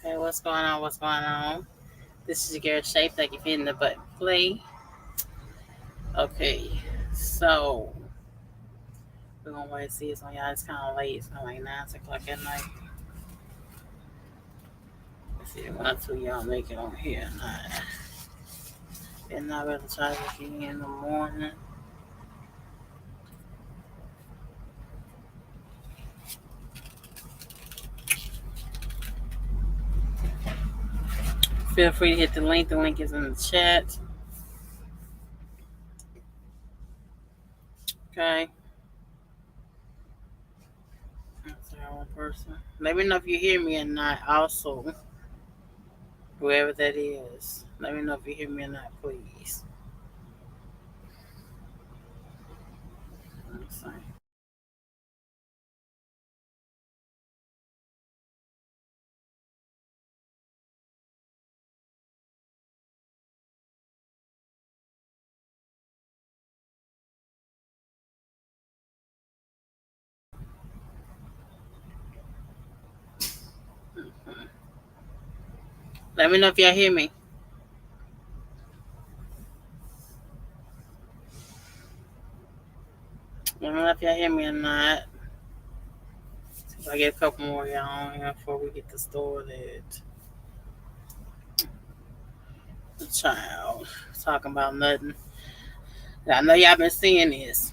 Okay, what's going on? What's going on? This is your girl Shape. Thank you for hitting the button play. Okay, so we're gonna wait to see it's on y'all. It's kind of late. It's kind of like 9 o'clock at night. Let's see if one or two y'all make it on here. Nah, and not really try to get in the morning. Feel free to hit the link. The link is in the chat. Okay. That's our one person. Let me know if you hear me or not. Also, whoever that is, let me know if you hear me or not, please. Let's see. Let me know if y'all hear me. Let me know if y'all hear me or not. If I get a couple more y'all on here before we get started. The child talking about nothing. I know y'all been seeing this,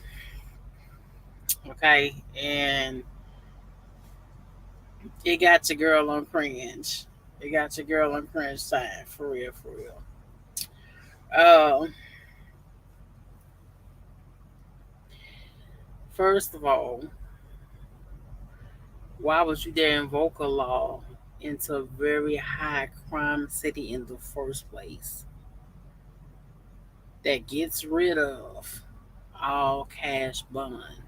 okay? And it got your girl on cringe. It got your girl on cringe time, for real, for real. Uh, First of all, why would you dare invoke a law into a very high crime city in the first place that gets rid of all cash bond?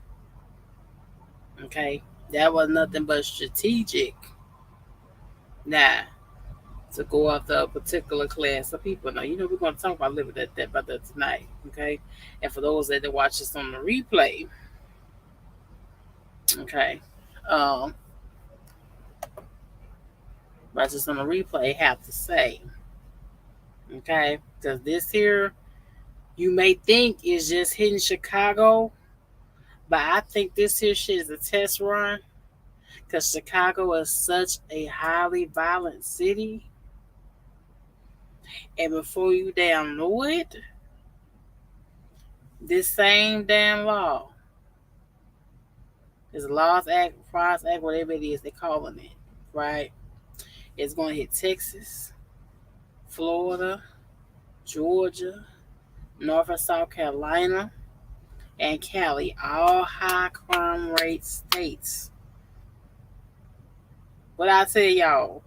Okay, that was nothing but strategic. Now, to go after a particular class of people. Now, we're going to talk about a little bit about that tonight. Okay, and for those that watch this on the replay, okay, um, watch this on the replay, have to say, okay, because this here you may think is just hitting Chicago, but I think this here shit is a test run because Chicago is such a highly violent city. And before you damn know it, this same damn law is Laws Act, Frauds Act, whatever it is they're calling it, right? It's going to hit Texas, Florida, Georgia, North and South Carolina, and Cali, all high crime rate states. But I tell y'all,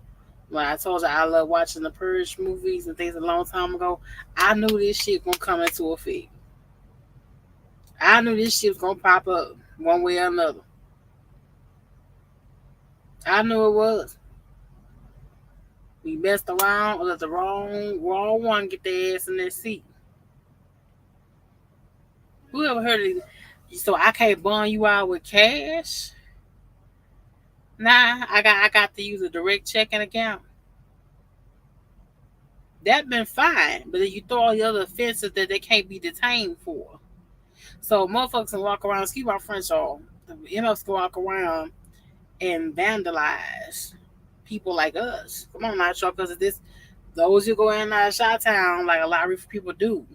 when I told you I love watching the Purge movies and things a long time ago, I knew this shit gonna come into effect. I knew this shit was gonna pop up one way or another. I knew it was. We messed around or let the wrong one get their ass in their seat. Who ever heard of it? So I can't bond you out with cash? Nah, I got to use a direct checking account. That been fine, but then you throw all the other offenses that they can't be detained for. So motherfuckers can walk around, excuse my French, y'all. MFs can walk around and vandalize people like us. Come on now, y'all, because of this. Those who go in and out of Chi-Town, like a lot of people do.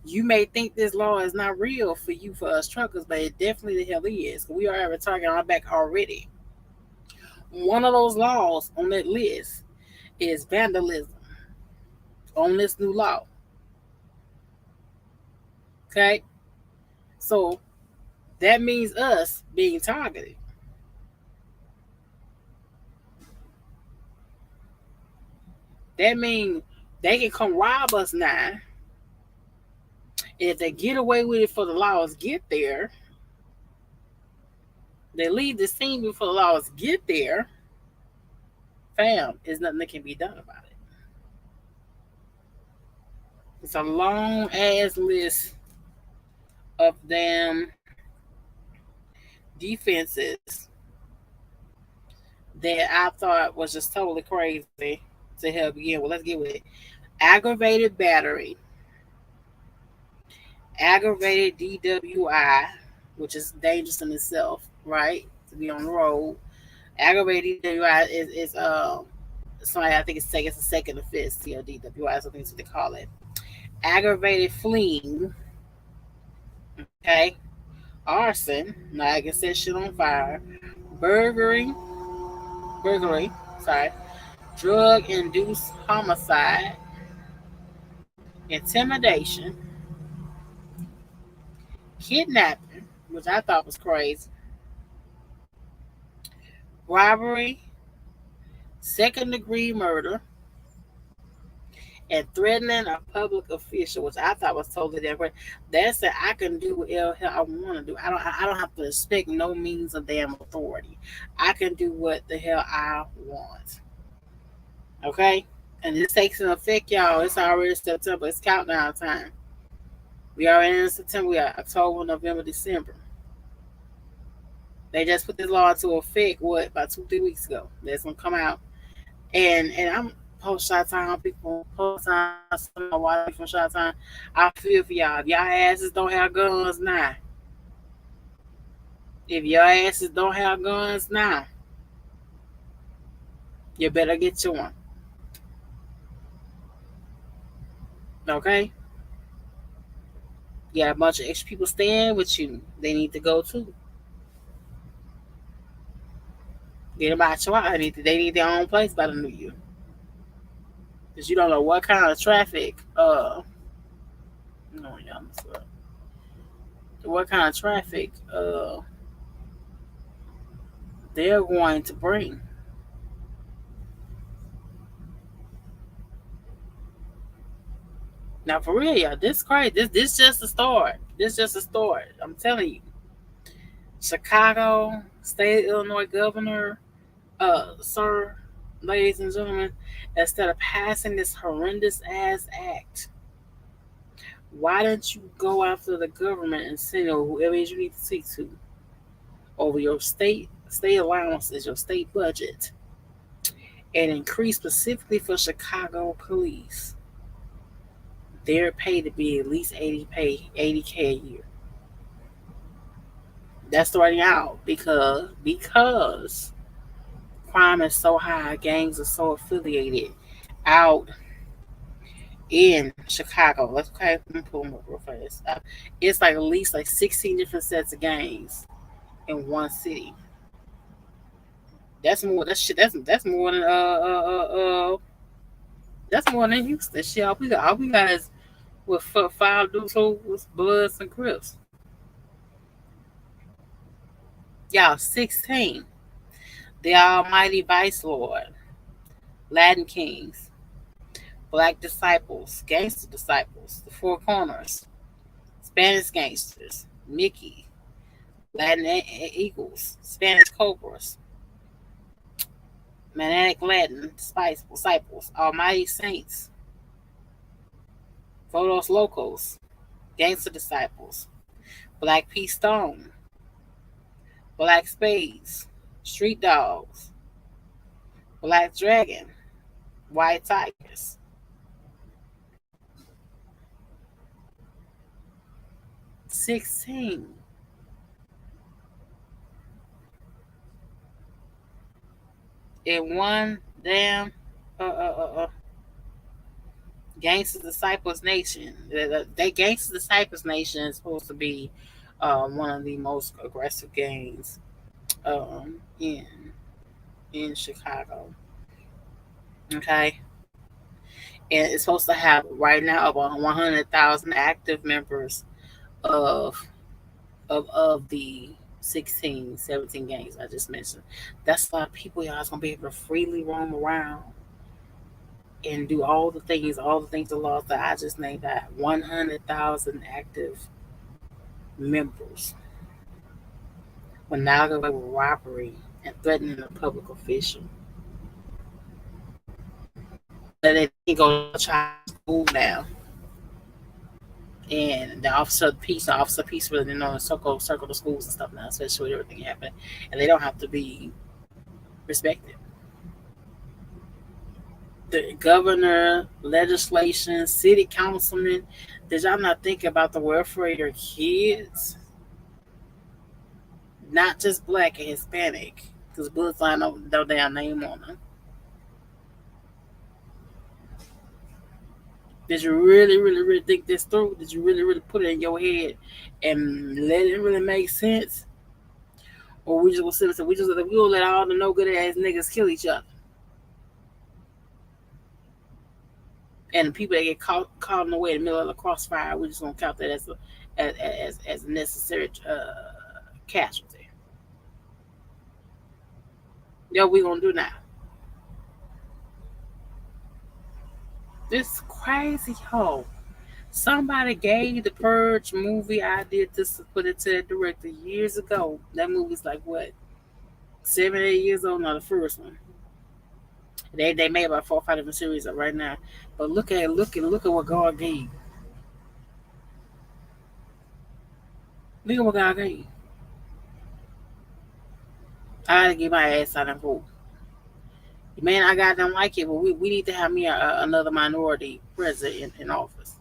You may think this law is not real for you, for us truckers, but it definitely the hell is. We are having a target on our back already. One of those laws on that list is vandalism on this new law. Okay? So that means us being targeted. That means they can come rob us now. And if they get away with it for the laws get there, they leave the scene before the laws get there, fam, there's nothing that can be done about it. It's a long ass list of damn defenses that I thought was just totally crazy to help begin with. Let's get with it. Aggravated battery, aggravated DWI, which is dangerous in itself, right? To be on the road. Aggravated DWI is somebody I think it's a second offense. DWI, something what they call it. Aggravated fleeing, okay, arson, now I can set shit on fire, burglary, burglary, sorry, drug induced homicide, intimidation, kidnapping, which I thought was crazy, robbery, second degree murder, and threatening a public official, which I thought was totally different. That's that I can do whatever hell I want to do. I don't have to respect no means of damn authority. I can do what the hell I want. Okay? And this takes an effect, y'all. It's already September. It's countdown time. We already in September. We are October, November, December. They just put this law into effect, what, about 2, 3 weeks ago. That's gonna come out. And I'm post shot time, people post time, some of my wife from shot time. I feel for y'all. If y'all asses don't have guns now. If your asses don't have guns now, you better get you one. Okay? You got a bunch of extra people staying with you. They need to go too. Get them out your house. They need their own place by the new year. Because you don't know what kind of traffic, no, y'all mess up. What kind of traffic they're going to bring. Now for real, y'all, this crazy. This just a start. This just a start. I'm telling you. Chicago State Illinois Governor, sir, ladies and gentlemen, instead of passing this horrendous ass act, why don't you go after the government and send whoever it is you need to speak to over your state allowances, your state budget, and increase specifically for Chicago police their pay to be at least 80K a year. That's starting out because crime is so high, gangs are so affiliated out in Chicago. Let me pull them up real fast. It's like at least like 16 different sets of gangs in one city. That's more. That's shit. That's more than that's more than Houston. Shit, all we got is with five dudes who was Bloods and Crips. Y'all 16. The Almighty Vice Lord, Latin Kings, Black Disciples, Gangster Disciples, The Four Corners, Spanish Gangsters, Mickey, Latin Eagles, Spanish Cobras, Maniac Latin Disciples, Almighty Saints, Photos Locos, Gangster Disciples, Black Peace Stone, Black Spades, Street Dogs, Black Dragon, White Tigers. 16 in one damn Gangster Disciples Nation. That Gangster Disciples Nation is supposed to be one of the most aggressive gangs in Chicago. Okay, and it's supposed to have right now about 100,000 active members of of the 16, 17 gangs I just mentioned. That's a lot of people y'all is gonna be able to freely roam around and do all the things the laws that I just named that 100,000 active members. When now go away with robbery and threatening a public official. That they can go to child school now. And the officer of peace really circle the schools and stuff now, especially with everything happening. And they don't have to be Respect it. The governor, legislation, city councilman, did y'all not think about the welfare of your kids? Not just black and Hispanic, because bullets line no damn name on them. Did you really, really, really think this through? Did you really, really put it in your head and let it really make sense? Or we just gonna sit and say we gonna let all the no good ass niggas kill each other? And the people that get caught in the way in the middle of the crossfire, we just gonna count that as a necessary casualty. Yeah, we gonna do now. This crazy hoe. Somebody gave the Purge movie idea to put it to the director years ago. That movie's like what, 7, 8 years old? Not the first one. They made about 4 or 5 different series up right now. But look at what God gave. Look at what God gave. I gotta get my ass out and vote. Man, I got them like it, but we need to have me another minority president in office.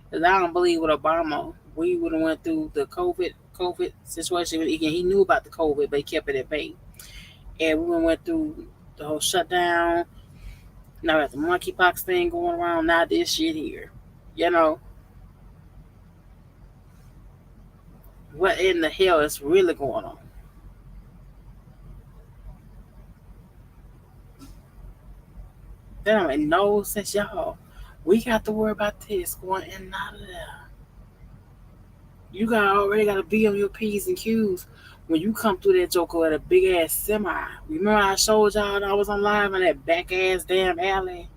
Because I don't believe with Obama, we would have went through the COVID situation. Again, he knew about the COVID, but he kept it at bay. And we went through the whole shutdown. Now got the monkeypox thing going around. Now this shit here. You know, what in the hell is really going on? That don't make no sense, y'all. We got to worry about this going in and out of there. You already got to be on your P's and Q's when you come through that joker at a big ass semi. Remember I showed y'all that I was on live in that back ass damn alley?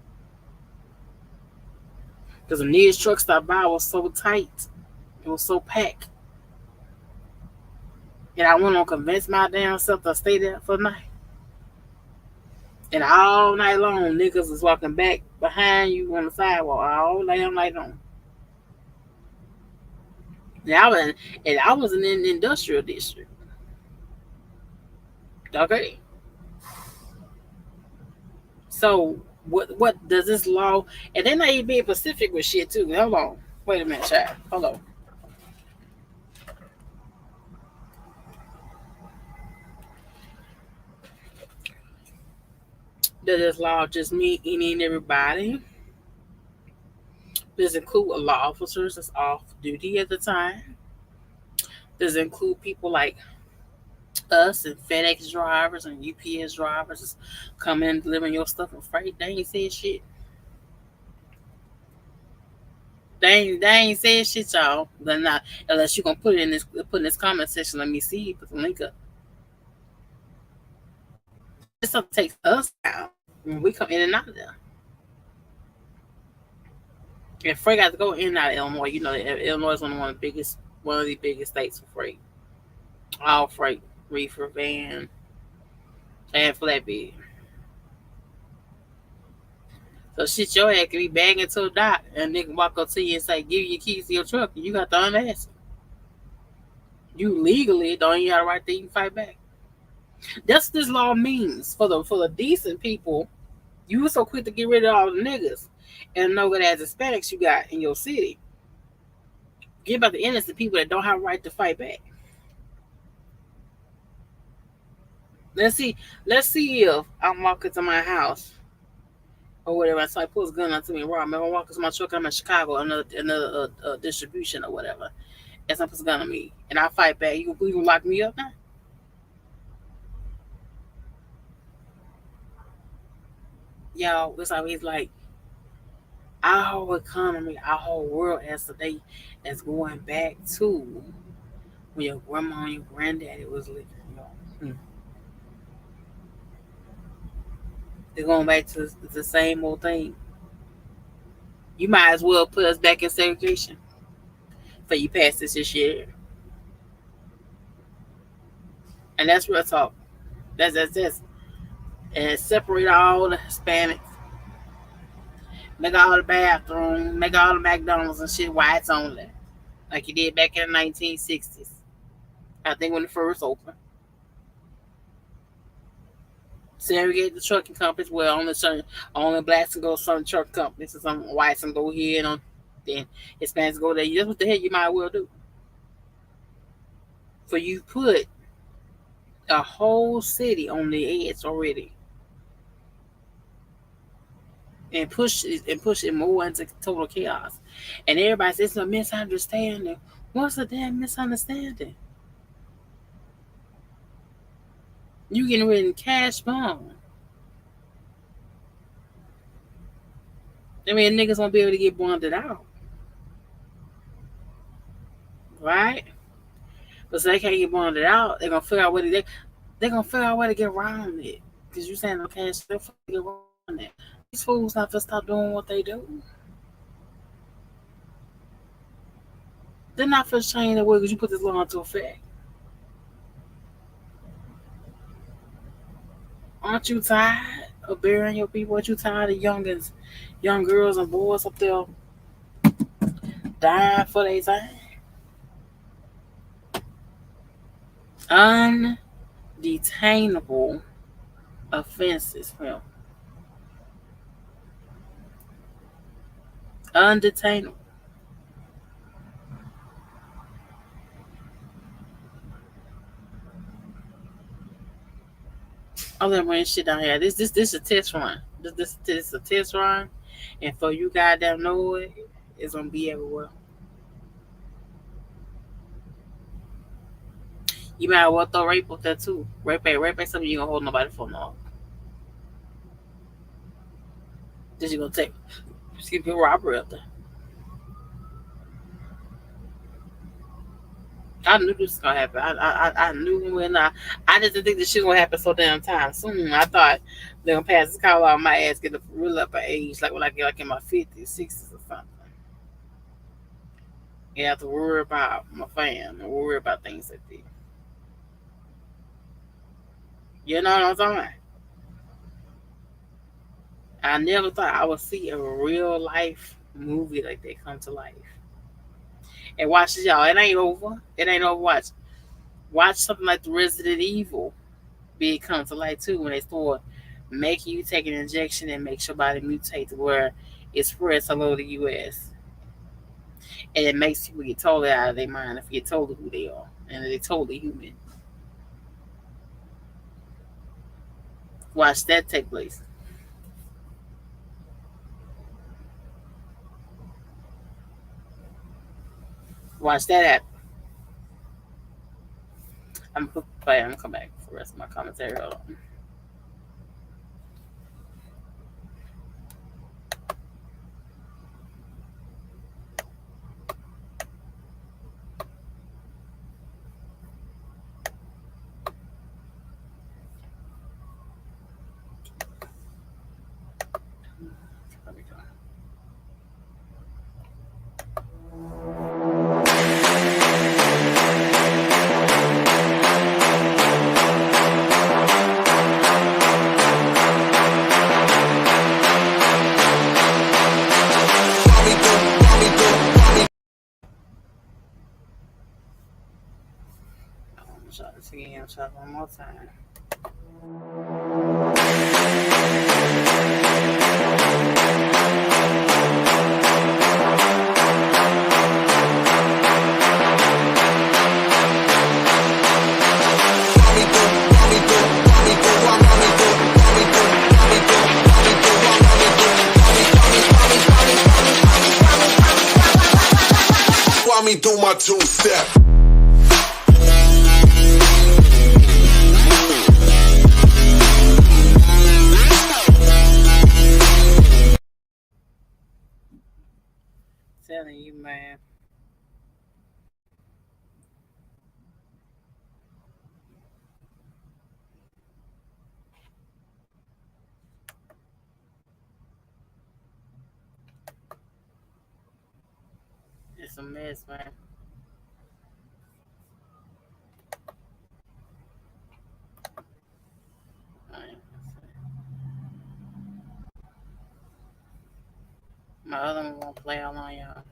Because the nearest truck stop by was so tight. It was so packed. And I went on convince my damn self to stay there for the night. And all night long, niggas was walking back behind you on the sidewalk all damn night long. And I was in the industrial district. Okay. So what does this law? And they're not even being specific with shit too. Hold on. Wait a minute, child. Hold on. Does this law just mean any and everybody? Does it include law officers that's off duty at the time? Does it include people like us and FedEx drivers and UPS drivers coming in delivering your stuff and freight? They ain't saying shit. They ain't saying shit, y'all. They're not, unless you gonna put in this comment section. Let me see. Put the link up. This stuff takes us out when we come in and out of there. And freight got to go in and out of Illinois. You know, Illinois is one of the biggest states for freight. All freight, reefer, van, and flatbed. So shit, your ass can be bagging to a dot, and nigga walk up to you and say, "Give you your keys to your truck," and you got to unask. You legally don't even have the right to even fight back. That's what this law means for the decent people. You were so quick to get rid of all the niggas and know that as Hispanics you got in your city. Get about the innocent people that don't have a right to fight back. Let's see if I'm walking to my house or whatever. So I pull his gun onto me, raw. I'm walking to my truck. I'm in Chicago, another distribution or whatever. And someone puts a gun on me, and I fight back. You gonna lock me up now? Y'all, it's always like our whole economy, our whole world as today is going back to when your grandma and your granddaddy was living. They're going back to the same old thing. You might as well put us back in segregation for you pass this year. And that's real talk. That's and separate all the Hispanics, make all the bathrooms, make all the McDonald's and shit whites only, like you did back in the 1960s. I think when it first opened. Segregate the trucking companies where only blacks can go to certain truck companies and some whites can go here and on then Hispanics go there. That's what the hell you might well do. For you put a whole city on the edge already and push it more into total chaos. And everybody says it's a misunderstanding. What's a damn misunderstanding? You getting rid of cash bomb. I mean, niggas won't be able to get bonded out, right? But so they can't get bonded out. They're gonna figure out they're gonna figure out a way to get around it. Cause you saying no cash, they'll figure around it. These fools not to stop doing what they do. They're not for change the way because you put this law into effect. Aren't you tired of burying your people? Aren't you tired of young girls and boys up there dying for their time? Undetainable offenses, Phil. Undetainable. I'll let run shit down here. This a test run. This is a test run, and for you goddamn know it, it's gonna be everywhere. You might well throw rape up there too. Rape ain't something you gonna hold nobody for no. Just you gonna take excuse me robbery up there. I knew this was gonna happen. I knew when I just didn't think this shit was gonna happen so damn time soon. I thought they're gonna pass this call on my ass, get a real up an age, like when I get like in my 50s, 60s or something. You have to worry about my fam and worry about things like that. You know what I'm talking about? I never thought I would see a real life movie like that come to life. And watch this, y'all. It ain't over. It ain't over. Watch something like the Resident Evil be come to light too when they start making you take an injection and makes your body mutate to where it spreads all over the US. And it makes people get totally out of their mind and forget totally who they are. And they're totally human. Watch that take place. Watch that happen. I'm gonna play. I'm gonna come back for the rest of my commentary. Hold on. Let me go. I'm gonna try this again. I'm try one more time. Me do my two-step. Telling you, man. It's a mess, man. Alright. My other one won't play all on y'all.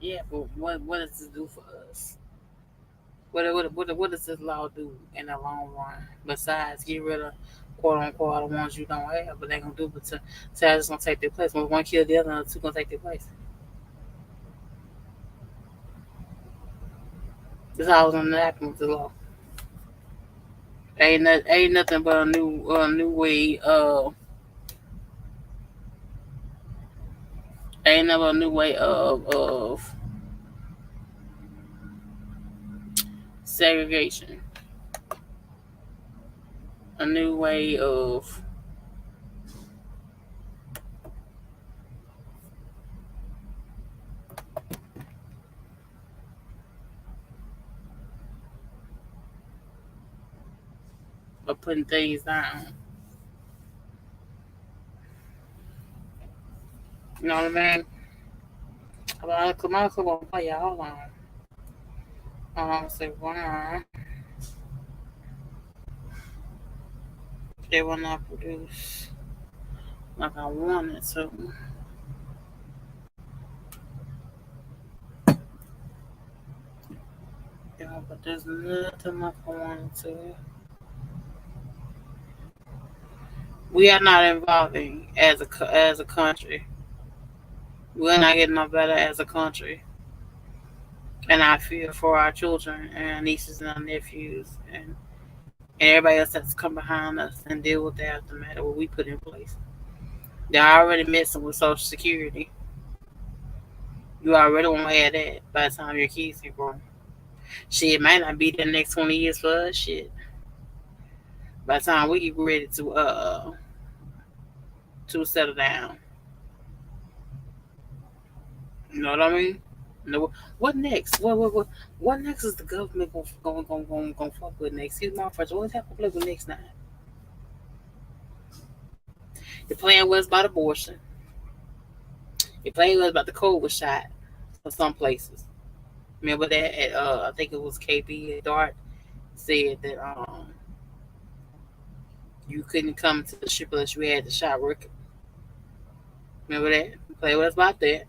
Yeah, but what does this do for us? What does this law do in the long run? Besides get rid of quote unquote the ones you don't have, but they gonna do but to say it's gonna take their place. When one kill the other, the two gonna take their place. This how was gonna happen with the law. Ain't nothing but a new way ain't never a new way of segregation, a new way of putting things down. You know what I mean? My clip on play, y'all. Hold on. Hold on, say why they will not produce like I wanted to. Yeah, but there's nothing like I wanted to. We are not evolving as a country. We're not getting no better as a country. And I feel for our children and nieces and our nephews and everybody else that's come behind us and deal with the aftermath of what we put in place. They're already messing with Social Security. You already won't have that by the time your kids get grown. Shit, it might not be the next 20 years for us. Shit, by the time we get ready to settle down, you know what I mean? No, what next? What next is the government gonna fuck with next? Excuse my French. What's happening play with next now? You're playing with us about abortion. You're playing with us about the COVID shot for some places. Remember that? I think it was KB at Dart said that you couldn't come to the ship unless you had the shot working. Remember that? Play with us about that.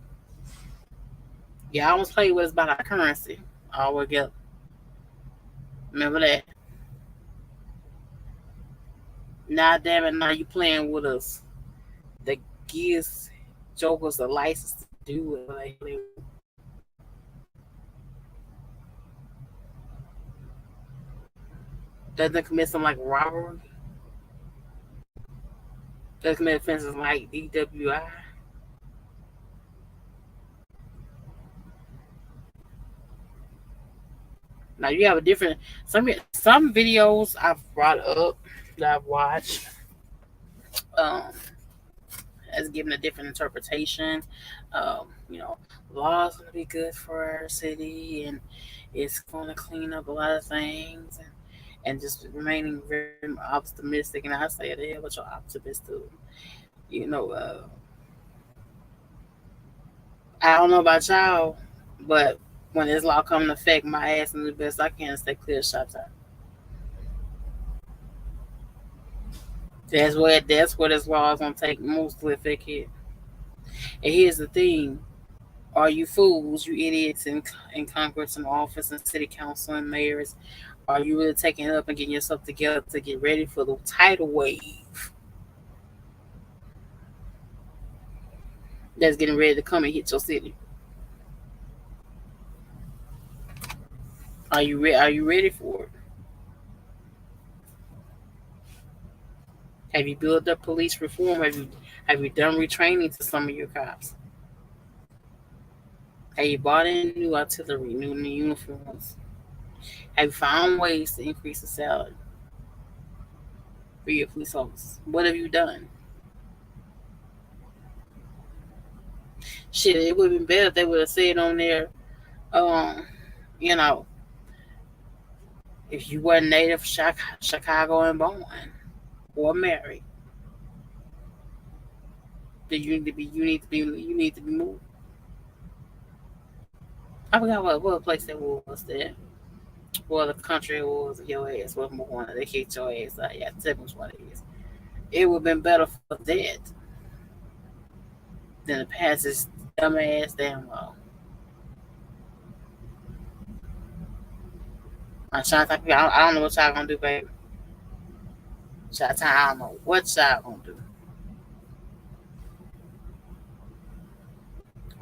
Y'all almost play with us about our currency all together. Remember that? Now, damn it, now you playing with us. That gives jokers a license to do it. Like, doesn't commit something like robbery. Doesn't commit offenses like DWI. Now you have a different some videos I've brought up that I've watched um has given a different interpretation. You know, law is gonna be good for our city and it's gonna clean up a lot of things and just remaining very optimistic. And I say, the hell with your optimistic. You know, I don't know about y'all, but when this law come into effect, my ass and the best I can stay clear of shots out. That's where this law is gonna take mostly effect here. And here's the thing: are you fools, you idiots in Congress and office and city council and mayors? Are you really taking it up and getting yourself together to get ready for the tidal wave that's getting ready to come and hit your city? Are you ready for it? Have you built up police reform? Have you done retraining to some of your cops? Have you bought in new artillery, new uniforms? Have you found ways to increase the salary for your police officers? What have you done? Shit, it would have been better if they would have said on there, um, you know, if you were native Chicago and born or married, then you need to be moved. I forgot what place that was there. Well, the country was your ass was born. They kicked your ass out. Yeah, tell me what it is. It would have been better for that than to pass this dumbass damn law. I don't know what y'all gonna do, baby. I don't know what y'all gonna do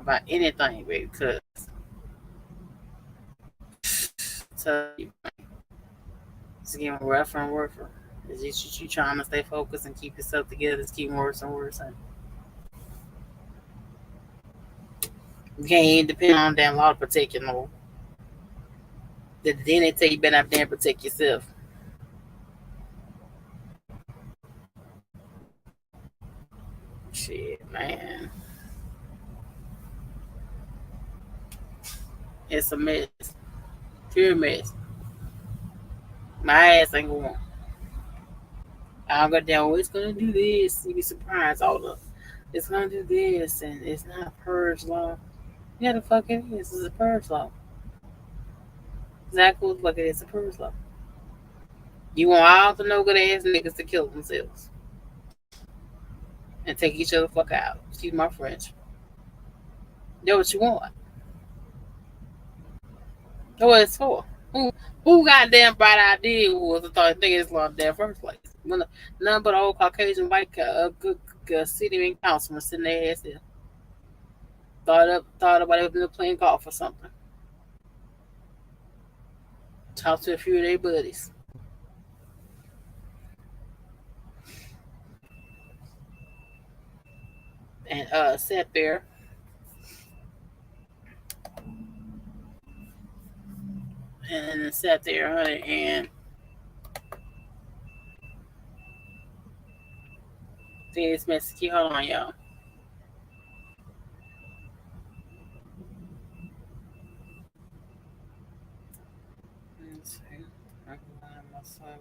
about anything, baby. Cause tell you, it's getting rougher and rougher. It's just you trying to stay focused and keep yourself together. It's getting worse and worse. And you can't even depend on damn law to protect you no more. Then they tell you better not damn protect yourself. Shit, man. It's a mess. Pure mess. My ass ain't going. I don't go down, oh, it's gonna do this. You be surprised all the it's gonna do this and it's not a purge law. Yeah, the fuck it is. It's a purge law. Exactly what the fuck it is, a purge law. You want all the no good ass niggas to kill themselves and take each other the fuck out. Excuse my French. That's what you want. That's what it's for. Who goddamn bright idea was to start thinking this law in the first place? None but an old Caucasian white good city councilman sitting their ass there. Thought about it was playing golf or something. Talked to a few of their buddies. And sat there and sat there, honey, and see this message. Hold on, y'all. Let's see. I can find myself.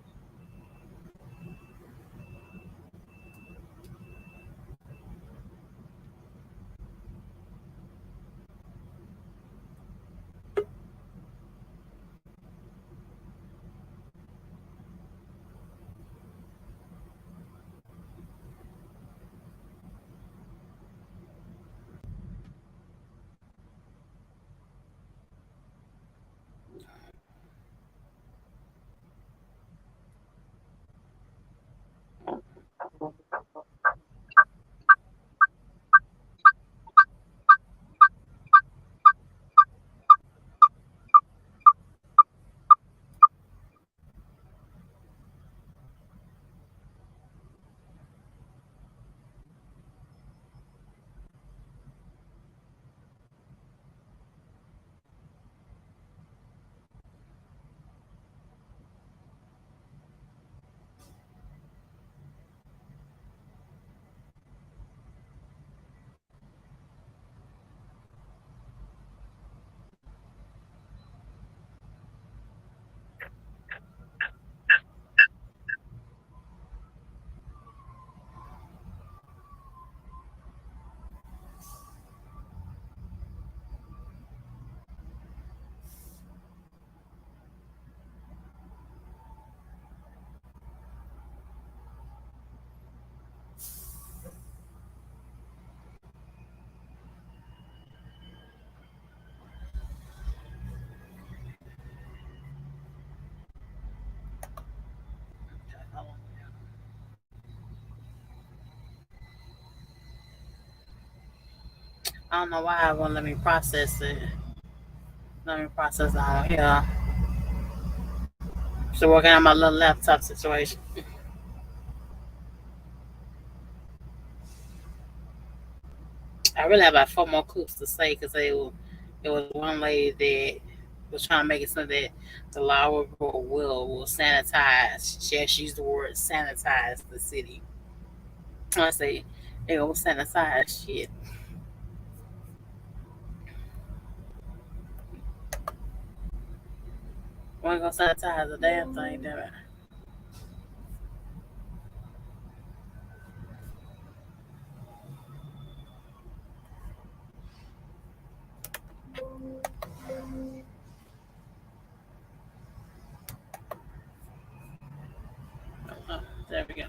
I don't know why it won't let me process it. Let me process it on here. So working on my little laptop situation. I really have about four more clips to say because it was one lady that was trying to make it so that the law will sanitize. She actually used the word sanitize the city. I say it will sanitize shit. We ain't gonna sanitize the damn thing, damn it. There we go.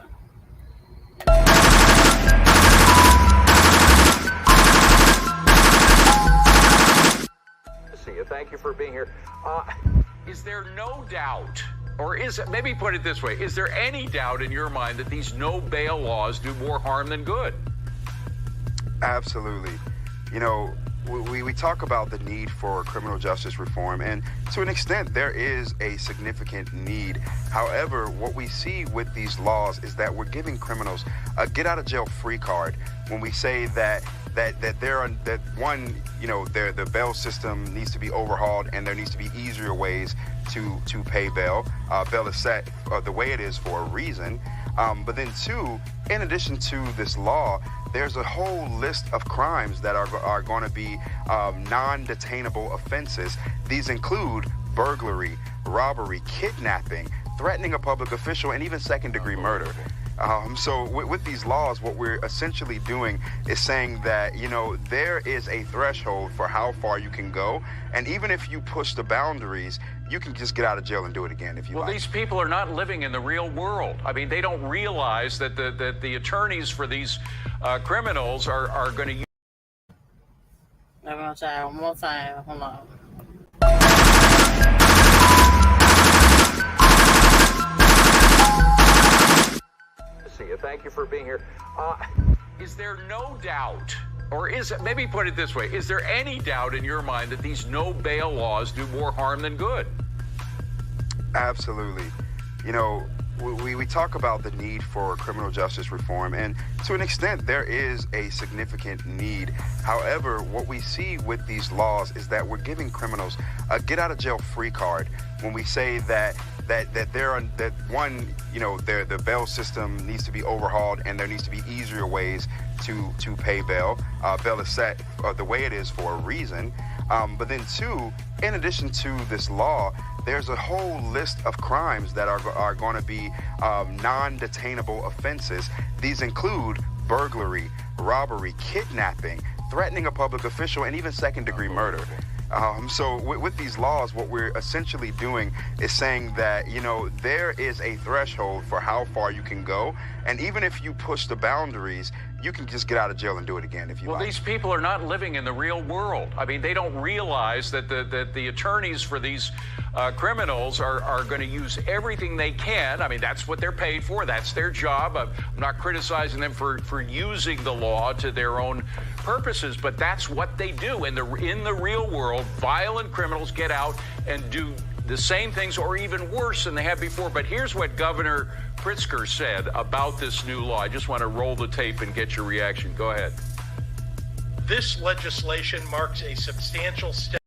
See you. Thank you for being here. Is there no doubt, or is it, maybe put it this way, is there any doubt in your mind that these no bail laws do more harm than good? Absolutely. You know, we talk about the need for criminal justice reform, and to an extent, there is a significant need. However, what we see with these laws is that we're giving criminals a get-out-of-jail-free card when we say that the bail system needs to be overhauled and there needs to be easier ways to pay bail. Bail is set the way it is for a reason. But then two, in addition to this law, there's a whole list of crimes that are going to be non-detainable offenses. These include burglary, robbery, kidnapping, threatening a public official, and even second-degree murder. So with these laws, what we're essentially doing is saying that, you know, there is a threshold for how far you can go. And even if you push the boundaries, you can just get out of jail and do it again if you like. Well, these people are not living in the real world. I mean, they don't realize that the attorneys for these criminals are going to use. I'm going to try one more time. Hold on. See you. Thank you for being here. Is there no doubt, or is it, maybe put it this way, is there any doubt in your mind that these no bail laws do more harm than good? Absolutely. You know, we talk about the need for criminal justice reform, and to an extent, there is a significant need. However, what we see with these laws is that we're giving criminals a get-out-of-jail-free card when we say that the bail system needs to be overhauled and there needs to be easier ways to pay bail. Bail is set the way it is for a reason. But then two, in addition to this law, there's a whole list of crimes that are going to be non-detainable offenses. These include burglary, robbery, kidnapping, threatening a public official, and even second-degree murder. So with these laws, what we're essentially doing is saying that, you know, there is a threshold for how far you can go. And even if you push the boundaries, you can just get out of jail and do it again if you like. Well, these people are not living in the real world. I mean, they don't realize that the attorneys for these criminals are going to use everything they can. I mean, that's what they're paid for. That's their job. I'm not criticizing them for using the law to their own purposes, but that's what they do. In the real world, violent criminals get out and do the same things or even worse than they have before. But here's what Governor Pritzker said about this new law. I just want to roll the tape and get your reaction. Go ahead. This legislation marks a substantial step.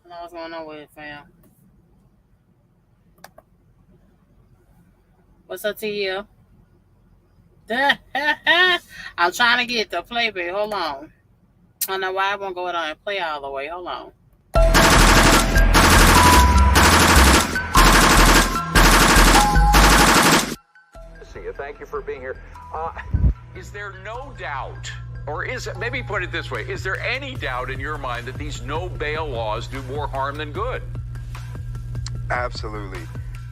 I know what's going on with it, fam. What's up to you? I'm trying to get the playback. Hold on. I don't know why I won't go down and play all the way. Hold on. See you. Thank you for being here. Is there no doubt, or is it, maybe put it this way, is there any doubt in your mind that these no bail laws do more harm than good? Absolutely.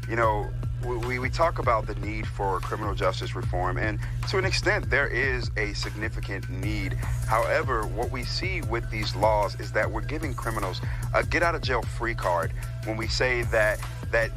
You know, we talk about the need for criminal justice reform, and to an extent, there is a significant need. However, what we see with these laws is that we're giving criminals a get-out-of-jail-free card when we say that the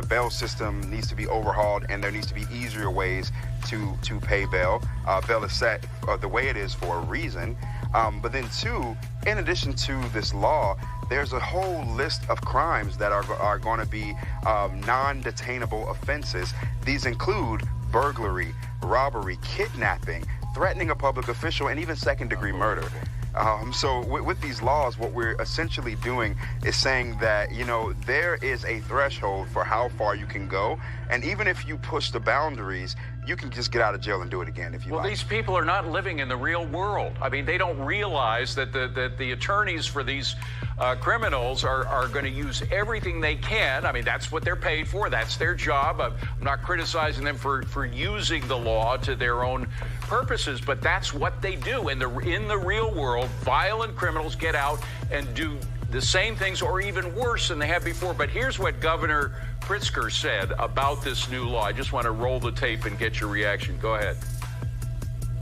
bail system needs to be overhauled and there needs to be easier ways to pay bail. Bail is set the way it is for a reason. But then two, in addition to this law, there's a whole list of crimes that are going to be non-detainable offenses. These include burglary, robbery, kidnapping, threatening a public official, and even second-degree murder. So with these laws, what we're essentially doing is saying that, you know, there is a threshold for how far you can go. And even if you push the boundaries, you can just get out of jail and do it again if you like. Well, these people are not living in the real world. I mean, they don't realize that the attorneys for these criminals are going to use everything they can. I mean, that's what they're paid for. That's their job. I'm not criticizing them for using the law to their own purposes, but that's what they do. In the real world, violent criminals get out and do the same things or even worse than they have before. But here's what Governor Pritzker said about this new law. I just want to roll the tape and get your reaction. Go ahead.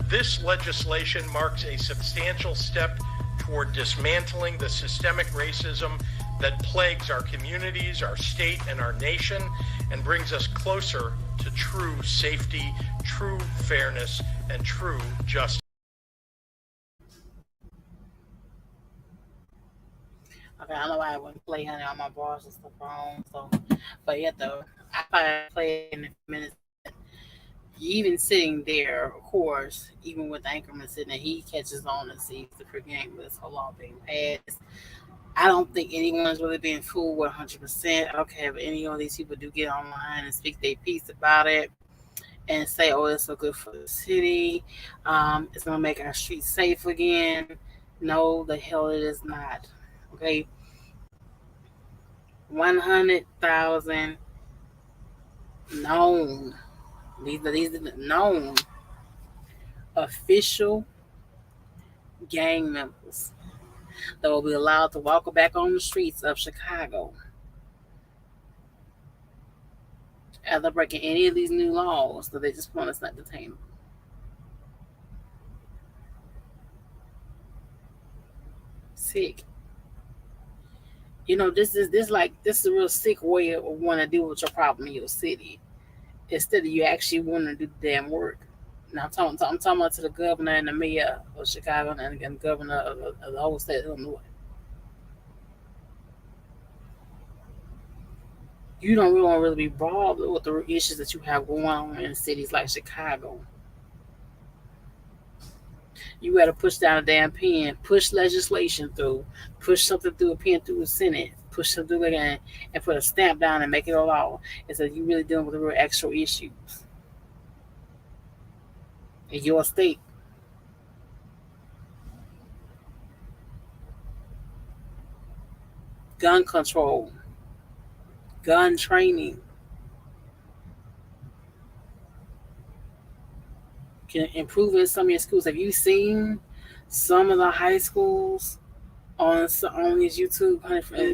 This legislation marks a substantial step toward dismantling the systemic racism that plagues our communities, our state, and our nation, and brings us closer to true safety, true fairness, and true justice. Okay, I know I wouldn't play honey on my bars and stuff wrong, so but yeah though I probably play in a few minutes. Even sitting there, of course, even with the anchorman sitting there, he catches on and sees the pregame with this whole law being passed. I don't think anyone's really being fooled 100%. I don't care if any of these people do get online and speak their piece about it and say, oh, it's so good for the city. It's going to make our streets safe again. No, the hell it is not. Okay? 100,000 known. These are the known official gang members that will be allowed to walk back on the streets of Chicago after breaking any of these new laws that they just want us not detain them. Sick. This is a real sick way of wanting to deal with your problem in your city instead of you actually wanting to do the damn work. Now I'm talking about to the governor and the mayor of Chicago and the governor of the whole state of Illinois. You don't really want to really be bothered with the issues that you have going on in cities like Chicago. You got to push down a damn pen, push legislation through, push something through a pen through the Senate, push something through again, and put a stamp down and make it a law. And so you really dealing with the real actual issues in your state. Gun control, gun training, can improve in some of your schools. Have you seen some of the high schools on these YouTube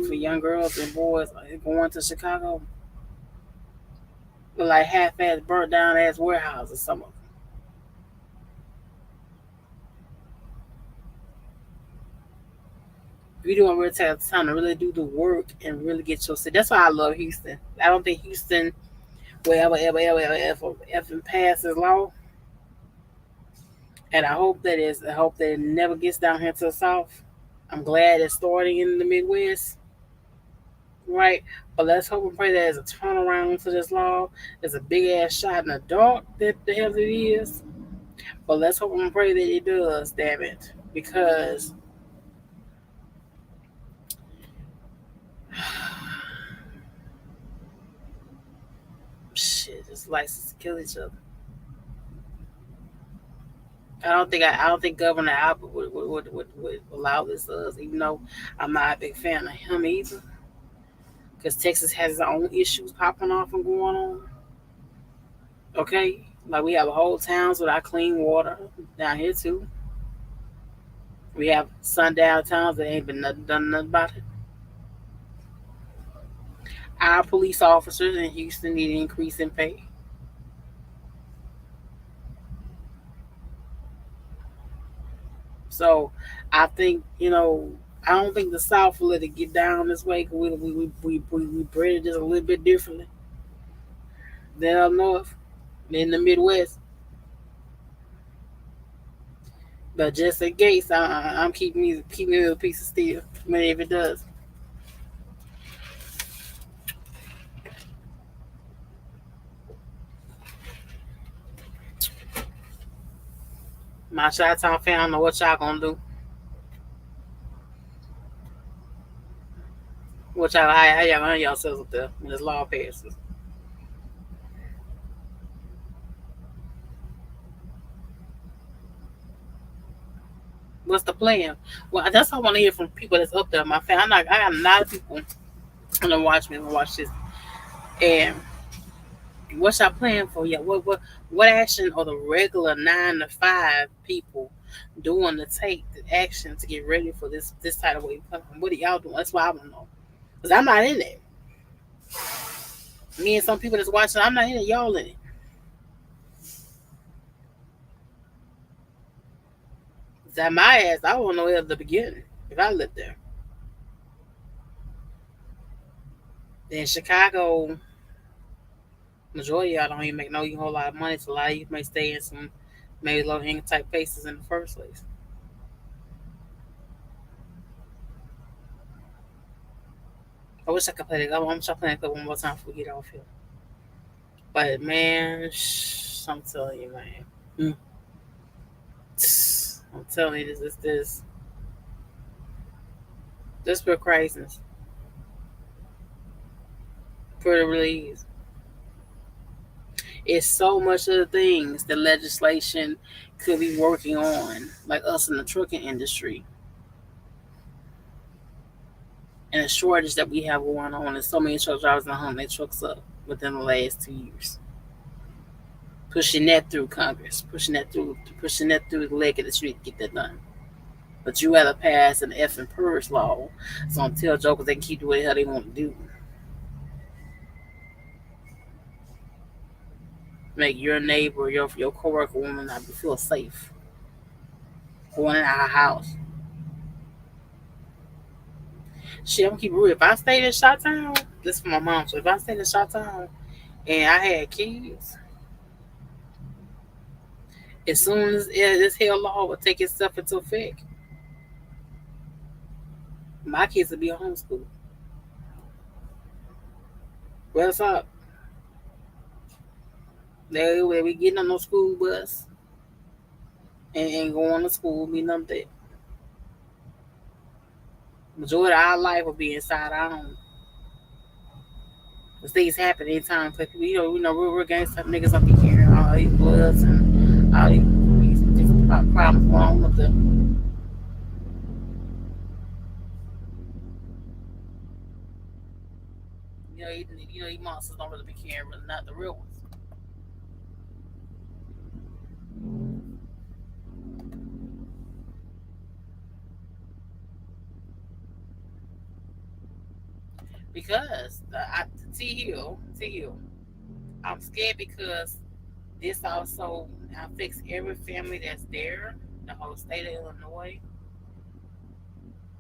for young girls and boys going to Chicago? But like half-ass burnt down ass warehouses, some of them. You don't really take the time to really do the work and really get your city. That's why I love Houston. I don't think Houston will ever pass this law. And I hope that it never gets down here to the South. I'm glad it's starting in the Midwest. Right? But let's hope and pray that there's a turnaround to this law. There's a big ass shot in the dark that the hell it is. But let's hope and pray that it does, damn it. Because shit, just license to kill each other. I don't think Governor Albert would allow this to us, even though I'm not a big fan of him either. Because Texas has its own issues popping off and going on. Okay? Like we have whole towns without clean water down here too. We have sundown towns that ain't been done nothing about it. Our police officers in Houston need an increase in pay. So I think, I don't think the South will let it get down this way because we bred it just a little bit differently than up north, in the Midwest. But just in case, I'm keeping me a piece of steel. Maybe if it does. My Chi-Town fan, I don't know what y'all gonna do. How y'all run yourselves up there when this law passes? What's the plan? Well, that's what I want to hear from people that's up there. My fan, I got a lot of people gonna watch this, and What's y'all plan for? Yeah, what action are the regular 9 to 5 people doing to take the action to get ready for this tidal wave coming? What are y'all doing? That's why I don't know. Cause I'm not in it. Me and some people that's watching, I'm not in it. Y'all in it. That my ass, I won't know at the beginning if I lived there. Then Chicago, majority of y'all don't even make no whole lot of money. So a lot of you may stay in some maybe low income type places in the first place. I wish I could play the. I'm trying to play it one more time before we get off here. But man, I'm telling you, man. I'm telling you, this for crisis. For the release. It's so much of the things the legislation could be working on, like us in the trucking industry, and the shortage that we have going on. And so many truck drivers not hung their trucks up within the last 2 years. Pushing that through Congress, pushing that through the leg of the street to get that done. But you rather pass an effing Purge law, so I'm tell jokers they can keep doing what the hell they want to do. Make your neighbor, your coworker woman not feel safe going in our house. Shit, I'm gonna keep it real. If I stayed in Shot Town, this is for my mom. So if I stayed in Shot Town and I had kids, as soon as this hell law would take itself into effect, my kids would be homeschooled. What's up? They be getting on no school bus and going to school, meeting them there. Majority of our life will be inside our home. Because things happen anytime. Cause we know we're gangsta niggas up here, all these bloods and all these different problems going on with the. These monsters don't really be caring, really not the real ones. Because T Hill, I'm scared because this also affects every family that's there, the whole state of Illinois.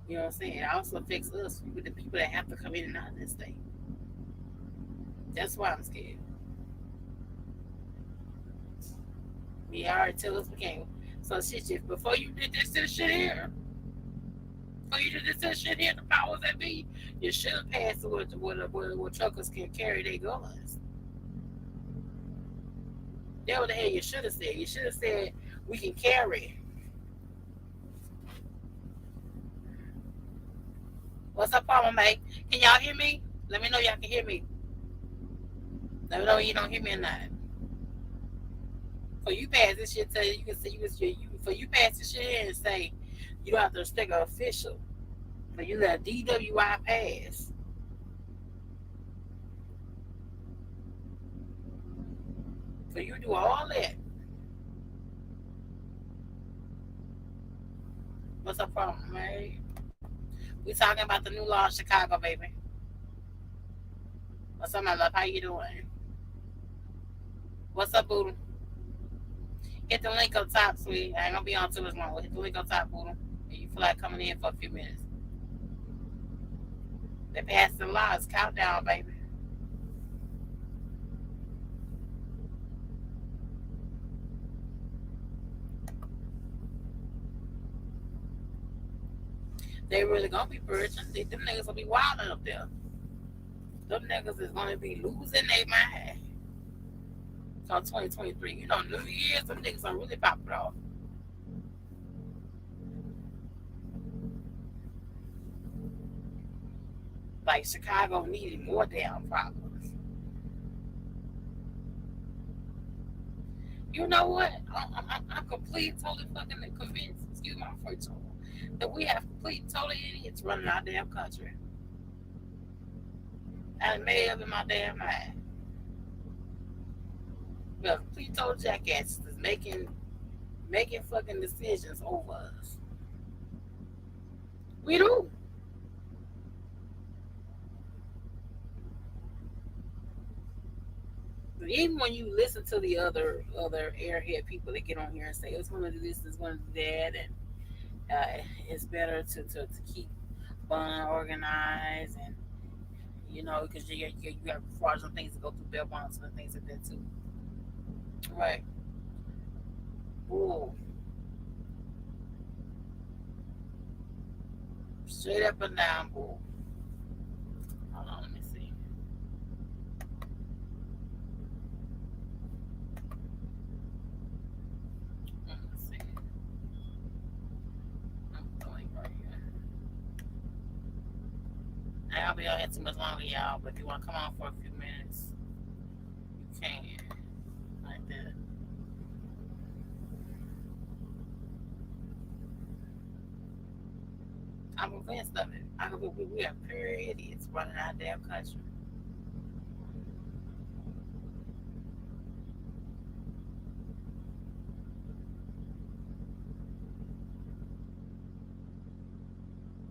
You know what I'm saying? It also affects us, with the people that have to come in and out of this state. That's why I'm scared. We already tell us we can't. So shit, before you did this shit here, before you did this shit here, the powers that be, you should have passed it where truckers can carry their guns. That's what the hell you should have said. You should have said we can carry. What's up, problem, mate? Can y'all hear me? Let me know y'all can hear me. Let me know you don't hear me or not. So you pass this shit, tell you can say for you pass this shit in and say you don't have to stick an official. But you let DWI pass. So you do all that. What's the problem, man? We talking about the new law in Chicago, baby. What's up, my love? How you doing? What's up, Boodle? Hit the link up top, sweetie. I ain't gonna be on too much long. Hit the link up top, Boodle. If you feel like coming in for a few minutes. They passed the law. It's countdown, baby. They really gonna be purging. Them niggas gonna be wilding up there. Them niggas is gonna be losing their mind. So 2023, New Year's, them niggas are really popping off. Like Chicago needed more damn problems. You know what? I'm completely, totally fucking convinced, excuse my French, that we have complete, totally idiots running our damn country. I made up in my damn mind. Well, complete total jackasses is making fucking decisions over us. We do. Even when you listen to the other airhead people that get on here and say it's going to do this, it's going to do that, and it's better to keep bond organized, and because you have fraudulent things to go through bail bonds and things like that too. Right. Ooh, straight up and down, boo. Hold on, let me see. Let me see. I'm going right here. I'll be on here too much longer, y'all. But if you want to come on for a few minutes, you can. Like that. I'm convinced of it. We are pure idiots running our damn country.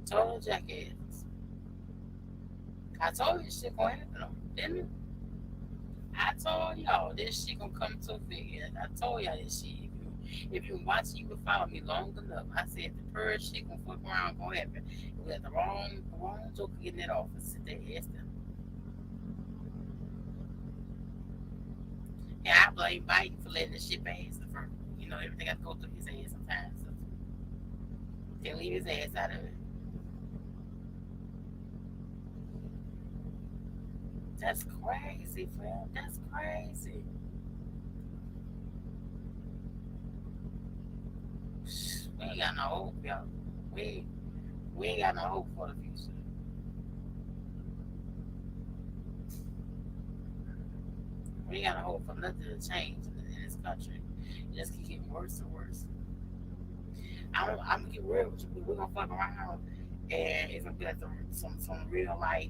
Total jackass. I told you this shit gonna happen, didn't I? I told y'all this shit gonna come to a figure. I told y'all this shit. If you watch, you can follow me long enough. I said the purge shit gonna fuck around, gonna happen. We had the wrong joker getting that office. Sit there, ask them. And I blame Biden for letting the shit pass the first. Everything got to go through his ass sometimes. So they leave his ass out of it. That's crazy, fam. That's crazy. We ain't got no hope, y'all. We we ain't got no hope for the future. We ain't got no hope for nothing to change in this country. It just keep getting worse and worse. I'm gonna get real with you. We're gonna fuck around, and it's gonna be like some real like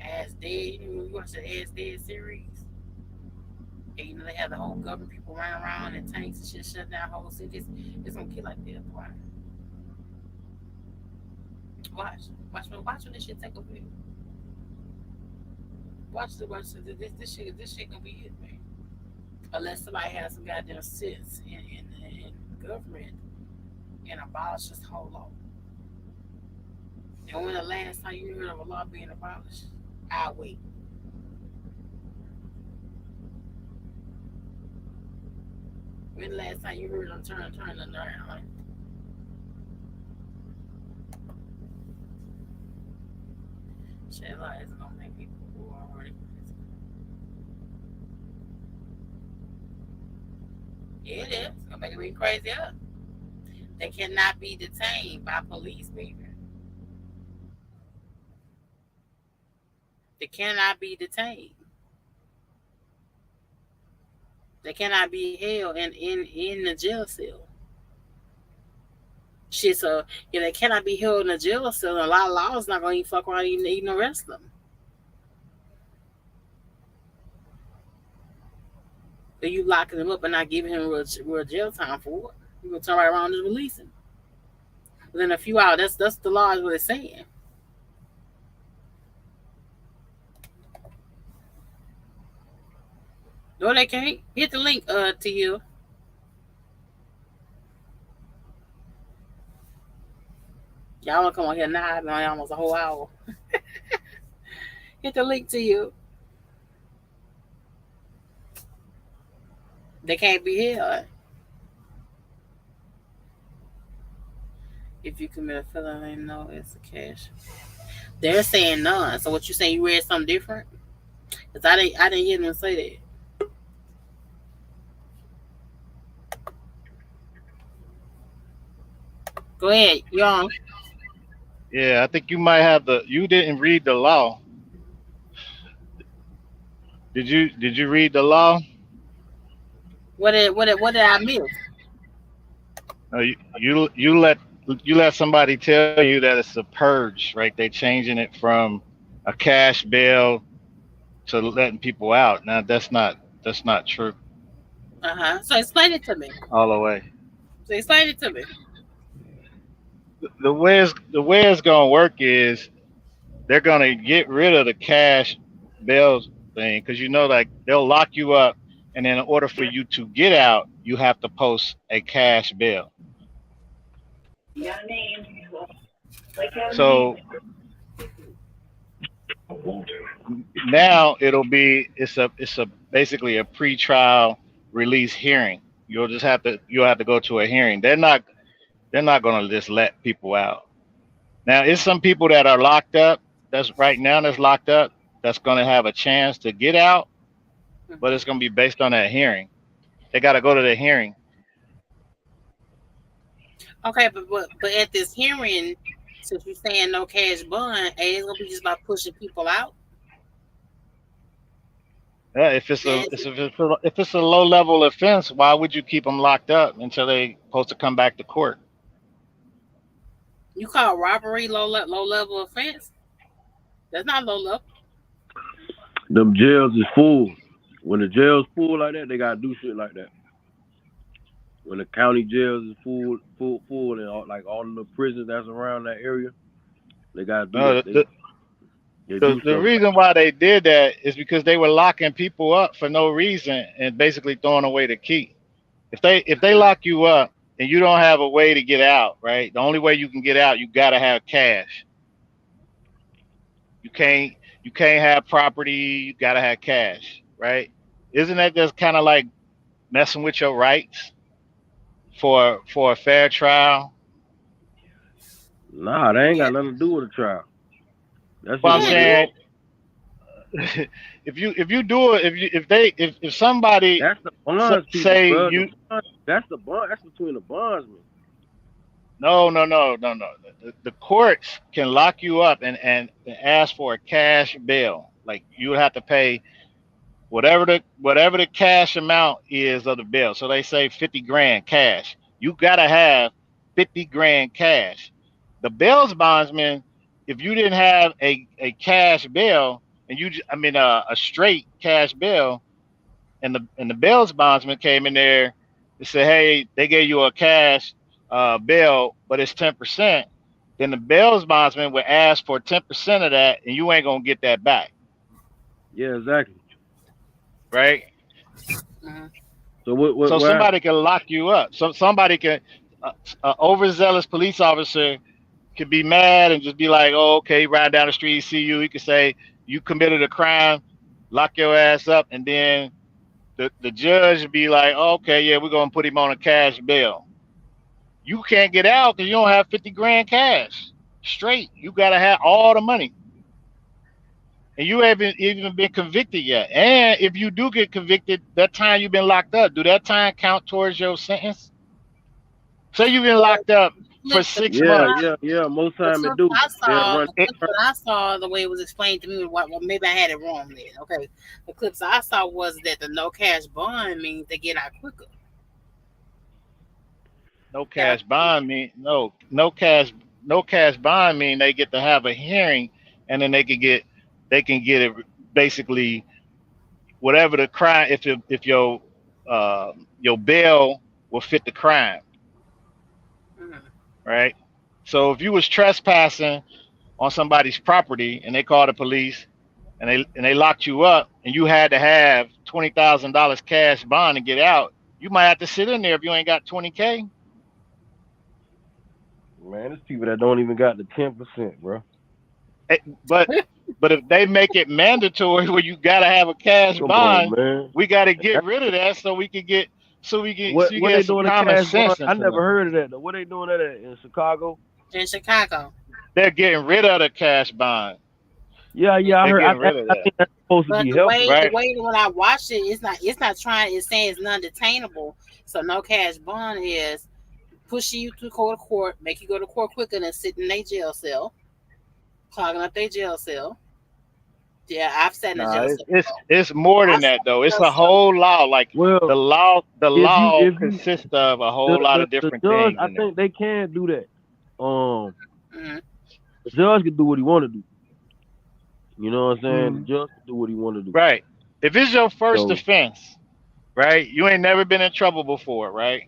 As Dead. You watch the As Dead series, and they have the whole government people running around in tanks and shit, shutting down whole cities. It's gonna get like that, boy. Watch when this shit take over. This shit gonna be it, man. Unless somebody has some goddamn sense in government and abolish this whole law. And when the last time you heard of a law being abolished? I'll wait. When the last time you heard them turn them around? Shit like it's gonna make people who are already crazy. Yeah, it is. It's gonna make me crazy up. They cannot be detained by police, baby. They cannot be detained. They cannot be held in the jail cell. Shit, so yeah, they cannot be held in a jail cell. And a lot of laws not gonna even fuck around even arrest them. So you locking him up and not giving him real jail time for it. You gonna turn right around and just release him. Within a few hours, that's the law is what it's saying. No, they can't. Hit the link to you. Y'all wanna come on here now? I've been on almost a whole hour. Hit the link to you. They can't be held if you commit a felony. No, it's a cash. They're saying none. So what you saying? You read something different? Cause I didn't hear them say that. Go ahead, young. Yeah, I think you might have you didn't read the law. Did you read the law? What did I miss? No, you let somebody tell you that it's a purge, right? They changing it from a cash bail to letting people out. Now that's not true So explain it to me. all the way. So explain it to me. The way it's gonna work is they're gonna get rid of the cash bail thing because like they'll lock you up, and then in order for you to get out, you have to post a cash bail. So now it's a basically a pre-trial release hearing. You'll have to go to a hearing. They're not gonna just let people out. Now, it's some people that are locked up. That's right now that's locked up. That's gonna have a chance to get out, but it's gonna be based on that hearing. They got to go to the hearing. Okay, but at this hearing, since you're saying no cash bond, it's gonna be just about pushing people out. Yeah, if it's a low level offense, why would you keep them locked up until they supposed to come back to court? You call robbery low level offense? That's not low level. Them jails is full. When the jail's full like that, they gotta do shit like that. When the county jails is full, and all of the prisons that's around that area, they gotta do No, that. the, They the, do the stuff. reason why they did that is because they were locking people up for no reason and basically throwing away the key. If they lock you up and you don't have a way to get out, right? The only way you can get out, you gotta have cash. You can't have property. You gotta have cash, right? Isn't that just kind of like messing with your rights for a fair trial? Nah, they ain't Yeah. got nothing to do with the trial. That's Well, just I'm what Yeah, they it saying want. if you do it, if somebody That's the bonds people, say bro. you That's the bond. That's between the bondsmen. no. The courts can lock you up and ask for a cash bail. Like you would have to pay whatever the cash amount is of the bill. So they say 50 grand cash. You gotta have 50 grand cash. The bail's bondsman, if you didn't have a cash bail and a straight cash bail, and the bail's bondsman came in there and said, hey, they gave you a cash bail, but it's 10%. Then the bail's bondsman would ask for 10% of that, and you ain't gonna get that back, Yeah, exactly. right? mhm. So what So what happened? somebody can lock you up. So somebody can, a overzealous police officer could be mad and just be like, "Oh, okay, ride down the street, see you." He could say you committed a crime, lock your ass up, and then the judge would be like, oh, "Okay, yeah, we're gonna put him on a cash bail." You can't get out because you don't have 50 grand cash straight. You gotta have all the money, and you haven't even been convicted yet. And if you do get convicted, that time you've been locked up, do that time count towards your sentence? Say you've been Well, locked up for clip, the six clip Yeah, that I, months. yeah, yeah. Most the time it clip do. I They'll saw, run. the clip that I saw, the way it was explained to me, well, maybe I had it wrong then. Okay, the clips I saw was that the no cash bond means they get out quicker. No Got cash bond mean no cash bond mean they get to have a hearing, and then they can get it basically whatever the crime, if your bail will fit the crime, mhm. right? So if you was trespassing on somebody's property and they called the police and they locked you up and you had to have $20,000 cash bond to get out, you might have to sit in there if you ain't got 20K. Man, there's people that don't even got the 10%, bro. Eh, But but if they make it mandatory where you gotta have a cash Come on, bond, man. we gotta get rid of that so we can get so you What they get some doing a common cash bond? sense I into never them. heard of that though. What they doing that at in Chicago? In Chicago. They're getting rid of the cash bond. Yeah, I They're heard. getting rid of I that, think that's supposed to But be the way helping. the right? way that when I watched it, it's not trying. It's saying it's non-detainable. So no cash bond is pushing you to go to court, make you go to court quicker than sitting in their jail cell, clogging up their jail cell. Yeah, I've sat in a No, jail it's cell it's before. it's more I've than sat that though. in a It's jail a cell. whole law. Like Well, the if you law if you consists of a the whole lot the, of the different judge, things I in there. think they can do that. Um, Mhm. the judge can do what he want to do. You know what I'm saying? The Mm. judge can do what he want to do. Right. If it's your first So, offense, right? You ain't never been in trouble before, right?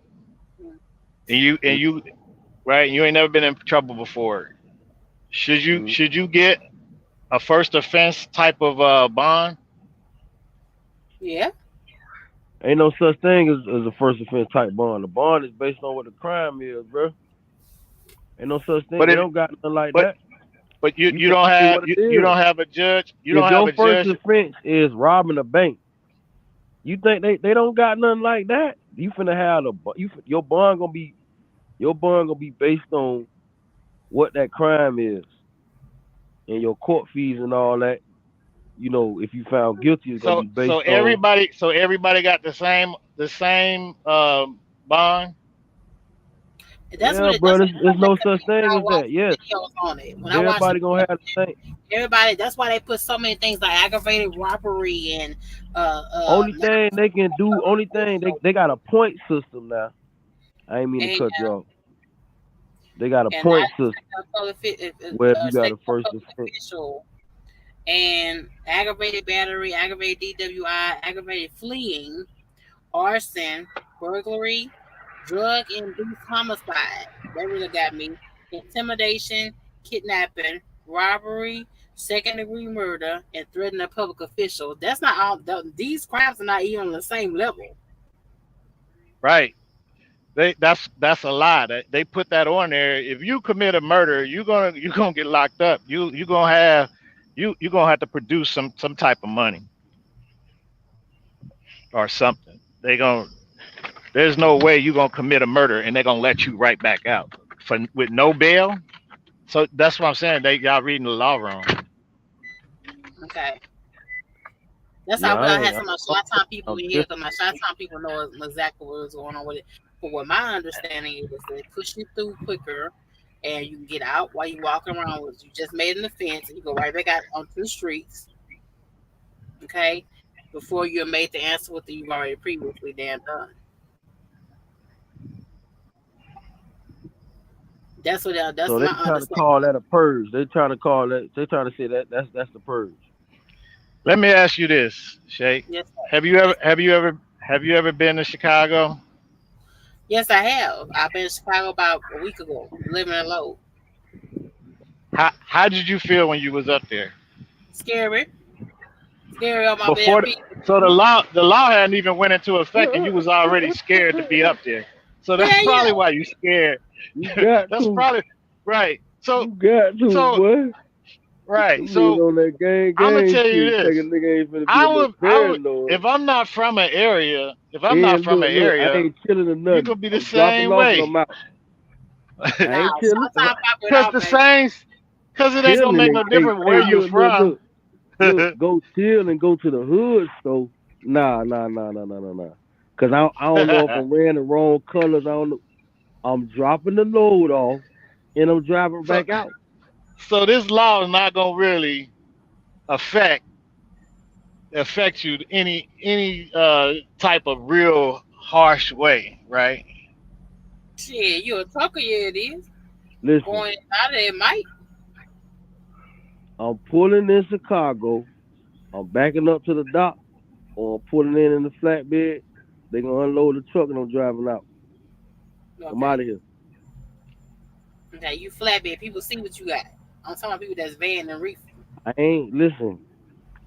And you right, you ain't never been in trouble before. mm, Should you get a first offense type of bond? Yeah. ain't no such thing as a first offense type bond. The bond is based on what the crime is, bro. Ain't no such thing. But They if don't got nothing like but that. but You tell me what it you is. don't have a judge. You If don't have your a first judge. offense is robbing a bank, you think they don't got nothing like that? You finna have your bond gonna be based on what that crime is and your court fees and all that. You know, if you found guilty, it's gonna So be based on. everybody got the same bond. That's Yeah, what it. bro. That's what There's no such when thing I as that. watch Yes, the videos on it. When I watch the everybody gonna have the same. everybody. That's why they put so many things like aggravated robbery and Only not thing they can do, only thing they got a point system now. I ain't mean to and cut you off. They got a and not point system where if you got state a first public offense. official and aggravated battery, aggravated DWI, aggravated fleeing, arson, burglary, drug induced homicide. That really got me. Intimidation, kidnapping, robbery, second degree murder, and threatening a public official. That's not all. These crimes are not even on the same level. Right. That's a lie. They put that on there. If you commit a murder, you're gonna get locked up. You gonna have you gonna have to produce some type of money or something. There's no way you're gonna commit a murder and they're gonna let you right back out for with no bail. So that's what I'm saying. Y'all reading the law wrong. Okay. That's how Yeah, I I had ain't. some Chi-Town people I'm in here just because my Chi-Town people know exactly what's going on with it. But what my understanding is they push you through quicker and you can get out while you walking around with you just made an offense and you go right back out onto the streets, okay, before you're made to answer what you've already previously damn done. That's so they my trying to understanding. call that a purge. They trying to call that. They trying to say that's the purge. Let me ask you this, Shay. Yes, sir. Yes, Have you ever been to Chicago? yes, I have. I've been in Chicago about a week ago, living alone. How did you feel when you was up there? Scary, scary on my bare Before feet. so the law hadn't even went into effect and you was already scared to be up there. So that's Yeah, yeah. probably why you scared. You got That's to. probably right. You got to, So boy. right. Them niggas So on that I'm gonna gang tell you shit. Take this. a nigga ain't finna be a little I would paranoid. if I'm not from an area, if I'm Yeah, not from look, an look. I area, ain't chilling or you nothing. could be the I'm dropping same off and way. I'm out. I Nah, ain't chilling. Chi-Town pop it Cause out, the baby. same, cause it ain't gonna Chilling make and no hey, difference where hey, you look, look, from. look, look. Go chill and go to the hood store. Nah, nah, nah, nah, nah, nah, nah. Cause I don't know if I'm wearing the wrong colors. I don't know. I'm dropping the load off and I'm driving so back out. so this law is not gonna really affect you any type of real harsh way, right? Shit, you a trucker, yeah, it is. Listen, Going out of it might. I'm pulling in Chicago. I'm backing up to the dock or I'm pulling in the flatbed. They gonna unload the truck and I'm driving out. I'm Okay. out of here. Okay, you flatbed. People see what you got. I'm talking about people that's van and reefer. I ain't listen.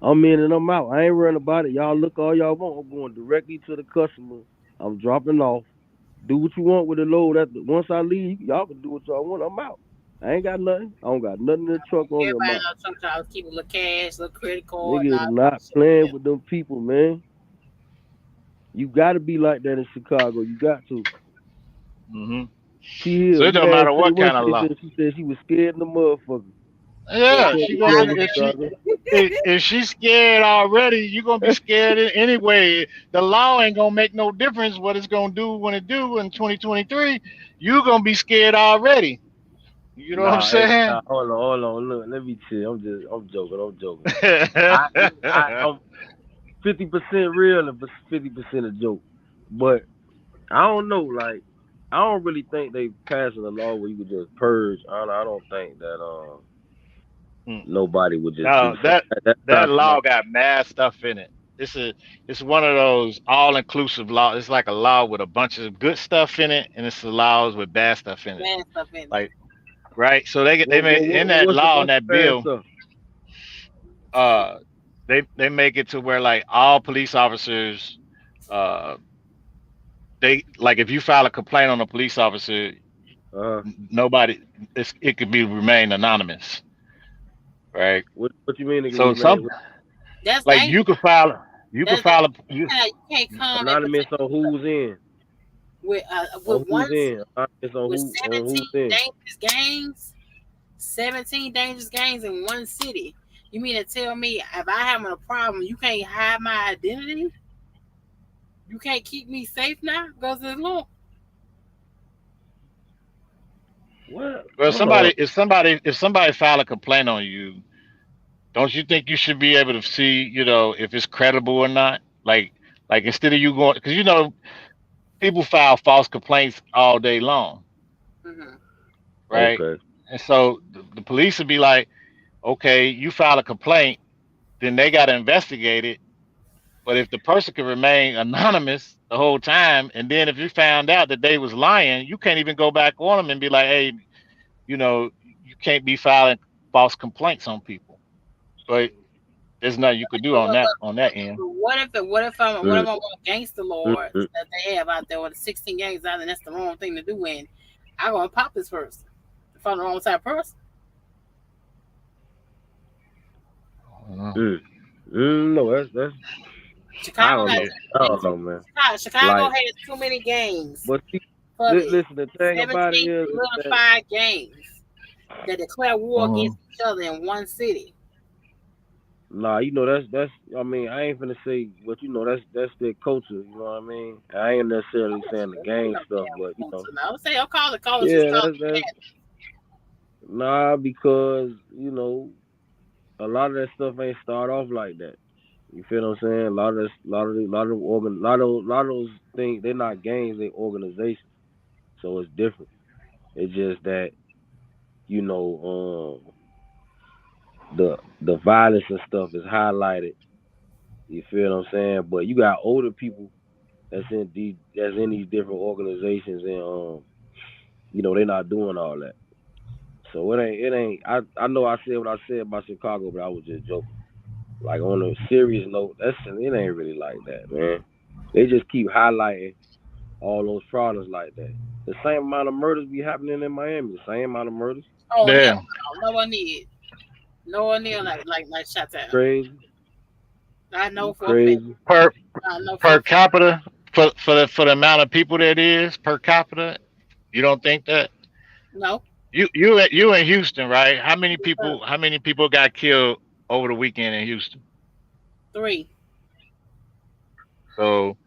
I'm in and I'm out. I ain't worrying about it. Y'all look all y'all want. I'm going directly to the customer. I'm dropping off. Do what you want with the load. Once I leave, y'all can do what y'all want. I'm out. I ain't got nothing. I don't got nothing in the truck on me. I'm Everybody out. knows sometimes keep a little cash, little credit card, and all Niggas that not shit. playing Yeah. with them people, man. You got to be like that in Chicago. You got to. Hmm. T So Hill, it you don't matter asked Shay what what kind of Shay law. said. She said she was scared in the motherfucker. Yeah, Yeah, What she you gonna tell I me, know if she Chicago? if she's scared already, you're gonna be scared anyway. The law ain't gonna make no difference what it's gonna do when it do in 2023. You're gonna be scared already. You know what I'm Nah, hey, saying? nah, hold on. Look, let me chill. I'm joking. I'm joking. I'm 50% real and 50% a joke. But I don't know, like I don't really think they passing a law where you could just purge. I don't think that. Mm. nobody would just do No, something. That's that not law smart. got mad stuff in it. It's one of those all inclusive law. It's like a law with a bunch of good stuff in it, and it's the laws with bad stuff in it. Bad stuff in it. Like right, so they made in that law in What's that the bad bill. stuff? Uh, they make it to where like all police officers, uh, they like if you file a complaint on a police officer, Uh, nobody it could be remain anonymous, right? what you mean it can So remain That's like dangerous. you could That's dangerous. file a you, You can't come and anonymous protect on who's in? with On one who's in? Anonymous with on who's 17 in? dangerous gangs. 17 dangerous gangs in one city. You mean to tell me if I having a problem, you can't hide my identity? You can't keep me safe now because of the law? What? well Hold on. if somebody file a complaint on you, don't you think you should be able to see, if it's credible or not? Like instead of you going, because people file false complaints all day long, Hmm. right? Okay. And so the police would be like, okay, you file a complaint, then they got to investigate it. But if the person can remain anonymous the whole time, and then if you found out that they was lying, you can't even go back on them and be like, hey, you can't be filing false complaints on people. But there's nothing you could do But, on but, that but, on that end. but what if I'm on gangster Mm, lords mm. that they have out there with the 16 gangs out there, and that's the wrong thing to do, and I gonna pop this person if I'm the wrong type of person. Mhm. Mm. No, that's I Chicago don't got know. Yeah. too I many. don't know, man. Chicago Like, has too many gangs but see, for the listen, the thing about it 17 is that solidified gangs that declare war Mhm. against each other in one city. nah, that's. I mean, I ain't finna say, but that's their culture. You know what I mean? I ain't necessarily saying the Ain't gang no stuff, damn but culture now. I would say, I'll call it culture, just yeah, call that's it nah, because a lot of that stuff ain't start off like that. You feel what I'm saying? A lot of this, lot of those things, they're not gangs, they organizations. So it's different. It's just that you know, the violence and stuff is highlighted. You feel what I'm saying? But you got older people that's in these different organizations, and they're not doing all that. So it ain't. I know I said what I said about Chicago, but I was just joking. Like on a serious note, it ain't really like that, man. They just keep highlighting all those problems like that. The same amount of murders be happening in Miami. The same amount of murders. Oh hell Yeah. no, no one need, no one need like shut down. Crazy. I know You for a fact. crazy. Per I know for per a fact. capita for the amount of people that is per capita, you don't think that? No, You in Houston, right? How many yes, sir. people how many people got killed over the weekend in Houston? 3. So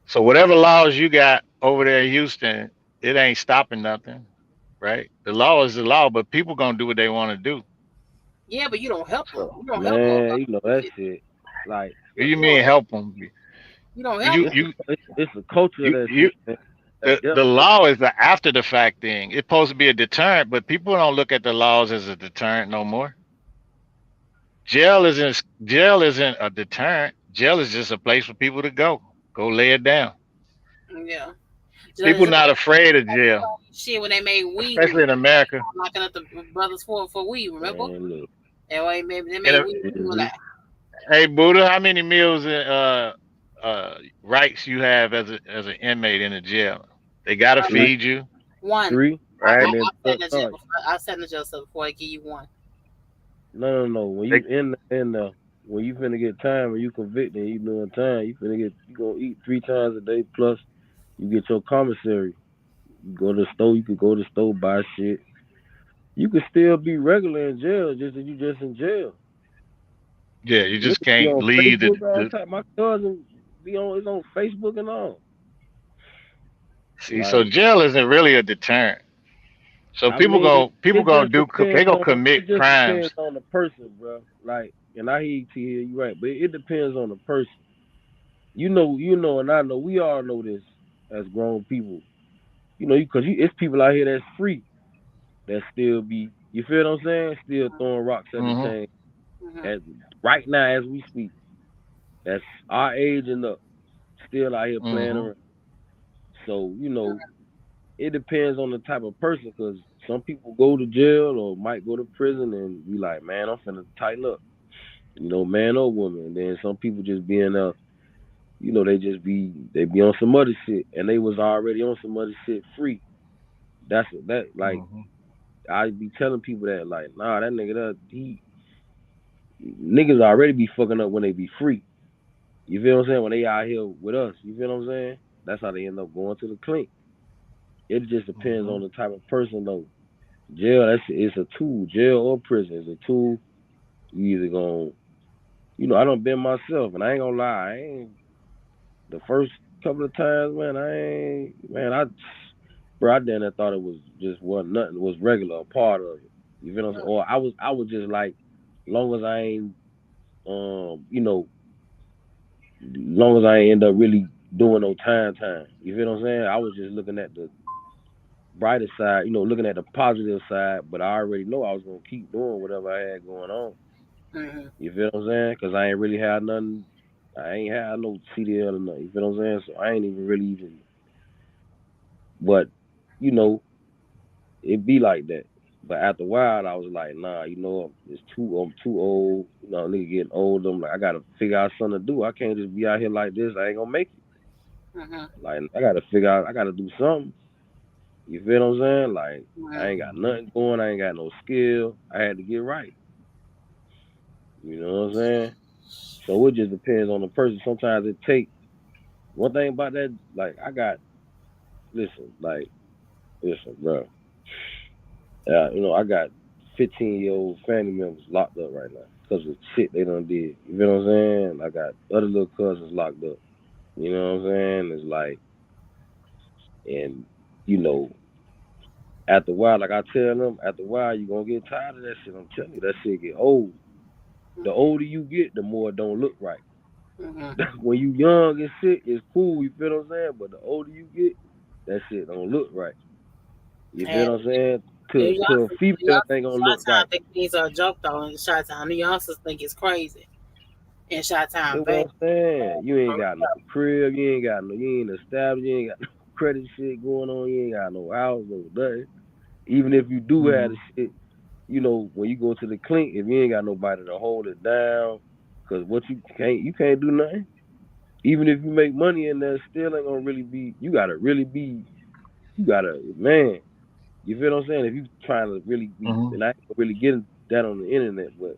so whatever laws you got over there in Houston, it ain't stopping nothing, right? The law is the law, but people gonna do what they want to do. Yeah, but you don't help them. So You don't help them. man, that shit. Like What do you You don't. mean help them? You don't help You them. it's you it's a culture of that you shit, man. That the death. law is the after the fact thing. It's supposed to be a deterrent, but people don't look at the laws as a deterrent no more. Jail isn't a deterrent. Jail is just a place for people to go lay it down. Yeah. People Just not afraid of like the jail, same shit when they made weed especially in illegal, America. locking up the brothers for weed. Remember? Man, look. That way, maybe they In made a, weed illegal. Hmm. Like, hey Buddha, how many meals and rights you have as an inmate in a jail? They gotta uh, Three, feed you, one. three, right? and then I've sat in the jail no, before. I've sat in the jail cell before I give you one. no. When They, you in the when you finna get time, when you convicted and you doing time, you gonna eat 3 times a day plus you get your commissary. You go to the store, you could go to the store buy shit. You could still be regular in jail, just that you just in jail. yeah, you just Niggas be can't on leave Facebook all the the time. My cousin is on Facebook and all. see. So Like, jail isn't really a deterrent. So I mean, people it gonna just do depends they gonna on commit crimes. the person, bro. Like, and I hear you, T, here, you right, but it depends on the person. And I know we all know this as grown people. Because it's people out here that's free that still be, You feel what I'm saying? Still throwing rocks at the Mm-hmm. chain. Mhm. As right now, as we speak, that's our age and up, still out here playing Mm-hmm. around. So it depends on the type of person, because some people go to jail or might go to prison and be like, man, I'm finna tighten up, man or woman. And then some people just being they be on some other shit, and they was already on some other shit free. That like Mm-hmm. I be telling people that, like, nah, that nigga he niggas already be fucking up when they be free. You feel what I'm saying? When they out here with us, you feel what I'm saying? That's how they end up going to the clink. It just depends Mm-hmm. on the type of person though. Jail, it's a tool. Jail or prison is a tool. You either gonna, I don't been myself, and I ain't gonna lie, I ain't the first couple of times, man. I ain't, man. Bro, I then thought it was just wasn't nothing. Was regular, a part of it. You feel what I'm saying? Or I was just like, long as I ain't, long as I ain't end up really doing no time. You feel what I'm saying? I was just looking at the brighter side, looking at the positive side, but I already know I was gonna keep doing whatever I had going on. Mhm. You feel what I'm saying? Because I ain't really had nothing. I ain't had no CDL or nothing. You feel what I'm saying? So I ain't even really even. But you know, it be like that. But after a while, I was like, nah, I'm too old. Nigga getting old. I'm like, I gotta figure out something to do. I can't just be out here like this. I ain't gonna make it. Mhm. Like, I gotta figure out. I gotta do something. You feel what I'm saying? Like, I Mhm. ain't got nothing going. I ain't got no skill. I had to get right. You know what I'm saying? So it just depends on the person. Sometimes it take one thing about that. Like, listen, like, listen, bro. I got 15-year-old family members locked up right now because of shit they done did. You feel what I'm saying? I got other little cousins locked up. You know what I'm saying? It's like, and you know, after a while, like I tell them, after a while, you gonna get tired of that shit. I'm telling you, that shit get old. The older you get, the more it don't look right. Mhm. When you young and shit, it's cool. You feel what I'm saying? But the older you get, that shit don't look right. You And feel what I'm saying? the To a youngsters, female, the it ain't youngsters gonna in look right. Chi-Town think things are a joke though. In Chi-Town, the youngsters think it's crazy in Chi-Town, That's baby. what I'm saying. You ain't got no crib. You ain't established. You ain't got no credit shit going on. You ain't got no house, no nothing. Even if you do have Mm-hmm. the shit, when you go to the clink, if you ain't got nobody to hold it down, cause what you can't do nothing. Even if you make money in there, still ain't gonna really be. You gotta really be. You gotta, man. You feel what I'm saying? If you trying to really be, Mm-hmm. and I ain't really getting that on the internet, but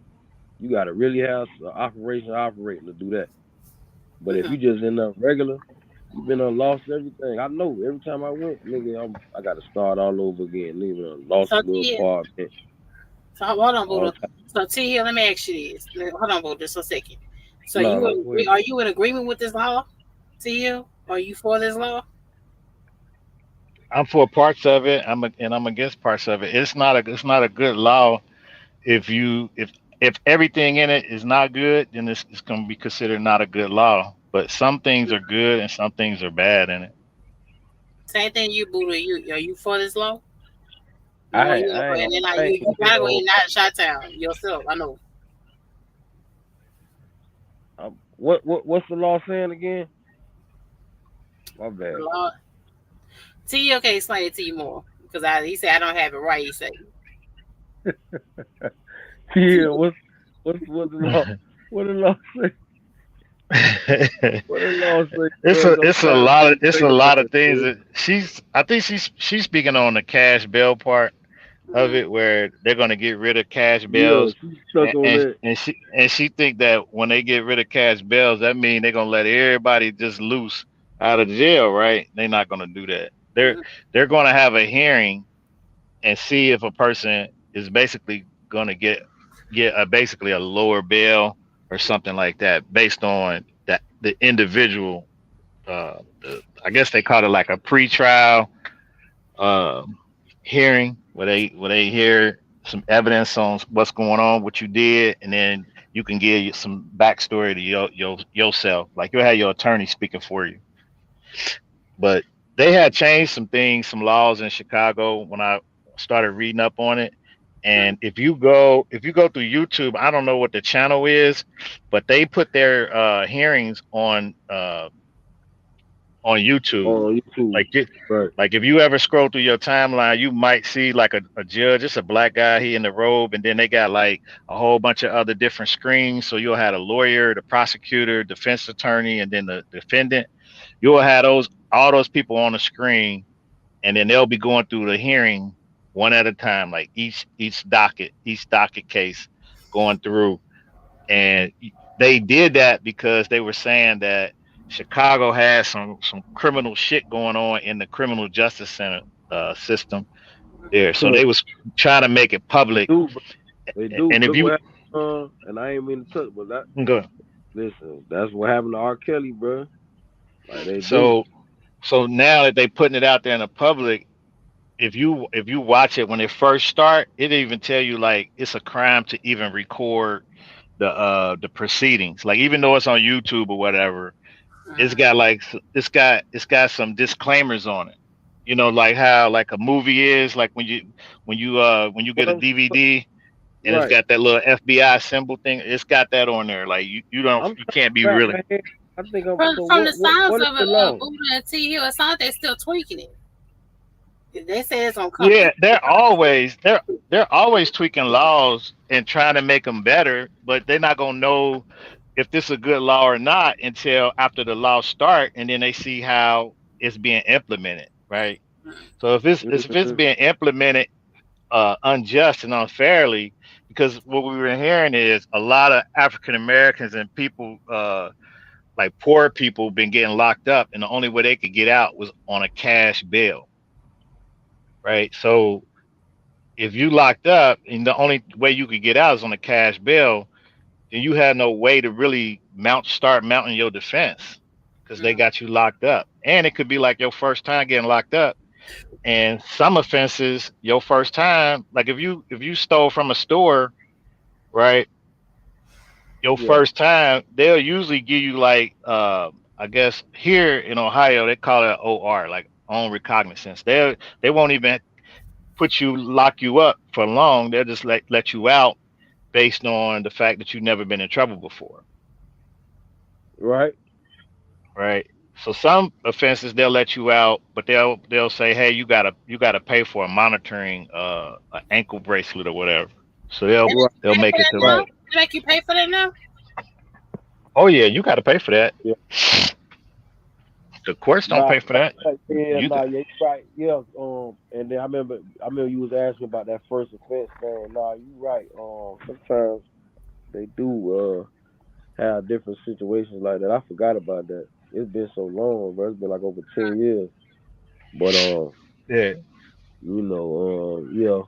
you gotta really have an operation operating to do that. But if Mhm. you just end up regular, you been lost everything. I know every time I went, nigga, I got to start all over again. Nigga, lost So a little Tia, apartment, so hold on, all Buddha. type. So Tia, let me ask you this. Hold on, Buddha, just a second. So No, no, go ahead. are you in agreement with this law, Tia? Are you for this law? I'm for parts of it. I'm against parts of it. It's not a good law if everything in it is not good, then it's going to be considered not a good law. But some things are good and some things are bad in it. Same thing, you Buddha. You are you for this law? You know, you I go ain't and gonna, then I ain't you gonna be gotta go no. in that shot town yourself. I know. What's the law saying again? My The bad. law. T, okay, explain it to you more because he said I don't have it right. He said. Yeah, what's the law? What the law say? What the law say, it's a Purge? I'm it's a trying to lot of think it's a straight about lot of it, things Purge. that she's speaking on the cash bail part of Mhm. it where they're going to get rid of cash Yeah, bails she stuck on that. and she think that when they get rid of cash bails that means they're going to let everybody just loose out of jail, right? They're not going to do that. Mhm. They're going to have a hearing and see if a person is basically going to get basically a lower bail or something like that based on that the individual I guess they call it like a pre-trial um, hearing where they hear some evidence on what's going on, what you did, and then you can give you some backstory to yourself. Like you'll have your attorney speaking for you. But they had changed some things, some laws in Chicago when I started reading up on it. And if you go through YouTube, I don't know what the channel is, but they put their hearings on YouTube. on YouTube. Like it, Right. like if you ever scroll through your timeline, you might see like a judge. It's a black guy, he in the robe, and then they got like a whole bunch of other different screens. So you'll have a lawyer, the prosecutor, defense attorney, and then the defendant. You'll have those all those people on the screen, and then they'll be going through the hearing one at a time, like each docket case going through. And they did that because they were saying that Chicago has some criminal shit going on in the criminal justice center system there. So they was trying to make it They public. do, bro. They do. And if Look you what happened, and I ain't mean to touch, but that go listen, that's what happened to R. Kelly, bro. Like they do. so so now that they putting it out there in the public, if you watch it when it first start, it even tell you like it's a crime to even record the proceedings. Like even though it's on YouTube or whatever, it's got like it's got some disclaimers on it. You know, like how like a movie is like when you get a Well, DVD and it's right. got that little FBI symbol thing. It's got that on there. Like you don't I'm you trying can't be to wrap really. my head. I think I'm. So From the sounds what is of the it, law? Buddha and T Hill, it sounds like they still tweaking it. They say it's gonna come Yeah, through. they're always tweaking laws and trying to make them better, but they're not gonna know if this is a good law or not until after the law start, and then they see how it's being implemented, right? So if it's Mhm. being implemented unjust and unfairly, because what we were hearing is a lot of African Americans and people like poor people been getting locked up, and the only way they could get out was on a cash bail, right? So if you locked up and the only way you could get out is on a cash bail, then you had no way to really start mounting your defense because they got you locked up. And it could be like your first time getting locked up. And some offenses, your first time, like if you stole from a store, right? Your Yeah. first time, they'll usually give you like I guess here in Ohio they call it OR, like on recognizance. They won't even lock you up for long. They'll just let you out based on the fact that you've never been in trouble before, Right. right? So some offenses they'll let you out, but they'll say, hey, you gotta pay for a monitoring an ankle bracelet or whatever. So they'll They make Right. you they'll pay make for it that to now. Right. like, They make you pay for that now. oh yeah, you gotta pay for that. Yeah. The courts don't Nah. pay for that. Yeah. You Nah. got, Yeah. You right. Yeah. And then I remember you was asking about that first offense thing. Nah. You right. Sometimes they do have different situations like that. I forgot about that. It's been so long, bro. It's been like over 10 years. But yeah. yeah,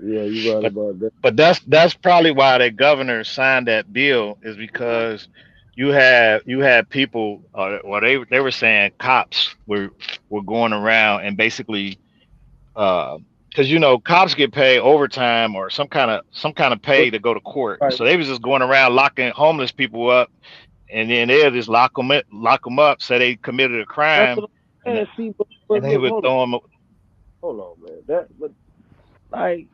yeah, you right But about that. but that's probably why the governor signed that bill is because you had people well they were saying cops were going around and basically because cops get paid overtime or some kind of But pay to go to court, right, so they was just going around locking homeless people up, and then they'll just lock them up, say they committed a that's crime, what I'm and saying. See, but and they look, would throw them. hold on, man. But like,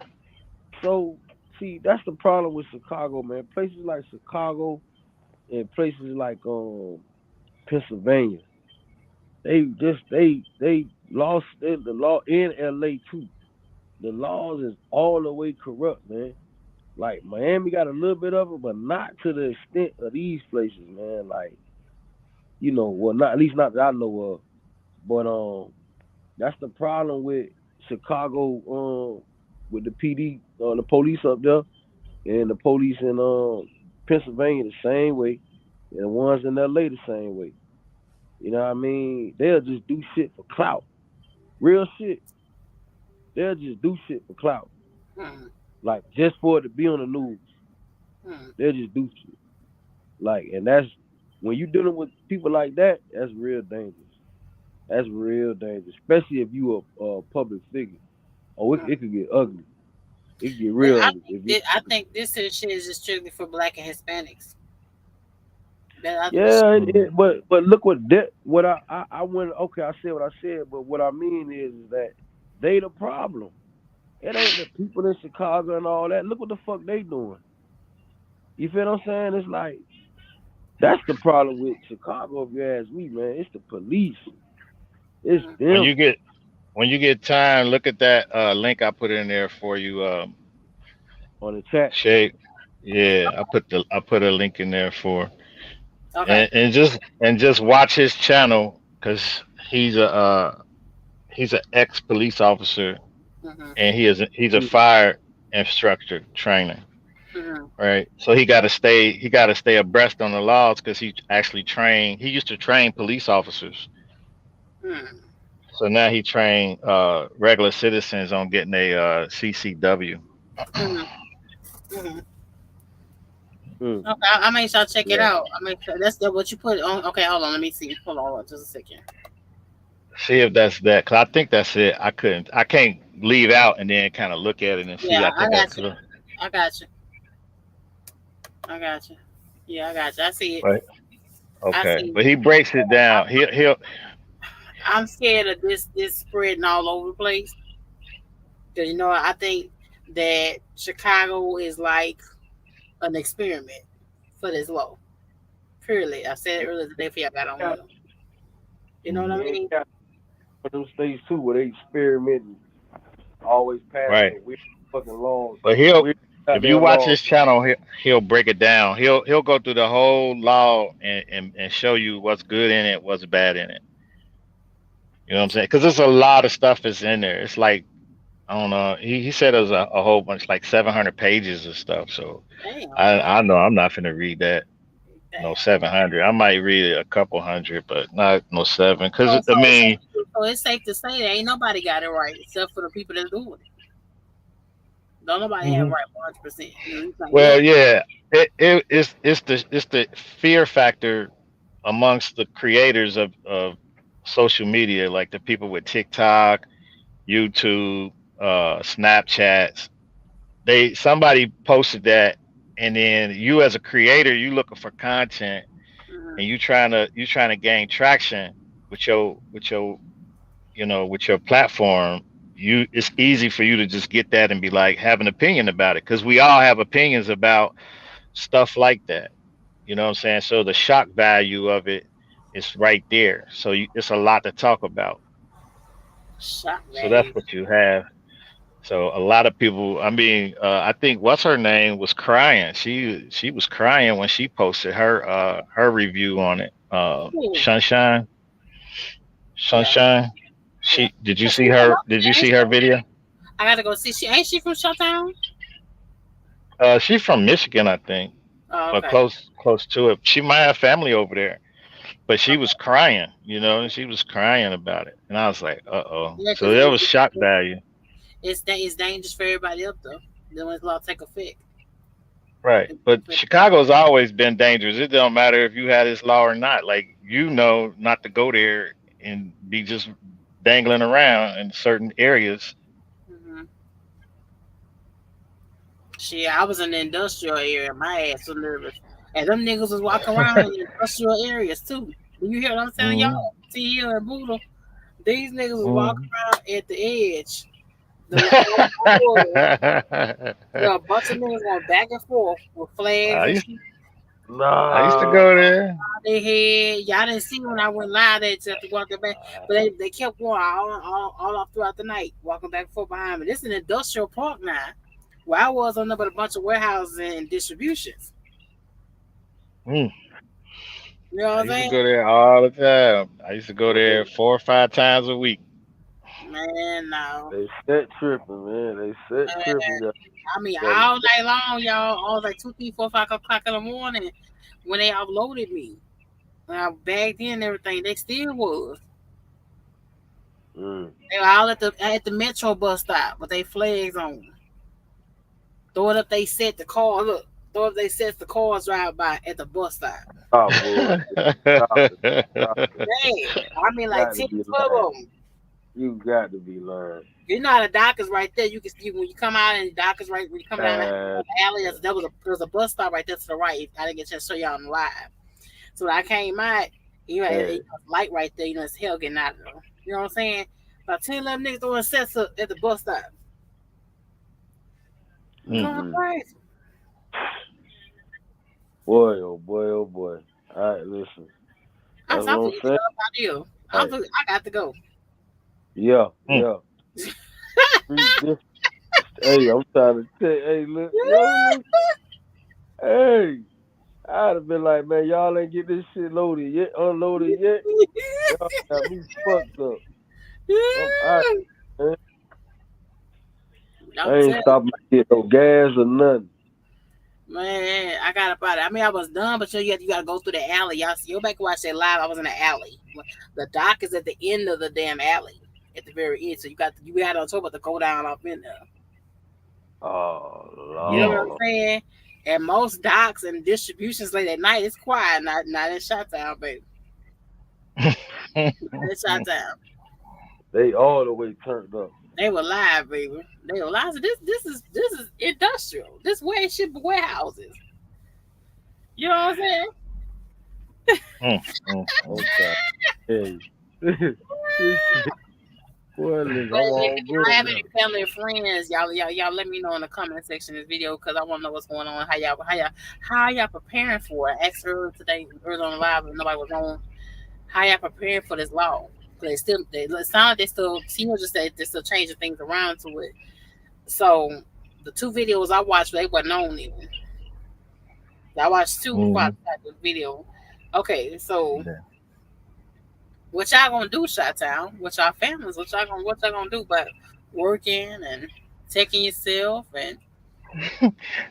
so see, that's the problem with Chicago, man. Places like Chicago and places like Pennsylvania, they lost the law in LA too. The laws is all the way corrupt, man. Like Miami got a little bit of it, but not to the extent of these places, man. Like, well, not at least not that I know of. But that's the problem with Chicago, with the PD, the police up there, and the police in Pennsylvania the same way, and the ones in LA the same way. You know what I mean? They'll just do shit for clout, real shit. They'll just do shit for clout, Hmm. like just for it to be on the news. Hmm. They'll just do shit. Like, and that's when you dealing with people like that. That's real dangerous. That's real dangerous, especially if you a public figure. Oh, it could get ugly. It could get real ugly if you. I think this here shit is just strictly for Black and Hispanics. That other shit. Yeah, but look what I went. Okay, I said what I said, but what I mean is that they the problem. It ain't the people in Chicago and all that. Look what the fuck they doing. You feel what I'm saying? It's like that's the problem with Chicago, if you ask me, man. It's the police. It's Mm. When them you get time, look at that link I put in there for you, on the chat. Shay. Yeah, I put a link in there for Okay. and just watch his channel because he's a he's an ex police officer Mhm. and he's a Mm, fire instructor trainer, Mhm. right? So he got to stay abreast on the laws because he actually trained. He used to train police officers, Mhm. so now he trained regular citizens on getting a CCW. Mhm. Mhm. mm. Okay, I made sure I check it Yeah. out. I make sure that's what you put on. Okay, hold on. Let me see. Hold on, just a second. See if that's that, cause I think that's it. I can't leave out and then kind of look at it and see. Yeah, I I think got that's you. I got you. I got you. Yeah, I got you. I see it. right. I Okay, see but it. he breaks it down. He'll I'm scared of this spreading all over the place. Cause I think that Chicago is like an experiment for this law. Purely, I said it earlier today. For y'all got on Yeah, mute. You know what I yeah, mean? yeah. Them states too where they experimenting, always passing right. the weird fucking laws, But he'll weird if you goddamn watch laws. his channel, he'll break it down. He'll go through the whole law and show you what's good in it, what's bad in it. You know what I'm saying? Because there's a lot of stuff that's in there. It's like I don't know. He said there's a whole bunch, like 700 pages of stuff. So Damn, I know I'm not finna read that. No damn. 700. I might read a couple hundred, but not no seven. Because So, I so it's mean, safe. So it's safe to say that ain't nobody got it right except for the people that's doing it. Don't nobody have it mhm. right 100%. It's like Well, everybody. yeah, it's the fear factor amongst the creators of social media, like the people with TikTok, YouTube, Snapchats. Somebody posted that, and then you as a creator, you looking for content, Mhm. and you trying to gain traction with your with your platform. It's easy for you to just get that and be like have an opinion about it because we all have opinions about stuff like that. You know what I'm saying? So the shock value of it is right there. So it's a lot to talk about. Shock So that's value. what you have. So a lot of people. I mean, I think what's her name was crying. She was crying when she posted her review on it. Cool. Sunshine, Yeah, Sunshine. yeah. Did you But see she from her? up Did there, you ain't see her she? video? I gotta go see. She ain't she from Showtown? She's from Michigan, I think, Oh, but okay. close to it. She might have family over there, but she Okay. was crying. And she was crying about it, and I was like, uh oh. Yeah, So because there was shock value, it's dangerous for everybody else though. Then when it's law take effect. right? But Chicago's always been dangerous. It don't matter if you had this law or not. Like not to go there and be just dangling around in certain areas. Mm-hmm. Shit, I was in the industrial area. My ass was nervous. And them niggas was walking around in industrial areas too. Do you hear what I'm telling Hmm. y'all? T and Buddha. These niggas was walking Hmm. around at the edge. A bunch of niggas going back and forth with flags I and used shit I used to Nah, go there. on their head. Y'all didn't see when I went live. They just have to walk back. But they kept going all off throughout the night, walking back and forth behind me. This is an industrial park now. Where I was on there but a bunch of warehouses and distributions. Mm. You know what I I'm used to saying? go there all the time. I used to go there man, 4 or 5 times a week. Man, no. they set tripping, man. They set Man, tripping. I mean, Got all night long, y'all. All like 2, 3, 4, 5 o'clock in the morning when they uploaded me. When I bagged in and everything, they still was. mm. They were all at the metro bus stop with their flags on. Throw it up, they set the car. Look, throw it, they set the cars drive by at the bus stop. Stop bullshit. Stop it. Stop it. Man, I mean, like Got to 10, be 12 lying. of them. You got to be lying. You know how the dock is right there. You can see when you come out and the dock is right when you come down Man, the alley. There was a bus stop right there to the right. I didn't get a chance to show y'all on the live. So when I came out, hey, light right there. It's hell getting out of there. You know what I'm saying? About 10, 11 niggas throwing sets up at the bus stop. Going Mm-mm. crazy. Boy, oh boy, oh boy. All right, listen. I'm That's so what I'm forget saying. about you. All right. I got to go. Yeah, Mm. yeah. Street this. Hey, I'm trying to tell. Hey, look, yo, look. Hey, I'd have been like, man, y'all ain't get this shit loaded yet, unloaded yet. Y'all got me fucked up. I, man, I I'm ain't telling stopping to get no gas or nothing. man, I got about it. I mean, I was done, but you got to go through the alley. Y'all see, go back and watch that live. I was in the alley. The dock is at the end of the damn alley, at the very end. So you had on top of to go down up in there. Oh You know Mm. what I'm Lord, saying? And most docks and distributions late at night, it's quiet. Not in Shot Town, baby. Not in Shot Town. they all the way turned up. They were live, baby. They were live. So this is industrial. This way ship warehouses. You know what I'm saying? Mm, mm, I'm mm. trying to tell you. This shit, boy, listen, I'm But if all y'all good have now. any family or friends, y'all let me know in the comment section of this video because I want to know what's going on. How y'all preparing for it? I asked earlier today, earlier on the live, and nobody was on. How y'all preparing for this law? Because it sound like they still, just said they're still changing things around to it. So the two videos I watched, they wasn't on even. I watched two before I Mhm. started the video. Okay, so Yeah. what y'all gonna do, Shot Town? What y'all families? What y'all gonna do? But working and taking yourself and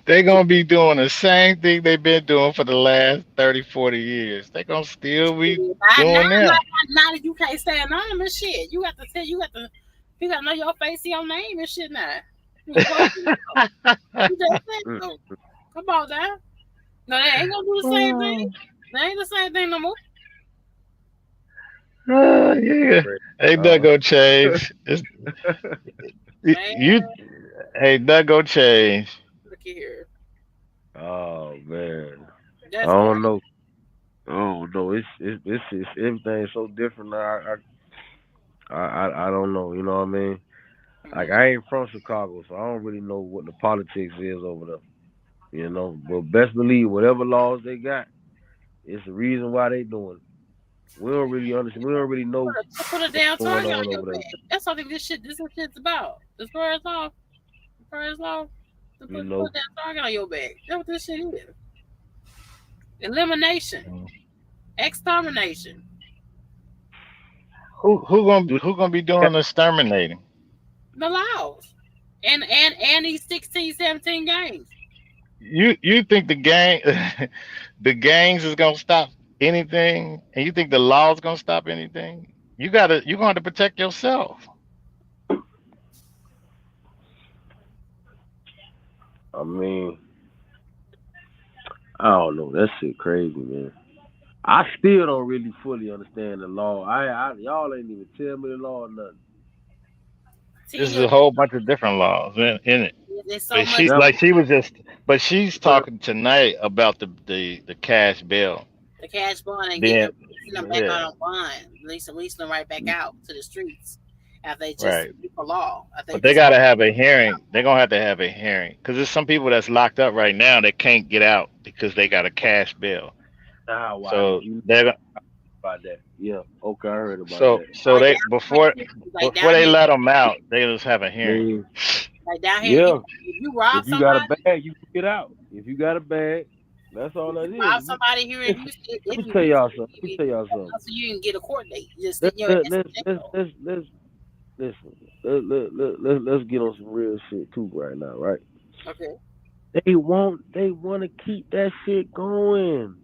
They're gonna be doing the same thing they've been doing for the last 30, 40 years. They're gonna still be now, now, doing now, them. now that you can't stay anonymous, shit. You got to know your face, and your name and shit. Now you supposed to know. You just said Mm. so. Come on now. No, they ain't gonna do the same thing. Oh, They ain't the same thing no more, yeah. Great. Ain't that gonna change? man. You ain't that gonna change. Look at here. Oh man, I That's don't crazy. know. Oh no, it's everything's so different now. I don't know. You know what I mean? Like Mhm. I ain't from Chicago, so I don't really know what the politics is over there. You know, but best believe whatever laws they got, it's the reason why they doing it. We don't really understand. We don't really know Put a damn what's going target on on your over there. back. That's something this shit's about. As far as law, to You put know, a damn target on your back. That's what this shit is. Elimination, extermination, do Who gonna be they doing the exterminating? the laws, and these 16, 17 games. You think the gang the gangs is gonna stop anything, and you think the law's gonna stop anything? You're going to protect yourself. I mean, I don't know. That shit crazy, man. I still don't really fully understand the law. Y'all ain't even tell me the law or nothing. This is Tina, a whole bunch of different laws in it. there's so But much. she That like she was just but she's but talking tonight about the cash bill. The cash bond and Then releasing them back yeah, on bond, releasing them right back out to the streets after they just right. for law. After they But they just gotta have a hearing. They're gonna have to have a hearing because there's some people that's locked up right now that can't get out because they got a cash bill. now I know So you know they're about that. Yeah, okay, I heard about so that. so like they down here, like before down they here, let them out, they just have a I hearing. mean, like down here. yeah, If you rob if you got a somebody, bag, you can get out. If you got a bag, that's all if that you is. rob somebody here in Houston, Let if me you tell miss y'all it, something. Let me tell y'all something. so you can get a court date. You just sit Let your let ass let in let's jail. let's let's listen. Let's get on some real shit too right now, right? Okay. They want to keep that shit going.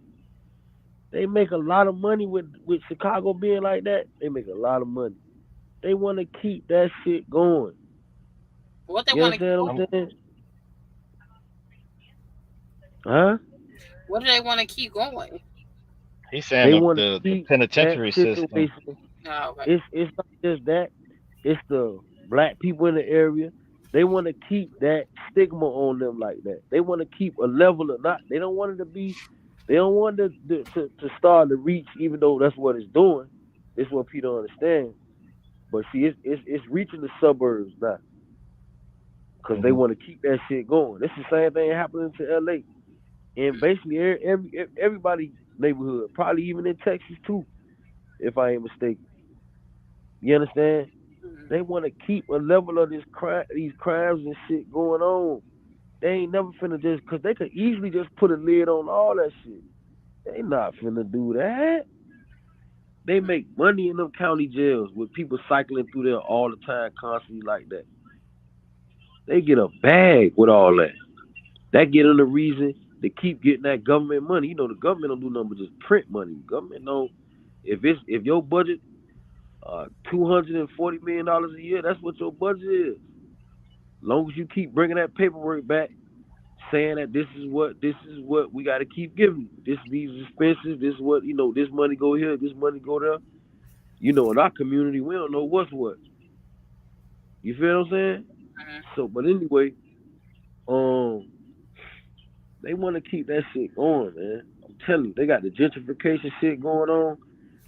They make a lot of money with Chicago being like that. They make a lot of money. They want to keep that shit going. What they You want to keep understand I'm, what I'm going? saying? Huh? What do they want to keep going? he's saying They want to the keep that penitentiary system. situation. Oh, okay. It's not just that. It's the black people in the area. They want to keep that stigma on them like that. They want to keep a level of not. They don't want it to be. They don't want to start to reach, even though that's what it's doing. It's what people don't understand. But see, it's reaching the suburbs now. because they want to keep that shit going. This is the same thing happening to L.A. and basically everybody neighborhood, probably even in Texas too, if I ain't mistaken. You understand? They want to keep a level of these crimes and shit going on. They ain't never finna just, cause they could easily just put a lid on all that shit. They not finna do that. They make money in them county jails with people cycling through there all the time, constantly like that. They get a bag with all that. That get them the reason to keep getting that government money. You know, the government don't do nothing but just print money. Government don't. If your budget $240 million a year, that's what your budget is. Long as you keep bringing that paperwork back, saying that this is what we got to keep giving you. These expenses. This is what This money go here. This money go there. In our community, we don't know what's what. You feel what I'm saying? So, but anyway, um, they want to keep that shit going, man. I'm telling you, they got the gentrification shit going on.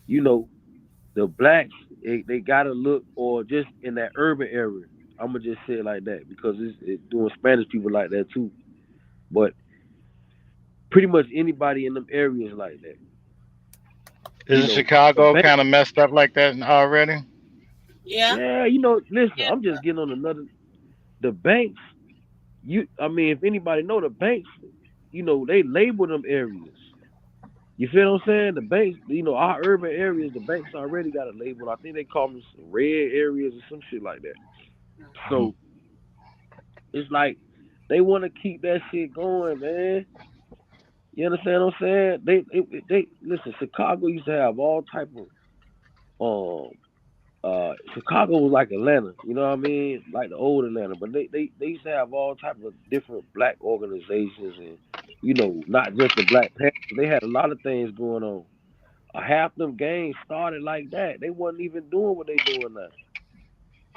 You know, the blacks, they gotta look, or just in that urban area. I'm gonna just say it like that because it's doing Spanish people like that too. But pretty much anybody in them areas like that. Isn't The Chicago bank. kind of messed up like that already? Yeah. Yeah, listen, I'm just getting on another. The banks. I mean, if anybody know the banks, they label them areas. You feel what I'm saying? The banks, our urban areas, the banks already got a label. I think they call them red areas or some shit like that. So it's like they want to keep that shit going, man. You understand what I'm saying? They listen. Chicago used to have all type of Chicago was like Atlanta, you know what I mean? Like the old Atlanta, but they used to have all type of different black organizations, and not just the Black Panthers. They had a lot of things going on. Half them gangs started like that. They wasn't even doing what they doing now.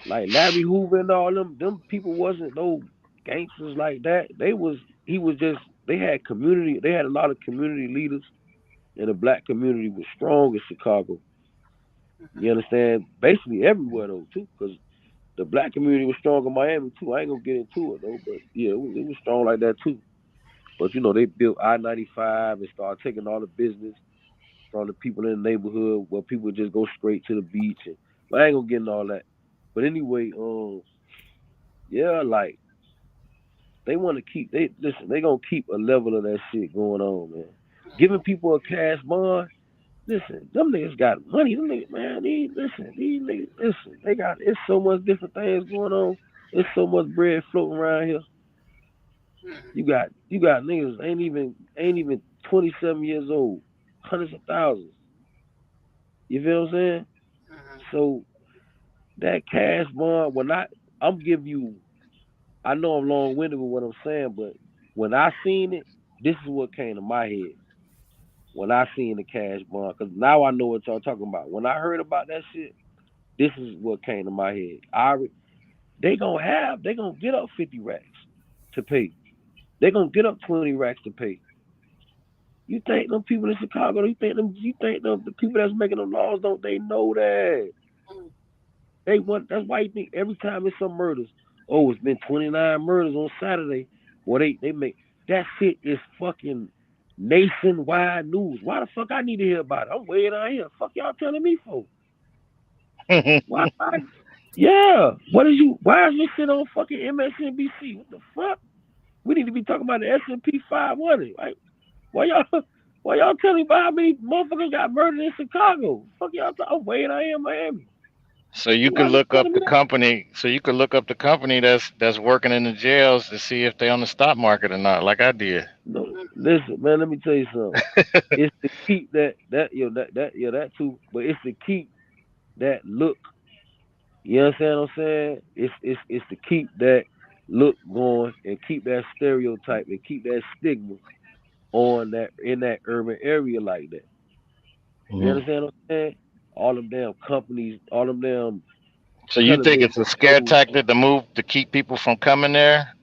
Like Larry Hoover and all them people wasn't no gangsters like that. He was just they had community. They had a lot of community leaders, and the black community was strong in Chicago. You understand? Basically everywhere though too, because the black community was strong in Miami too. I ain't gonna get into it though, but yeah, it was strong like that too. But they built I-95 and started taking all the business from the people in the neighborhood where people just go straight to the beach. And but I ain't gonna get into all that. But anyway, yeah, like they want to keep. They listen. They gonna keep a level of that shit going on, man. Giving people a cash bond. Listen, them niggas got money. Them niggas, man. These niggas, listen. They got. It's so much different things going on. It's so much bread floating around here. You got niggas ain't even 27 years old, hundreds of thousands. You feel what I'm saying? So that cash bond, I'm giving you. I know I'm long winded with what I'm saying, but when I seen it, this is what came to my head when I seen the cash bond. Cause now I know what y'all talking about. When I heard about that shit, this is what came to my head. They gonna get up 50 racks to pay. They gonna get up 20 racks to pay. You think them people in Chicago? You think the people that's making the laws don't they know that? They want. That's why you think every time it's some murders. Oh, it's been 29 murders on Saturday. Well, they make that shit is fucking nationwide news. Why the fuck I need to hear about it? I'm way down here. Fuck y'all telling me for? Why? Yeah. What is you? Why is this shit on fucking MSNBC? What the fuck? We need to be talking about the S&P 500. Like, why y'all? Why y'all telling me about how many motherfuckers got murdered in Chicago? Fuck y'all. I'm way down here in Miami. So you could Why you look up telling me the that? company. So you could look up the company that's working in the jails to see if they on the stock market or not, like I did. No, listen, man. Let me tell you something. It's to keep that too, but it's to keep that look. You understand what I'm saying? It's to keep that look going and keep that stereotype and keep that stigma on that in that urban area like that. You Mhm. understand what I'm saying? All them damn companies, all them damn So you think television it's a scare shows. tactic to move to keep people from coming there?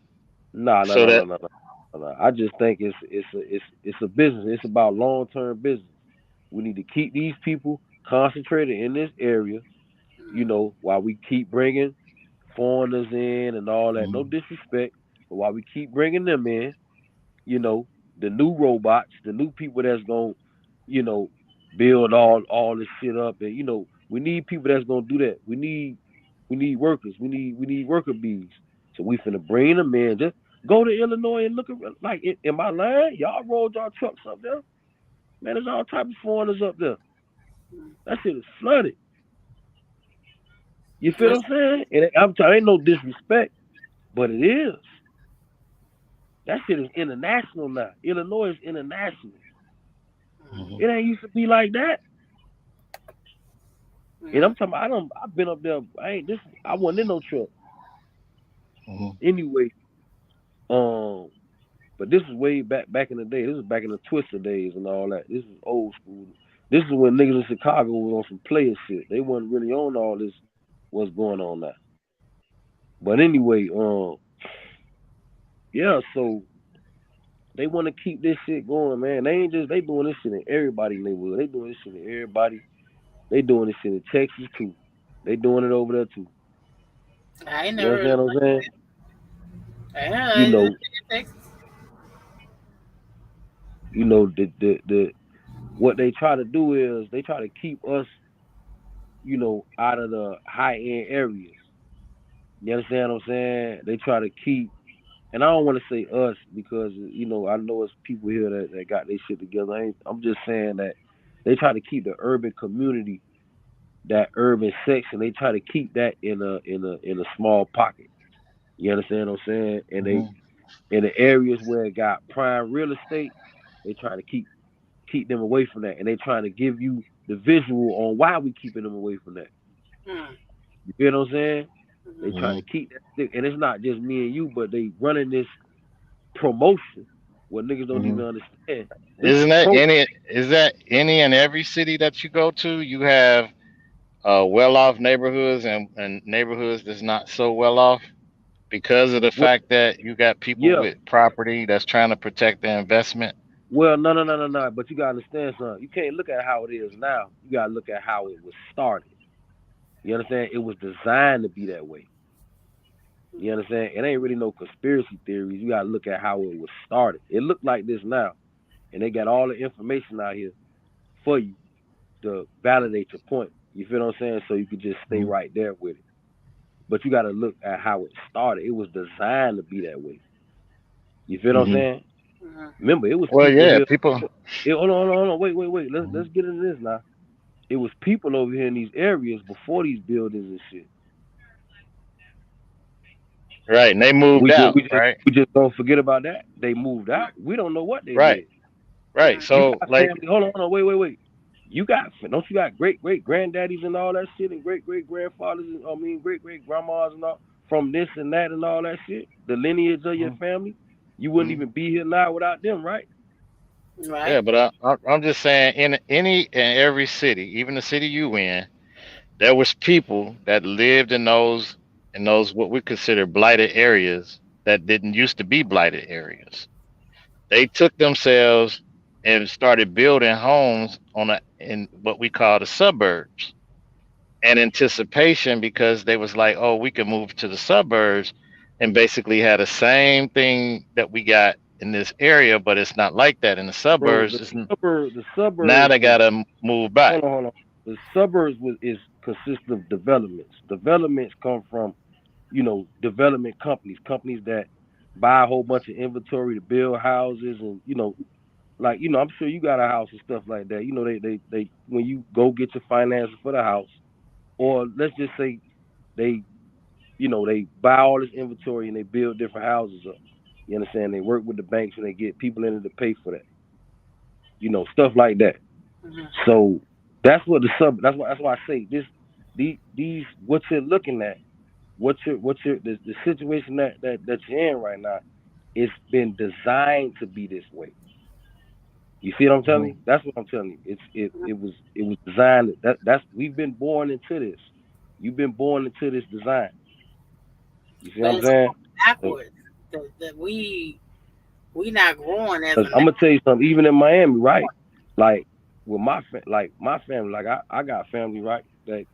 Nah, nah, So nah, nah, that nah, nah. Nah. I just think it's a business. It's about long term business. We need to keep these people concentrated in this area. While we keep bringing foreigners in and all that. No Mhm. disrespect, but while we keep bringing them in, you know, the new robots, the new people that's gonna, you know, build all this shit up, and we need people that's gonna do that. We need workers. We need worker bees. So we finna bring them in. Just go to Illinois and look at like in my line. Y'all rolled y'all trucks up there. Man, there's all type of foreigners up there. That shit is flooded. You feel That's, what I'm saying? And I'm telling you, ain't no disrespect, but it is. That shit is international now. Illinois is international. Mhm. It ain't used to be like that. And mm, I'm talking about, I've been up there. I wasn't in no truck. Mhm. Anyway, um, but this is way back in the day. This is back in the Twister days and all that. This is old school. This is when niggas in Chicago was on some player shit. They wasn't really on all this what's going on now. But anyway, yeah, so they want to keep this shit going, man. They doing this shit in everybody's neighborhood. They doing this shit in everybody. They doing this shit in Texas too. They doing it over there too. I ain't You never heard understand of what I'm saying? that. You Yeah, know, Texas. the what they try to do is they try to keep us, out of the high end areas. You understand what I'm saying? They try to keep, and I don't want to say us because I know it's people here that got their shit together. I'm just saying that they try to keep the urban community, that urban section. They try to keep that in a small pocket. You understand what I'm saying? And they Mhm. in the areas where it got prime real estate, they try to keep them away from that, and they trying to give you the visual on why we keeping them away from that. Mm, You feel what I'm saying? They mm, trying Mhm. to keep that stick, and it's not just me and you, but they running this promotion where niggas don't even Mhm. understand. This is Isn't that pro. any? Is that any and every city that you go to? You have well-off neighborhoods and neighborhoods that's not so well off because of the Well, fact that you got people yeah. with property that's trying to protect their investment. Well, no, no, no, no, no. But you gotta understand something. You can't look at how it is now. You gotta look at how it was started. You understand? It was designed to be that way. You understand? It ain't really no conspiracy theories. You gotta look at how it was started. It looked like this now, and they got all the information out here for you to validate your point. You feel what I'm saying? So you could just stay Mhm. right there with it. But you gotta look at how it started. It was designed to be that way. You feel what I'm Mhm. saying? mm, Remember, it was Well, people yeah, here. people. Hold on, hold on, hold on. Wait. Let's Mhm. let's get into this now. It was people over here in these areas before these buildings and shit. Right, and they moved We just out. we just Right, we just don't forget about that. They moved mm, out. We don't know what they right, did. right. mm, You So, got like, family. Hold on. Wait. You got don't you got great granddaddies and all that shit and great grandfathers and great grandmas and all from this and that and all that shit. The lineage of your Mhm. family. You wouldn't Mhm. even be here now without them, right? right. Yeah, but I'm just saying, in any and every city, even the city you in, there was people that lived in those what we consider blighted areas that didn't used to be blighted areas. They took themselves and started building homes in what we call the suburbs in anticipation because they was like, oh, we can move to the suburbs and basically had the same thing that we got in this area, but it's not like that in the Bro, suburbs. the Now suburbs they was gotta move back. hold on. The suburbs is consist of developments. Developments come from, development companies that buy a whole bunch of inventory to build houses and like I'm sure you got a house and stuff like that. They when you go get your finances for the house, or let's just say they they buy all this inventory and they build different houses up. You understand? They work with the banks and they get people in it to pay for that. Stuff like that. Mm, So that's what the sub. That's why I say this. These what you're looking at, the situation that you're in right now. It's been designed to be this way. You see what I'm telling you? Mhm. That's what I'm telling you. mm. It was designed. That's we've been born into this. You've been born into this design. You see what But I'm it's saying? So, backwards. That we not growing as 'cause a I'm nation. gonna tell you something. Even in Miami, right? Like with my family, like I got family, right? That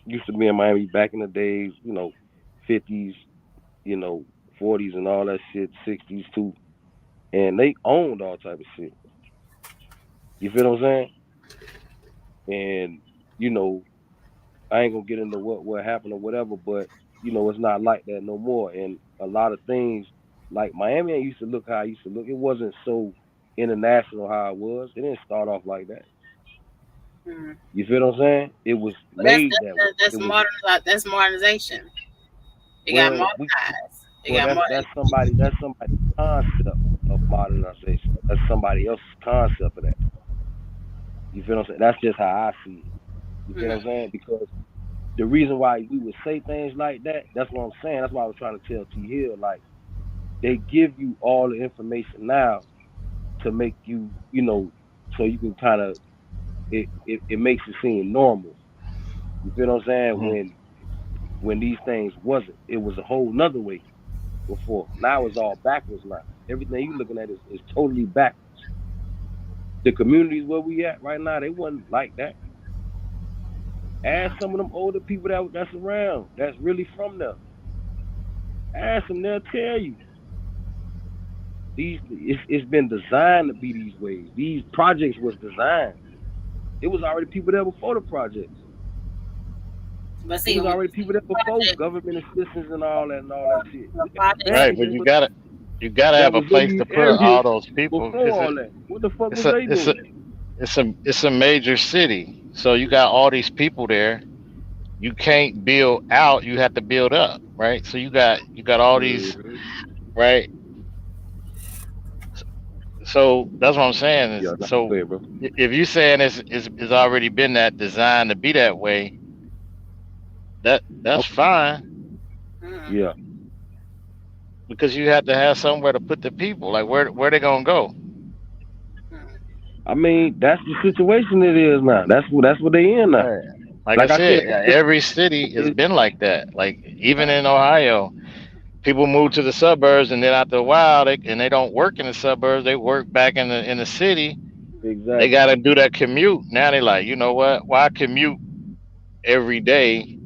used to be in Miami back in the days. 50s, you know, 40s and all that shit, 60s too, and they owned all type of shit. You feel what I'm saying? And you know, I ain't gonna get into what happened or whatever, but it's not like that no more. And a lot of things like Miami ain't used to look how it used to look. It wasn't so international how it was. It didn't start off like that. Mm. You feel what I'm saying? It was But that's made that way. that's It was modern. That's modernization. It got well, modernized. It well got that's somebody's concept of modernization. That's somebody else's concept of that. You feel what I'm saying? That's just how I see it. You feel what I'm modern. saying? Because the reason why we would say things like that, that's what I'm saying. That's why I was trying to tell T Hill, like, they give you all the information now to make you, so you can kind of, it makes it seem normal. You feel what I'm saying? Mhm. When these things wasn't, it was a whole nother way before. Now it's all backwards now. Everything you looking at is totally backwards. The communities where we at right now, they wasn't like that. Ask some of them older people that's around, that's really from there. Ask them, they'll tell you. It's been designed to be these ways. These projects was designed. It was already people there before the projects. But It see, was when already people there before project, government assistance and all that shit. the We got projects, Right, families but in you gotta that have a was in place these to put areas all those people before because all that. What the fuck it's was a they it's a doing? it's a major city. So you got all these people there. You can't build out, you have to build up, right? So you got all these, Mm-hmm. right? So that's what I'm saying Yeah, is, not so clear, bro. if you saying it's already been that designed to be that way, that's Okay. fine mm, Yeah. because you have to have somewhere to put the people. Like where they gonna go? mm, I mean, that's the situation it is now. That's what they in now. Right. Like I Like I said, said, every city has been like that. Like even in Ohio, people move to the suburbs, and then after a while, they don't work in the suburbs. They work back in the city. They exactly. got to do that commute. Now they like, you know what? Why commute every day?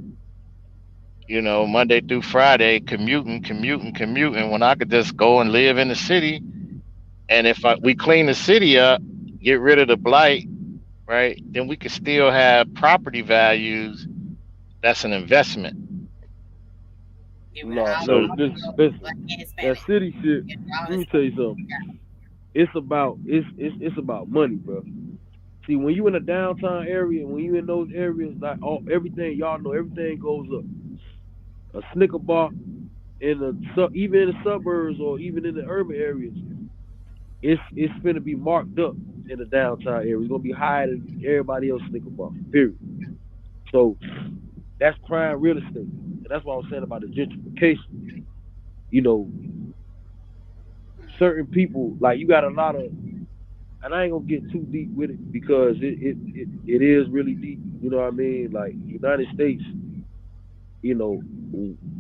Monday through Friday, commuting. When I could just go and live in the city, and if we clean the city up, get rid of the blight, right? Then we could still have property values. That's an investment. get rid of No, all So look, the listen, black listen. and That Hispanic. city shit. Get rid of all Let this me stuff. tell you something. It's about money, bro. See, when you in a downtown area, when you in those areas, like everything, y'all know everything goes up. A Snicker bar in even in the suburbs or even in the urban areas, it's finna be marked up in the downtown area. It's gonna be higher than everybody else Snicker bar. Period. So that's prime real estate, and that's what I was saying about the gentrification. You know, certain people like you got a lot of, and I ain't gonna get too deep with it because it is really deep. You know what I mean? Like United States, you know,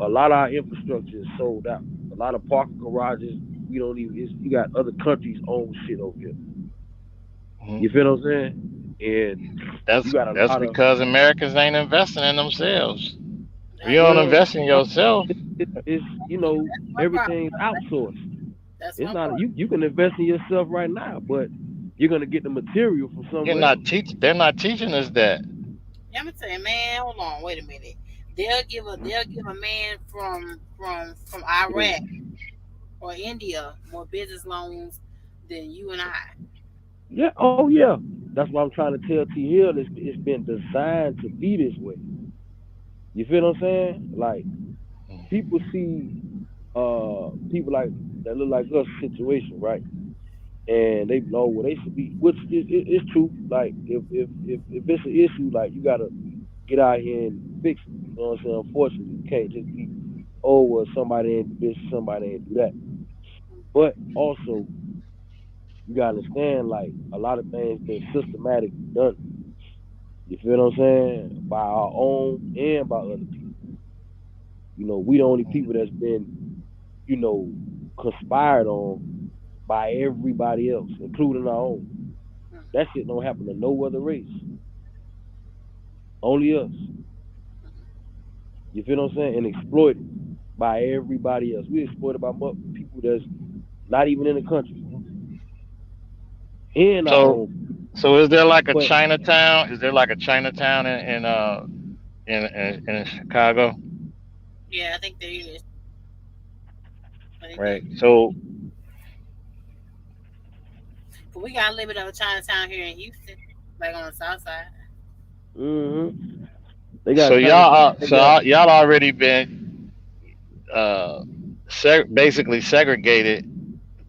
a lot of our infrastructure is sold out. A lot of parking garages, we don't even. You got other countries own shit over here. mhm, You feel what I'm saying? And you that's got a that's lot of because Americans ain't investing in themselves. If you That's don't well, invest in yourself, it's one part. everything's outsourced. That's It's one not part. you can invest in yourself right now, but you're gonna get the material from you're somewhere not else. teach. They're not teaching us that. Yeah, I'm gonna tell you, man. Hold on, wait a minute. They'll give a man from Iraq or India more business loans than you and I. Yeah, oh yeah. That's why I'm trying to tell T Hill it's been designed to be this way. You feel what I'm saying? Like people see people like that look like us situation, right? And they know where they should be, which is true. Like if it's an issue, like you gotta get out here and fix it. You know what I'm saying? Unfortunately, you can't just be, oh well, somebody ain't do this, somebody ain't do that. But also, you gotta understand, like a lot of things been systematically done. You feel what I'm saying? By our own and by other people. We the only people that's been, you know, conspired on by everybody else, including our own. That shit don't happen to no other race. Only us. You feel what I'm saying? And exploited. by everybody else. We exploited by people that's not even in the country, in our So, own. so is there like a But Chinatown? Is there like a Chinatown in Chicago? Yeah, I think there is. I think there. Right. So, But we got a little bit of a Chinatown here in Houston, like on the south side. hmm they got so Chinatown. They got y'all already been uh basically segregated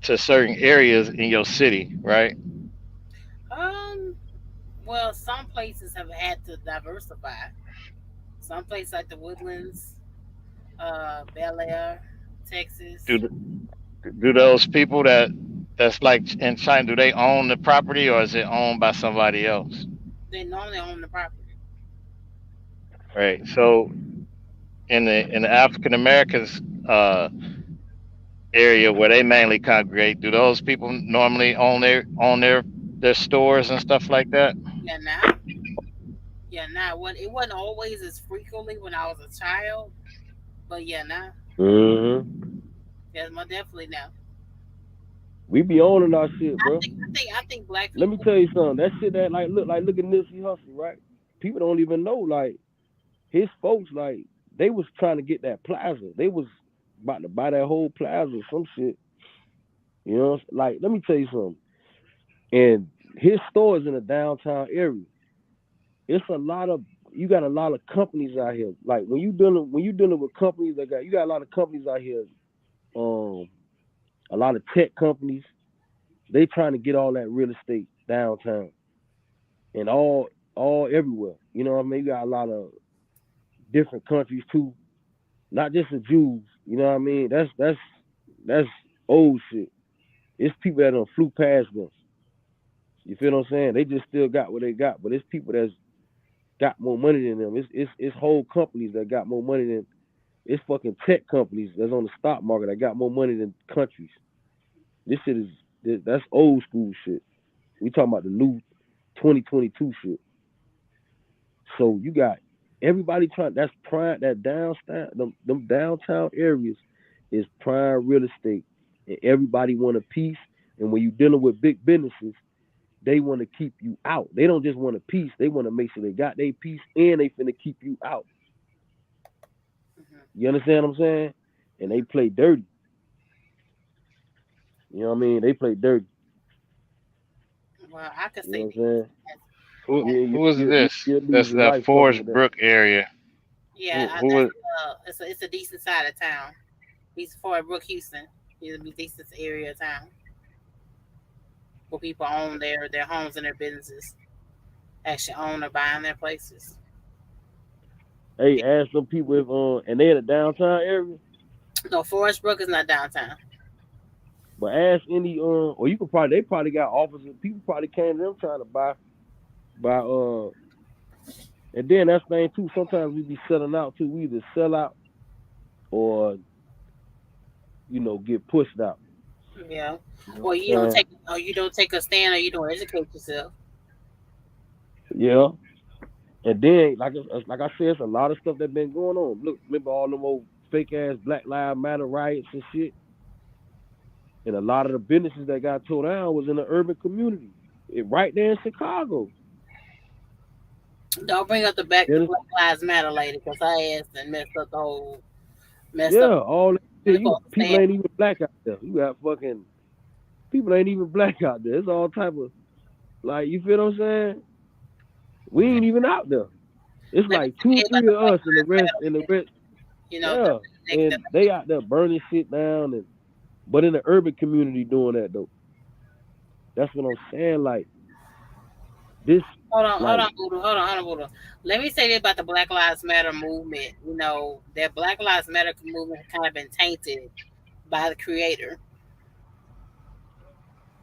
to certain areas in your city, right? Um, well, some places have had to diversify. Some places like the Woodlands, Bel Air, Do Texas, do those people that's like in China, do they own the property or is it owned by somebody else? they normally own the property. Right. So in the African Americans area where they mainly congregate, do those people normally own their stores and stuff like that? Yeah, now, yeah, now. What it wasn't always as frequently when I was a child, but yeah, now, hmm yeah, most definitely now. we be owning our shit, I bro. think, I think, I think black Let me people. tell you something. That shit that look at Nipsey Hussle, right? People don't even know like his folks like they was trying to get that plaza. They was about to buy that whole plaza or some shit. You know, like let me tell you something. And his store is in a downtown area. It's a lot of you got a lot of companies out here. Like when you dealing with companies that got you got a lot of companies out here. Um, a lot of tech companies. They trying to get all that real estate downtown and all everywhere. You know what I mean? You got a lot of different countries too, not just the Jews. You know what I mean? That's old shit. It's people that done flew past them. You feel what I'm saying? They just still got what they got, but it's people that's got more money than them. It's whole companies that got more money than it's fucking tech companies that's on the stock market that got more money than countries. This shit that's old school shit. We talking about the new 2022 shit. So you got everybody trying. That's prime. That downtown, them downtown areas is prime real estate, and everybody want a piece. And when you dealing with big businesses, they want to keep you out. They don't just want a piece. They want to make sure they got their piece, and they finna keep you out. Mhm, You understand what I'm saying? And they play dirty. You know what I mean? They play dirty. well, I could You know say what I'm saying? that. Who Yeah, who is this? you'll lose That's your that life fucking Forest with that. Brook area. Yeah, Who that's is it's a decent side of town. He's for Brook, Houston. He's a decent area of town where people own their homes and their businesses. Actually own or buying their places. Hey, ask some people if and they in the downtown area. No, Forest Brook is not downtown. But ask any or you could probably they probably got offices. People probably came to them trying to buy and then that's the thing too. Sometimes we be selling out too. We either sell out or get pushed out. Yeah. You know Well, what I'm saying? you don't take a stand, or you don't educate yourself. Yeah. And then like I said, it's a lot of stuff that been going on. Look, remember all them old fake ass Black Lives Matter riots and shit. And a lot of the businesses that got tore down was in the urban community, right there in Chicago. Don't bring up the Yeah, Black Lives Matter lady, because I asked and messed up. yeah, all that Really shit. supposed to People stand. ain't even black out there. You got fucking people ain't even black out there. It's all type of like you feel what I'm saying? We ain't even out there. It's Let me like two, tell you about three the of Black us, Lives and the Matter. rest, You know, yeah. And they out there burning shit down, but in the urban community doing that though. That's what I'm saying. Like this, hold like on, Voodoo, hold on, Voodoo. Let me say this about the Black Lives Matter movement. You know, that Black Lives Matter movement has kind of been tainted by the creator.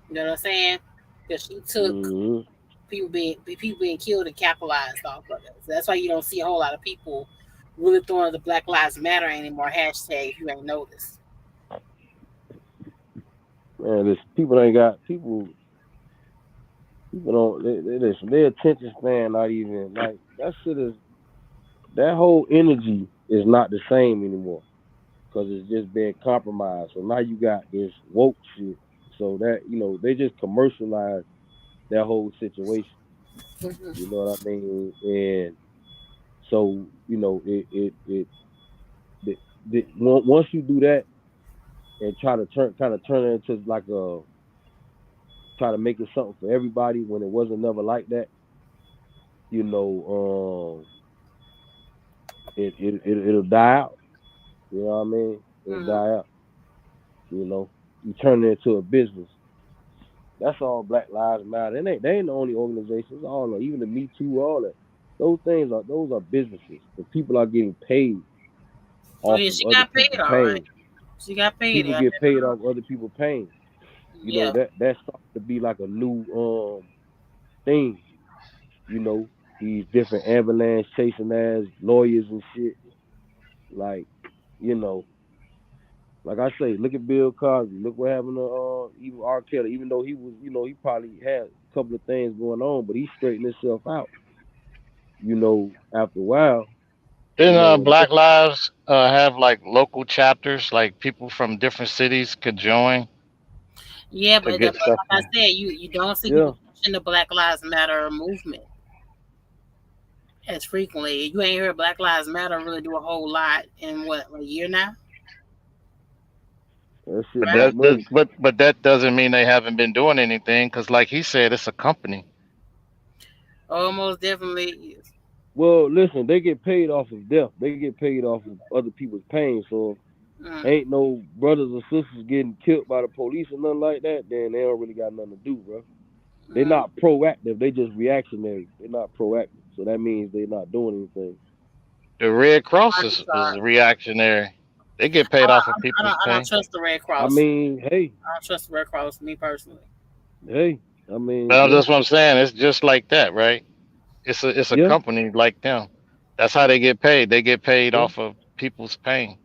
You know what I'm saying? Because she took mm-hmm. people being killed and capitalized off of it. So that's why you don't see a whole lot of people really throwing the Black Lives Matter anymore hashtag. If you ain't noticed, Man, this people ain't got people. People don't. Listen, their attention span not even that shit is that whole energy is not the same anymore. because it's just been compromised. So now you got this woke shit. So that they just commercialize that whole situation. You know what I mean? And so once you do that and try to turn it into like a try to make it something for everybody when it wasn't never like that, you know, it'll die out. You know what I mean? It'll Mhm. die out. You know, you turn it into a business. That's all Black Lives Matter. They ain't the only organizations. All even the Me Too, all that. Those are businesses. The people are getting paid Oh off yeah, of she other got paid people's all right. pain. She got paid. People Yeah. get paid off other people's pain. Yeah. That's starting to be like a new thing. You know, these different ambulance chasing ass lawyers and shit. Like, you know, like I say, look at Bill Cosby. Look what happened to even R. Kelly. Even though he was, he probably had a couple of things going on, but he straightened himself out. After a while, Didn't and Black Lives have like local chapters, like people from different cities could join Yeah, to but get stuff like I done? said, you don't see yeah, people pushing the Black Lives Matter movement as frequently. You ain't heard Black Lives Matter really do a whole lot in what, a year now, that shit But right? make money. that doesn't mean they haven't been doing anything, because like he said, it's a company. Almost definitely is. Well, listen, they get paid off of death. They get paid off of other people's pain. So Mm, ain't no brothers or sisters getting killed by the police or nothing like that, then they don't really got nothing to do, bro. They're mm. not proactive. They just reactionary. They're not proactive. So that means they're not doing anything. The Red Cross Arkansas. is reactionary. They get I, paid off of I people's don't. I don't pay. trust the Red I Cross. mean, hey, I don't trust the Red Cross. Me personally. hey, I mean, Well, yeah, that's what I'm saying. It's just like that, right? It's a yeah, company like them. That's how they get paid. They get paid yeah, off of people's pain.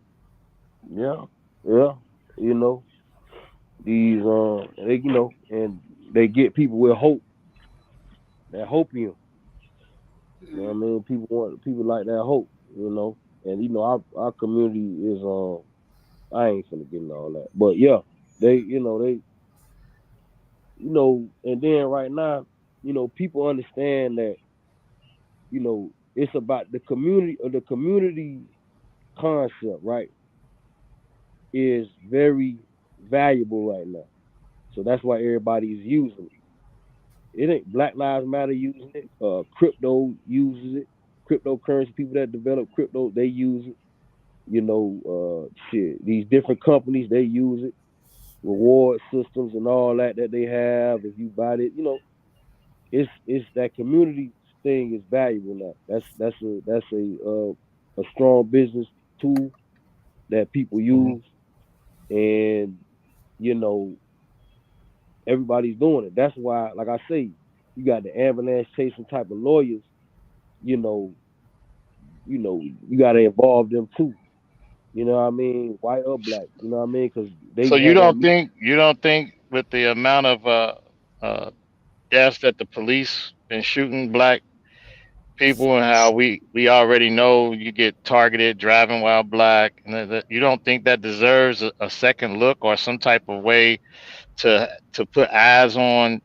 yeah, yeah. You know, these and they get people with hope, that hopium. You know what I Mm, mean? People like that hope, And our community is I ain't finna get into all that. But yeah, and then right now, people understand that, it's about the community concept, right, is very valuable right now. So that's why everybody's using it. It ain't Black Lives Matter using it. Crypto uses it. Cryptocurrency people that develop crypto, they use it. Shit. These different companies, they use it. Reward systems and all that they have. If you buy it, it's that community thing is valuable now. That's a strong business tool that people Hmm. use, and you know everybody's doing it. That's why, like I say, you got the ambulance chasing type of lawyers. You know, you got to involve them too. You know what I mean? White or black. You know what I mean? Because they So you had that. don't think with the amount of uh, deaths that the police been shooting black people, and how we already know you get targeted driving while black, and you don't think that deserves a second look or some type of way to put eyes on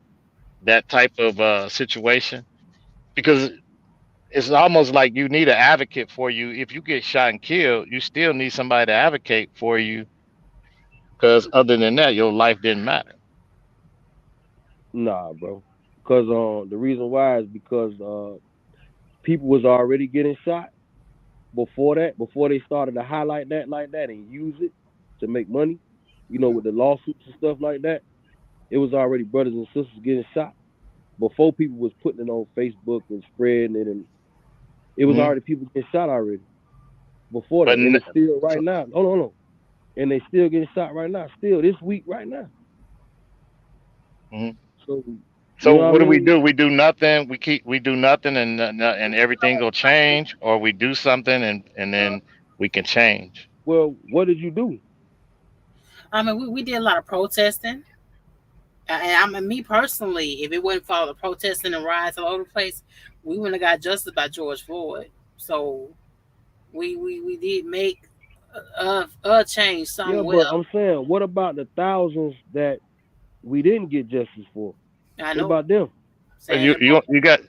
that type of situation? Because it's almost like you need an advocate for you. If you get shot and killed, you still need somebody to advocate for you, because other than that, your life didn't matter. Nah, bro. Because the reason why is because people was already getting shot before that. Before they started to highlight that like that and use it to make money. With the lawsuits and stuff like that, it was already brothers and sisters getting shot before people was putting it on Facebook and spreading it, and it was Hmm. already people getting shot already before But that, and n- it's still right so, now. Hold on, hold on. And they still getting shot right now, still this week right now. mhm. So you So know what I what do we mean? do? We do nothing. We do nothing, and everything will change, or we do something, and then we can change. Well, what did you do? I mean, we did a lot of protesting. And I mean, me personally, if it wasn't for all the protesting and riots all over the place, we wouldn't have got justice by George Floyd. So we did make change Yeah, some but will. I'm saying, what about the thousands that we didn't get justice for? I What know. about them? Saying You them you got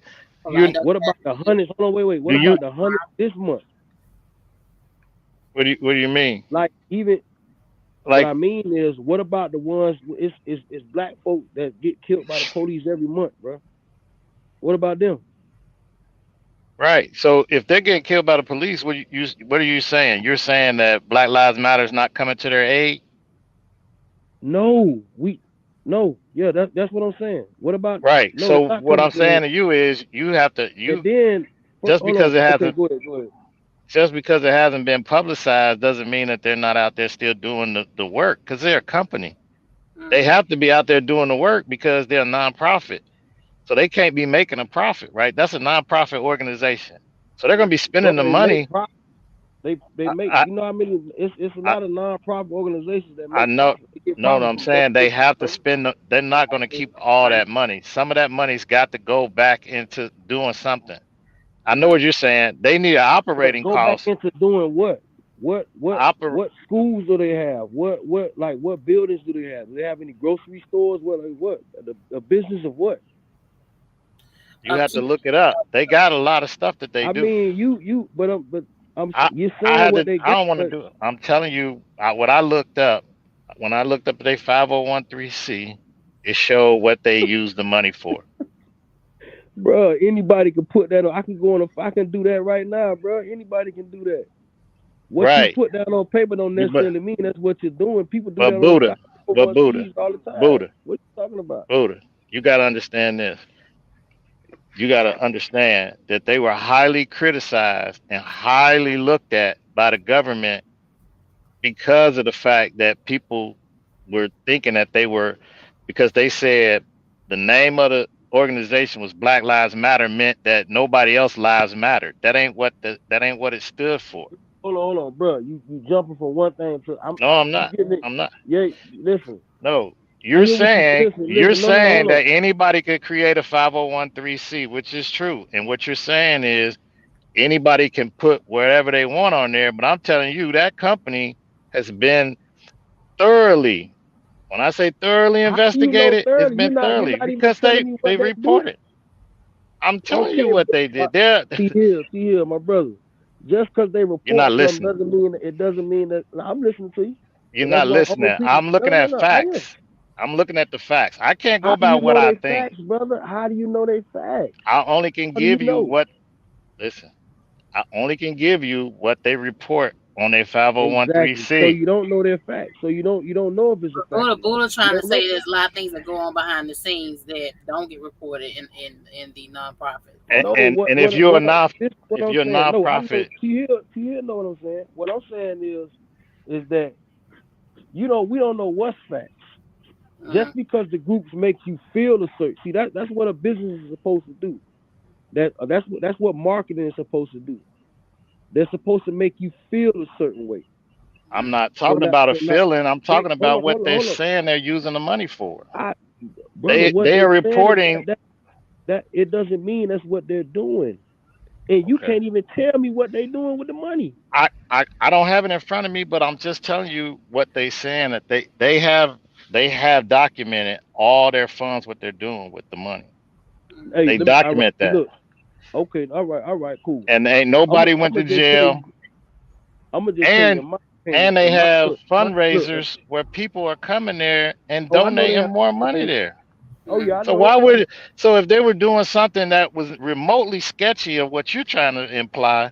people you. lined up What about the there. hundreds? Hold on, wait. What Do you about the hundreds this month? what do you mean? Like even what Like I mean is, what about the ones? It's black folk that get killed by the police every month, bro. What about them? right. So if they're getting killed by the police, what are you saying? You're saying that Black Lives Matter is not coming to their aid? No, no, yeah, that's what I'm saying. What about Right. no? It's So not what coming I'm to their. saying to you is you have to And you then just hold because on. it Okay, hasn't go ahead. just because it hasn't been publicized doesn't mean that they're not out there still doing the work because they're a company. They Mm. have to be out there doing the work because they're a nonprofit. So they can't be making a profit, right? That's a nonprofit organization. So they're going to be Bro, spending the they make money. profit. They I, make. I, You know how many? It's a I, lot of non-profit organizations that I make know. profit. They get No, no, profit I'm from saying they donations, have to bro. spend. They're not going to keep all that money. Some of that money's got to go back into doing something. I know Mm. what you're saying. They need an But operating go back cost. into doing what? Oper, What schools do they have? What buildings do they have? Do they have any grocery stores? What? The business of what? you Of have to keep. look it up. They got a lot of stuff that they I do. mean, but I you're I saying had what to. they I got, don't want to but do it. I'm telling you what I looked up. When I looked up their 501(c), it showed what they used the money for. bro, anybody can put that on. I can go on. I can do that right now, bro. Anybody can do that. What you Right. put down on paper don't You but necessarily mean that's what you're doing. People do that but on Buddha, but Buddha, 501(c)s all the time. Buddha, What you talking about? Buddha. You got to understand this. You got to understand that they were highly criticized and highly looked at by the government because of the fact that people were thinking that they were, because they said the name of the organization was Black Lives Matter meant that nobody else lives mattered. That ain't what it stood for. Hold on, bro. You jumping from one thing to No, I'm you not. getting it. I'm not. Yeah, listen. No, I hear what you you're listen. No, saying hold on. that anybody could create a 501(c), which is true. And what you're saying is anybody can put whatever they want on there, but I'm telling you that company has been thoroughly, when I say thoroughly How do you know investigated, it's thoroughly? been You're thoroughly not even because telling me they what they do. reported. I'm telling you Okay, what they bro. did. They're See here, my brother. Just because they you're not report something listening. doesn't mean that. Now, I'm listening to you. You're So that's not why I'm listening. repeating. I'm looking at No. I am. facts. I'm looking at the facts. I can't How go do by you what know I they think. facts, brother? How do you know they facts? I only can How do you give you know? what listen. I only can give you what they report on their Exactly. So 501(c). you don't know their facts. So you don't know if it's a fact Buddha, or not. Buddha You trying to don't know. say there's a lot of things that go on behind the scenes that don't get reported in the nonprofit And, No, and organization. and if you're a non this is what if I'm you're a saying. No, I know. nonprofit, T here know what I'm saying. What I'm saying is that we don't know what's facts. Just Mm. because the groups makes you feel a certain. See that's what a business is supposed to do. That's what marketing is supposed to do. They're supposed to make you feel a certain way. I'm Mm. not So talking that about a so now, feeling. I'm wait, talking about what they're hold on. saying they're using the money for. I brother, what They they are saying is reporting. that it doesn't mean that's what they're doing. And you Okay. can't even tell me what they're doing with the money. I don't have it in front of me, but I'm just telling you what they saying that they have documented all their funds, what they're doing with the money. Mm. Hey, They all right, document that. look, okay, all right, cool. And ain't I'm nobody I'm went gonna to just tell jail. you, I'm gonna just tell you And in my opinion, and they and my have look. fundraisers where people are coming there and Oh, I know they donating have more money fundraisers. there. Oh yeah, Mm. I So know they why have. would so if they were doing something that was remotely sketchy of what you're trying to imply,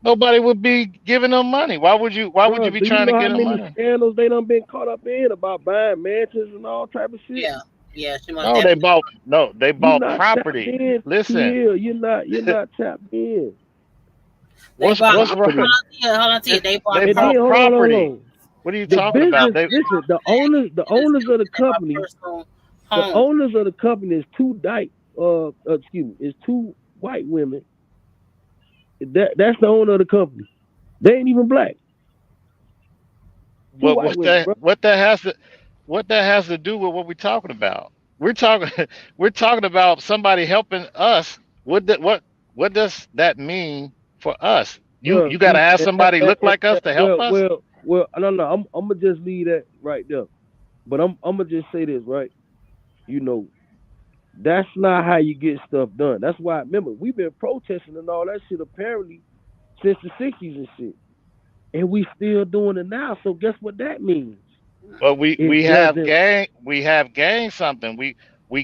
nobody would be giving them money. Why would Bro, you be do you trying to know how get them many money? scandals they done been caught up in about buying mansions and all type of shit? Yeah, yeah, she most No, they definitely. bought no, they You bought not tapped property. in, T Listen, Hill. You're not tapped in. They bought. what's wrong? Property. Hold on, Tia. They bought They And then bought property. hold property. on. What are you The talking about? business, They listen, the Business owners of the they bought company, personal the homes. owners of the company is is two white women. That's the owner of the company. They ain't even black. Two white women, bro. what that has to do with what we're talking about? We're talking we're talking about somebody helping us. What does that mean for us? Bro, You got to see, have somebody look like us to help well, us. well, well, no, no, I'm gonna just leave that right there. But I'm gonna just say this, right? You know, that's not how you get stuff done. That's why, remember, we've been protesting and all that shit apparently since the '60s and shit, and we still doing it now. So guess what that means? But we It doesn't. we have gained something. We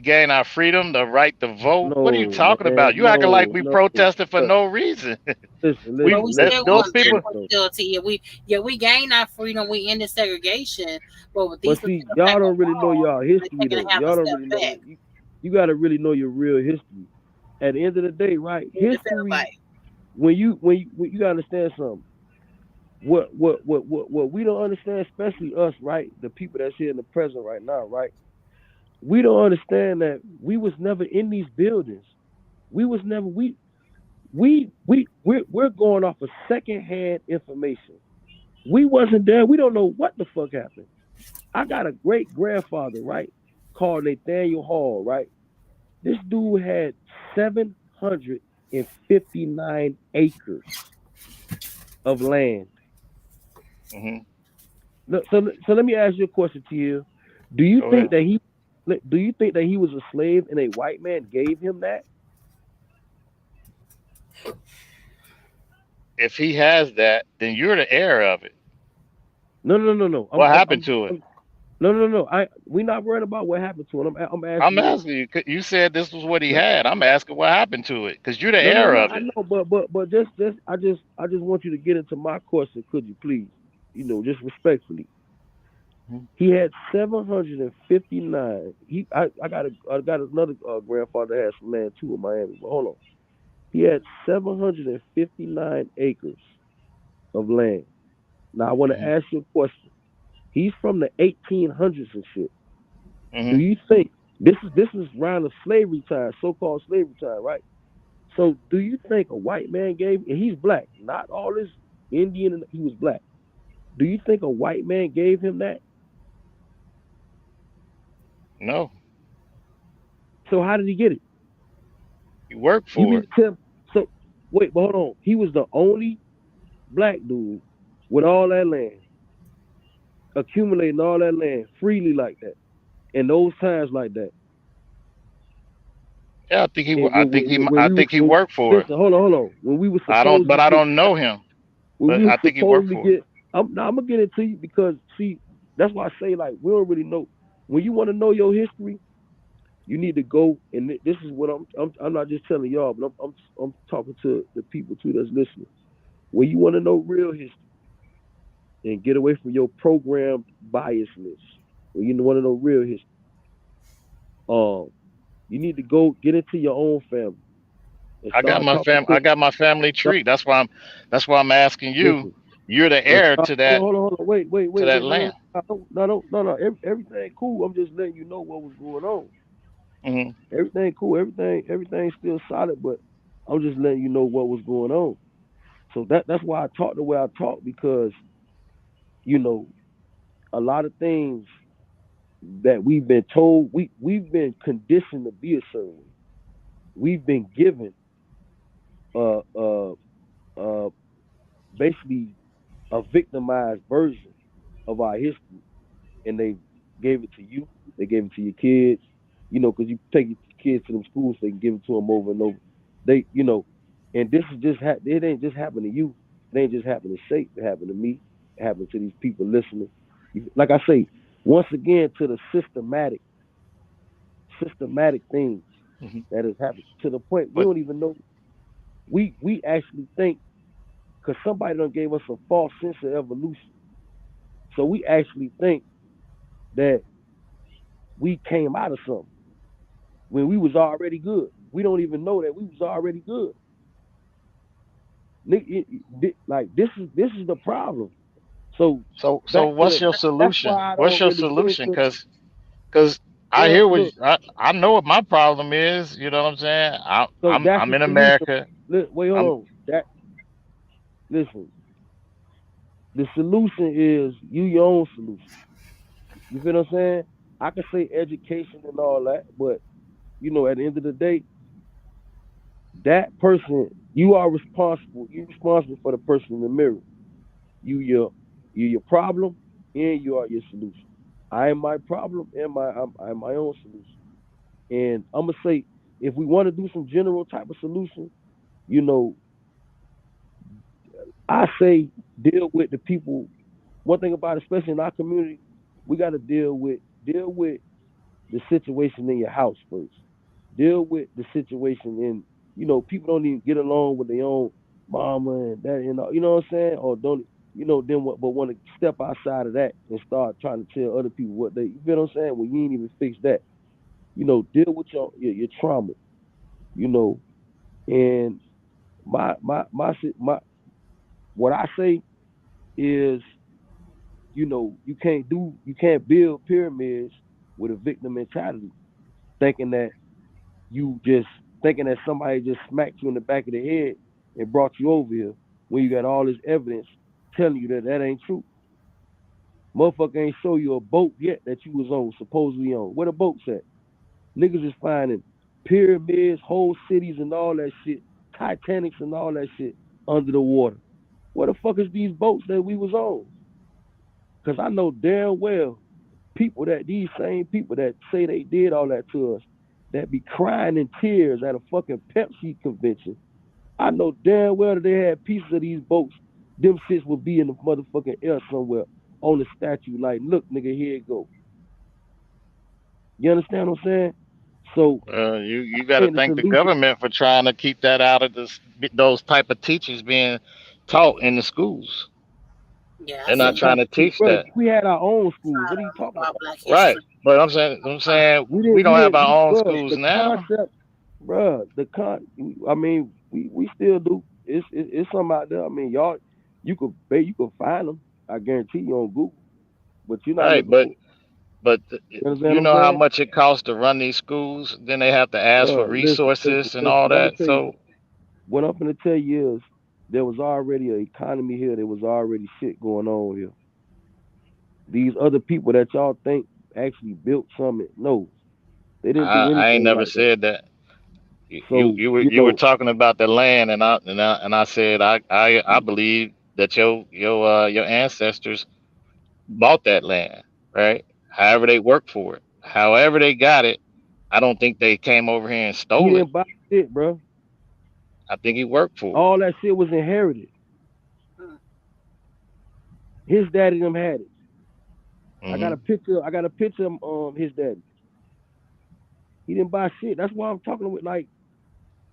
gain our freedom, the right to vote. What are you No, talking man. about? You acting like No, we no. protested for Look, no reason. listen, we But we listen, that, still listen, those want listen, people. listen. Though. equal facility. We gain our freedom. We end the segregation. But with But these see, particular y'all type of don't really know laws, y'all they're history taking though. a half a Y'all don't step really know back. you got to really know your real history. At the end of the day, right? What it feel History, like. when you got to understand something. What we don't understand, especially us, right? The people that's here in the present right now, right? We don't understand that we was never in these buildings. We was never we're going off of secondhand information. We wasn't there. We don't know what the fuck happened. I got a great grandfather, right? Called Nathaniel Hall, right? This dude had 759 acres of land. Hmm. Look, so let me ask you a question, Tia. Do you Go think ahead. that he was a slave and a white man gave him that? If he has that, then you're the heir of it. No, no, no, no. What happened to it? No, no, no. We not worried about what happened to him. I'm asking I'm you this. asking you. You said this was what he No, had. I'm asking what happened to it because you're the no, no, heir no. of I it. know, but just want you to get into my question, could you please? You know, just respectfully. Mhm. He had 759. I got another grandfather that has some land too in Miami. But hold on. He had 759 acres of land. Now I want to Mhm. ask you a question. He's from the 1800s and shit. Do Mhm. you think this is around the slavery time, so-called slavery time, right? So do you think a white man gave? And he's black, not all this Indian. And he was black. Do you think a white man gave him that? No, So how did he get it? he worked You for mean it. to tell? So wait, but hold on. He was the only black dude with all that land, accumulating all that land freely like that, in those times like that. Yeah, I think he. And when I we was think he worked for it. listen, hold on. When we were I don't, supposed to but I get don't know him. when we But were I think he worked supposed to for it. get I'm gonna get it to you because see that's why I say like we don't really know when you want to know your history you need to go and this is what I'm not just telling y'all but I'm talking to the people too that's listening when you want to know real history and get away from your programmed biasness when you want to know real history um you need to go get into your own family and start talking to I got my family start, tree. That's why I'm asking you. listen You're the and heir start hold on to that wait land. no everything cool I'm just letting you know what was going on. Hmm. Everything cool. Everything's still solid, but I'm just letting you know what was going on. So that's why I talk the way I talk because you know a lot of things that we've been told we've been conditioned to be a certain way. We've been given uh uh uh basically a victimized version of our history, and they gave it to you. They gave it to your kids. You know, because you take your kids to them schools, so they can give it to them over and over. They, you know, and this is just it ain't just happened to you. It ain't just happened to Shape. It happened to me. It happened to these people listening. Like I say, once again to the systematic things Hmm. that has happened to the point we But don't even know. We actually think because somebody done gave us a false sense of evolution. So we actually think that we came out of something when we was already good. We don't even know that we was already good. Like this is the problem. So so back to what's your that's solution? why I What's don't your really get solution? into. Because I Well, hear look, I know what my problem is. You know what I'm saying? so that's I'm the in solution. America. Wait, hold I'm on. That listen, the solution is you your own solution. You feel what I'm saying? I can say education and all that, but at the end of the day, that person you are responsible. You responsible for the person in the mirror. You You're your problem and you are your solution. I am my problem and I'm my own solution. And I'm gonna say, if we want to do some general type of solution, you know, I say deal with the people. One thing about it, especially in our community, we got to deal with the situation in your house first. Deal with the situation in, people don't even get along with their own mama and that, you know what I'm saying? Or don't, then what, but want to step outside of that and start trying to tell other people what they, you feel what I'm saying? When you ain't even fix that. Deal with your trauma, you know, and my what I say is, you can't build pyramids with a victim mentality, thinking that you just thinking that somebody just smacked you in the back of the head and brought you over here when you got all this evidence telling you that that ain't true. Motherfucker ain't show you a boat yet that you was on, supposedly on. Where the boats at? Niggas is finding pyramids, whole cities and all that shit, Titanics and all that shit under the water. Where the fuck is these boats that we was on? Because I know damn well these same people that say they did all that to us, that be crying in tears at a fucking Pepsi convention. I know damn well that they had pieces of these boats. Them shits would be in the motherfucking air somewhere on the statue. Like, look, nigga, here it go. You understand what I'm saying? So, You got to in the thank the solution, government for trying to keep that out of those type of teachers being taught in the schools. Yeah, I They're say not you trying bro, to teach bro, that. we had our own schools. try What are you to talking about about? Black Right. history. But I'm saying we don't have our own Bro, schools the now. concept, bro, I mean, we still do. It's something out there. I mean, y'all, you could find them. I guarantee you on Google, but you're not Right. looking for. But You understand you what I'm know how saying? much it costs to run these schools. Then they have to ask for Bro, listen, listen, resources and listen. all I'm gonna that. tell you. So What I'm gonna tell you is there was already an economy here. There was already shit going on here. These other people that y'all think actually built something, no, they didn't do I ain't anything never like that. said that. You So you were you you were know, talking about the land, and I said I believe that your ancestors bought that land, right? However they worked for it, however they got it. I don't think they came over here and he stole it. didn't buy shit, bro. I think he worked for it. All that shit was inherited. Mm. His daddy them had it. I got a Hmm. picture. I got a picture of his daddy. He didn't buy shit. That's why I'm talking with like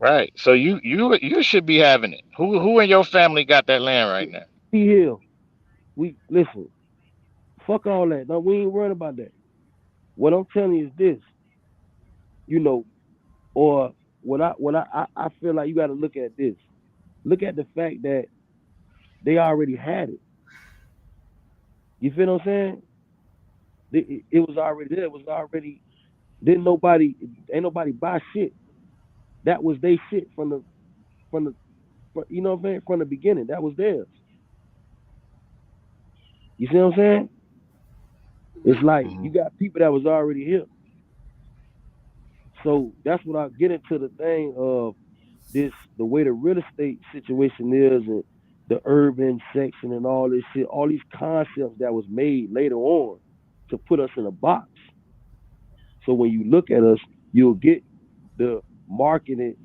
Right. So you should be having it. Who in your family got that land right now? T Hill. We listen. Fuck all that. No, we ain't worrying about that. What I'm telling you is this. You know, or what I feel like you got to look at this. Look at the fact that they already had it. You feel what I'm saying? It was already there. It was already. Didn't nobody ain't nobody buy shit. That was they shit from the you know what I'm saying, from the beginning. That was theirs. You see what I'm saying? It's Mm. like Hmm. you got people that was already here. So that's what I get into the thing of this, the way the real estate situation is, and the urban section and all this shit, all these concepts that was made later on to put us in a box. So when you look at us, you'll get the marketing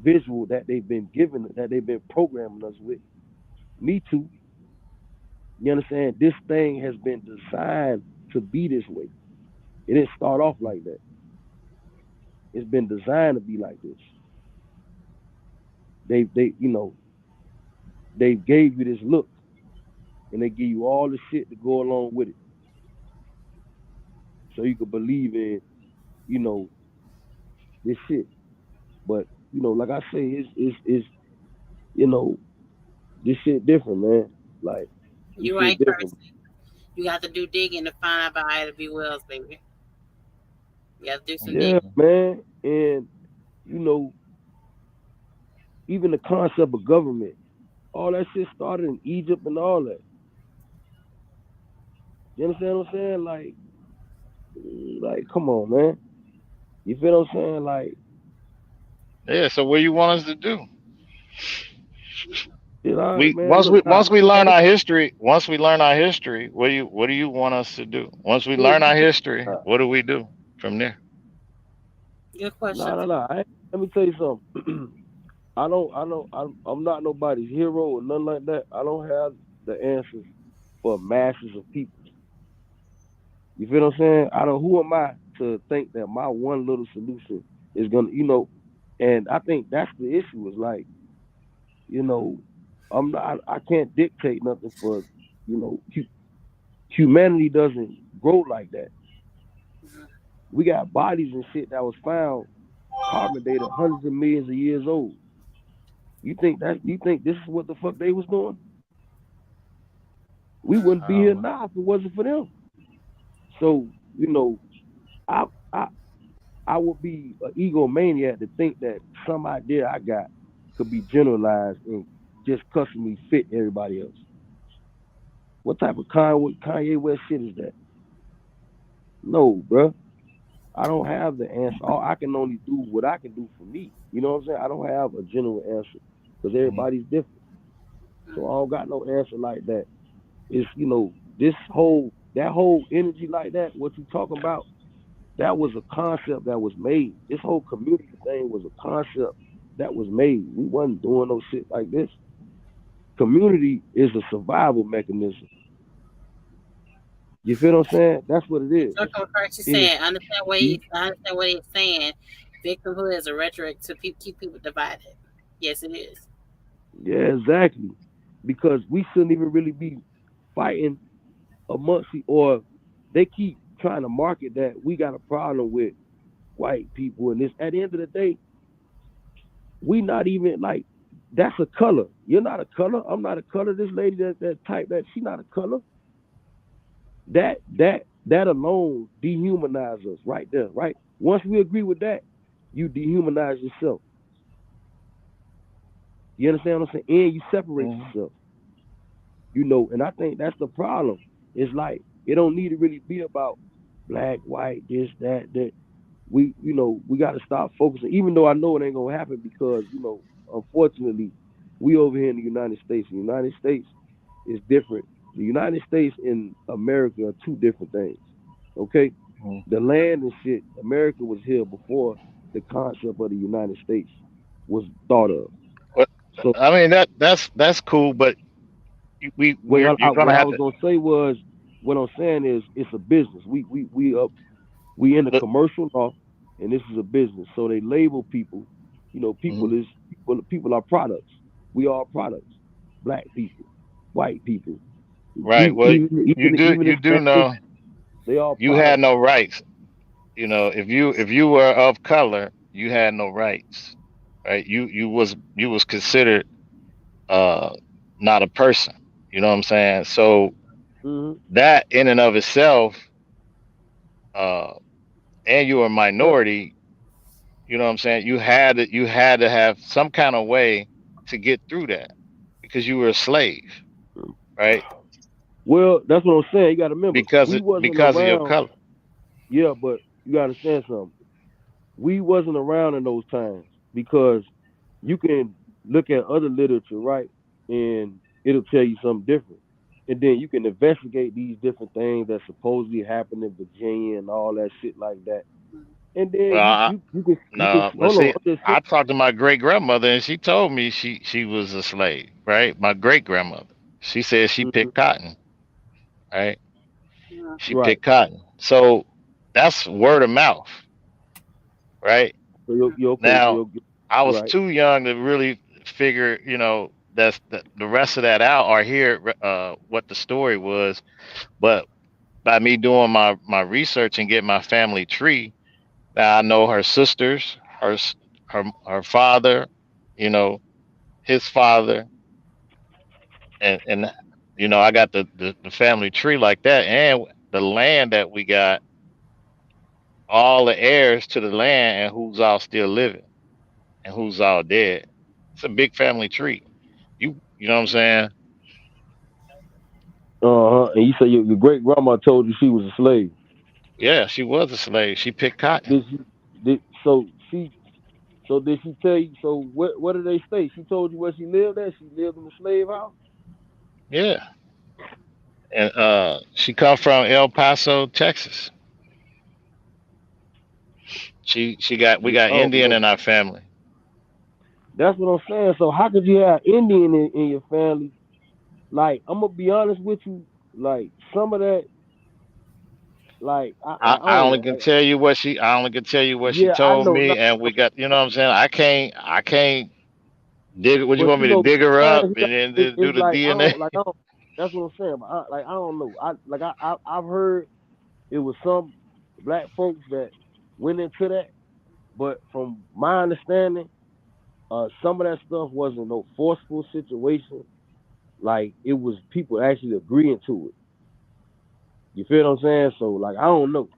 visual that they've been given, that they've been programming us with. Me too. You understand? This thing has been designed to be this way. It didn't start off like that. It's been designed to be like this. They gave you this look, and they give you all the shit to go along with it, so you could believe in, you know, this shit. But like I say, it's you know, this shit different, man. Like this You shit right, different. person. You got to do digging to find out about Ida B. Wells, baby. You got to do some Yeah, digging. Hmm. man. And you know, even the concept of government, all that shit started in Egypt and all that. You understand what I'm saying? Like, come on, man. You feel what I'm saying? Like, Yeah. So what you want us to do? It's all right, We man. once Look, we nah, once we learn man, our history, once we learn our history, what do you want us to do? Once we look, learn our history, nah, what do we do from there? Good question. nah. Let me tell you something. I'm not nobody's hero or nothing like that. I don't have the answers for masses of people. You feel what I'm saying? I don't. Who am I to think that my one little solution is gonna, And I think that's the issue. Is like, you know, I'm not. I can't dictate nothing for, you know, humanity doesn't grow like that. We got bodies and shit that was found carbon dated hundreds of millions of years old. You think this is what the fuck they was doing? We wouldn't I be don't here know. now if it wasn't for them. So, you know, I I I would be an egomaniac to think that some idea I got could be generalized and just customly fit everybody else. What type of Kanye West shit is that? No, bruh. I don't have the answer. All I can only do what I can do for me. You know what I'm saying? I don't have a general answer because Mhm. everybody's different. So I don't got no answer like that. It's this whole energy like that. What you talking about? That was a concept that was made. This whole community thing was a concept that was made. We wasn't doing no shit like this. Community is a survival mechanism. You feel what I'm saying? That's what it is. Circle Christ is Is saying, I understand what he's saying. Victimhood is a rhetoric to keep people divided. Yes, it is. Yeah, exactly. Because we shouldn't even really be fighting amongst or they keep trying to market that we got a problem with white people and this. At the end of the day, we not even like that's a color. You're not a color. I'm not a color. This lady that type that she not a color. That alone dehumanizes us right there. Right. Once we agree with that, you dehumanize yourself. You understand what I'm saying? And you separate Mhm. yourself. And I think that's the problem. It's like it don't need to really be about black, white, this, that. We got to stop focusing. Even though I know it ain't gonna happen because unfortunately, we over here in the United States. The United States is different. The United States and America are two different things. Okay, Mhm. the land and shit. America was here before the concept of the United States was thought of. But So I mean that's cool, but you're gonna what I have was to gonna say was what I'm saying is it's a business. We in the look. commercial law, and this is a business. So they label people. Mhm. People are products. We are products. Black people, white people, Right. Well, even you do Hispanics, know they are you had products. no rights. If you were of color, you had no rights. Right. You was considered uh not a person. You know what I'm saying? So Hmm. that in and of itself, uh, and you were a But minority. You know what I'm saying? You had to have some kind of way to get through that because you were a slave, right? well, that's what I'm saying. You got to remember, Because we wasn't because of your around. color. Yeah, but you got to understand something. We wasn't around in those times because you can look at other literature, right? And it'll tell you something different. And then you can investigate these different things that supposedly happened in Virginia and all that shit like that. And then Well, you can no, but hold on. see, I'm just saying, I talked to my great grandmother and she told me she was a slave, right? My great grandmother. She said she mhm, picked cotton, right? Yeah. She right. picked cotton. So that's word of mouth, right? So you're okay. So Now, you're I was right. too young to really figure, that's the rest of that out or hear what the story was. But by me doing my research and getting my family tree, now I know her sisters, her father, you know, his father, and I got the family tree like that, and the land that we got, all the heirs to the land, and who's all still living and who's all dead. It's a big family tree. You know what I'm saying? And you say your great grandma told you she was a slave. Yeah, she was a slave. She picked cotton. Did she? Did so? So did she tell you? So what did they say? She told you where she lived at. She lived in the slave house. Yeah, and she come from El Paso, Texas. She got we Yeah, got I don't Indian know. in our family. That's what I'm saying. So how could you have Indian in your family? Like I'm gonna be honest with you. Like some of that, like I I don't only know. can tell you what she I only can tell you what she Yeah, I told know. No, me, and we got, you know what I'm saying. I can't dig. Would you but want you me to know, dig her up sometimes and then do it's the like I DNA? don't like I don't. That's what I'm saying. But I don't know. I've heard it was some black folks that went into that, but from my understanding, some of that stuff wasn't no forceful situation. Like it was people actually agreeing to it. You feel what I'm saying? So like I don't know.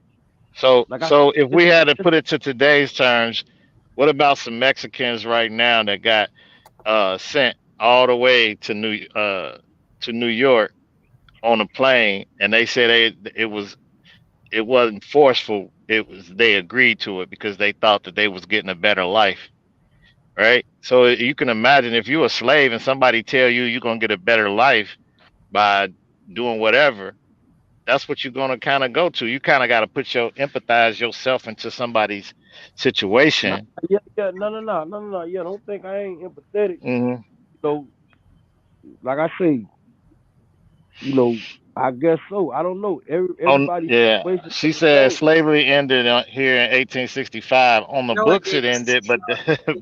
So Like I so if it's, we had to it's put it to today's terms, what about some Mexicans right now that got sent all the way to New York on a plane, and they said it wasn't forceful. It was they agreed to it because they thought that they was getting a better life, right? So you can imagine if you're a slave and somebody tell you you're gonna get a better life by doing whatever, that's what you're gonna kind of go to. You kind of got to empathize yourself into somebody's nah, situation. yeah, no. Yeah, don't think I ain't empathetic. Hmm. So like I say, you know, I guess so. I don't know. On Everybody's yeah, situation she ain't the said same. slavery ended here in 1865. On the No, it books, it didn't. ended, but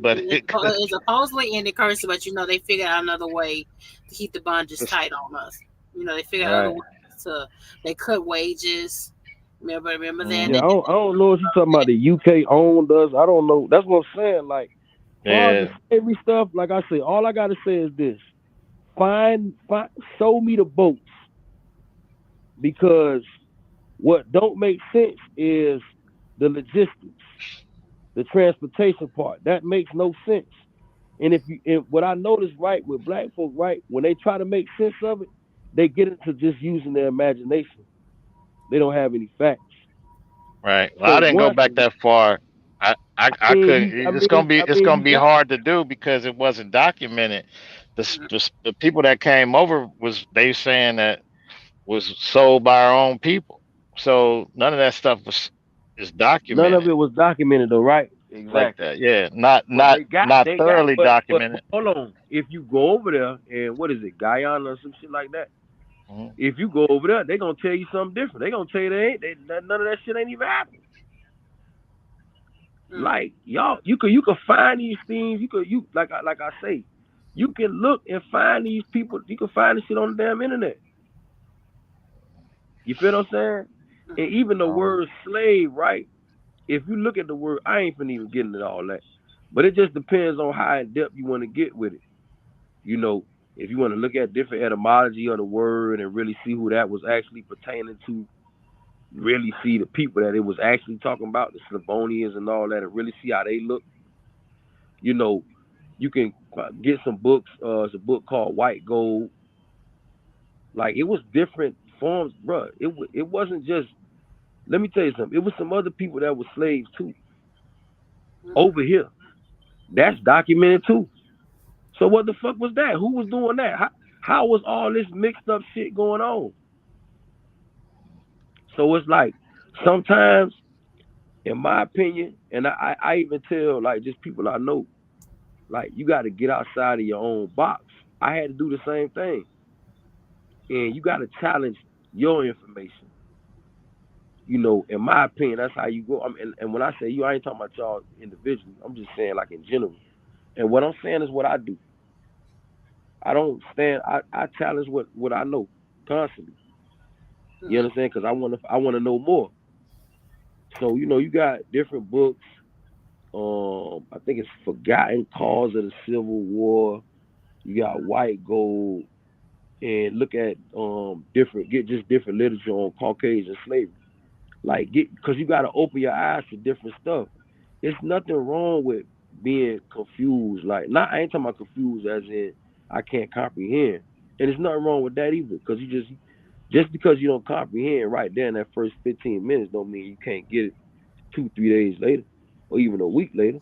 but it could. It's supposedly in the curse, but they figured out another way to keep the bondage tight on us. They figured out other Right. ways to they cut wages. Remember that Yeah, Mhm. they did I don't know if you talking about the UK owned us. I don't know. That's what I'm saying. Like, as far as the Yeah, slavery stuff, like I say, all I gotta say is this: find, show me the boats because what don't make sense is the logistics, the transportation part. That makes no sense. And what I noticed right with black folk, right, when they try to make sense of it, they get into just using their imagination. They don't have any facts. right. Well, So I didn't go one, back that far. I couldn't. It's gonna be you hard to do because it wasn't documented. The people that came over was they saying that was sold by our own people. So none of that stuff was is none of documented it was documented though, right? like Exactly. that. Yeah, not But not not thoroughly but documented. hold on. If you go over there and what is it, Guyana or some shit like that? Mhm. If you go over there, they're gonna tell you something different. They're gonna tell you none of that shit ain't even happened. mm, Like y'all, you could find these things. You like I say, you can look and find these people. You can find this shit on the damn internet. You feel what I'm saying? And even the Um, word slave, right? If you look at the word, I ain't finna even get into all that. But it just depends on how in depth you want to get with it. You know, if you want to look at different etymology of the word and really see who that was actually pertaining to, really see the people that it was actually talking about, the Slavonians and all that, and really see how they look. You know, you can get some books. It's a book called White Gold. Like it was different forms, bro. It wasn't just. Let me tell you something. It was some other people that were slaves too mm, over here. That's documented too. So what the fuck was that? Who was doing that? How was all this mixed up shit going on? So it's like sometimes, in my opinion, and I even tell like just people I know, like you got to get outside of your own box. I had to do the same thing, and you got to challenge your information. In my opinion, that's how you go. And when I say you, I ain't talking about y'all individually. I'm just saying like in general. And what I'm saying is what I do. I don't stand. I challenge what I know constantly. You mm, understand? Because I want to know more. So you got different books. I think it's Forgotten Cause of the Civil War. You got White Gold, and look at get just different literature on Caucasian slavery. Like get because you got to open your eyes to different stuff. It's nothing wrong with being confused. Like not I ain't talking about confused as in I can't comprehend, and there's nothing wrong with that either. Because you just because you don't comprehend right there in that first 15 minutes don't mean you can't get it 2 3 days later or even a week later.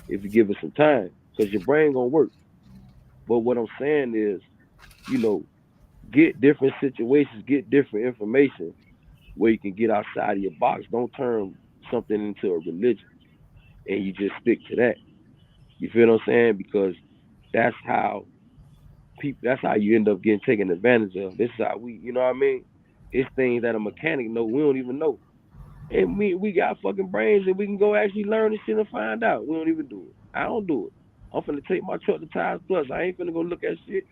if you give it some time, because your brain gonna work. But what I'm saying is, you know, get different situations, get different information where you can get outside of your box. Don't turn something into a religion and you just stick to that. You feel what I'm saying? Because that's how people. That's how you end up getting taken advantage of. This is how we. You know what I mean? It's things that a mechanic know we don't even know. And we got fucking brains and we can go actually learn this shit and find out. We don't even do it. I don't do it. I'm finna take my truck to Tires Plus. I ain't finna go look at shit.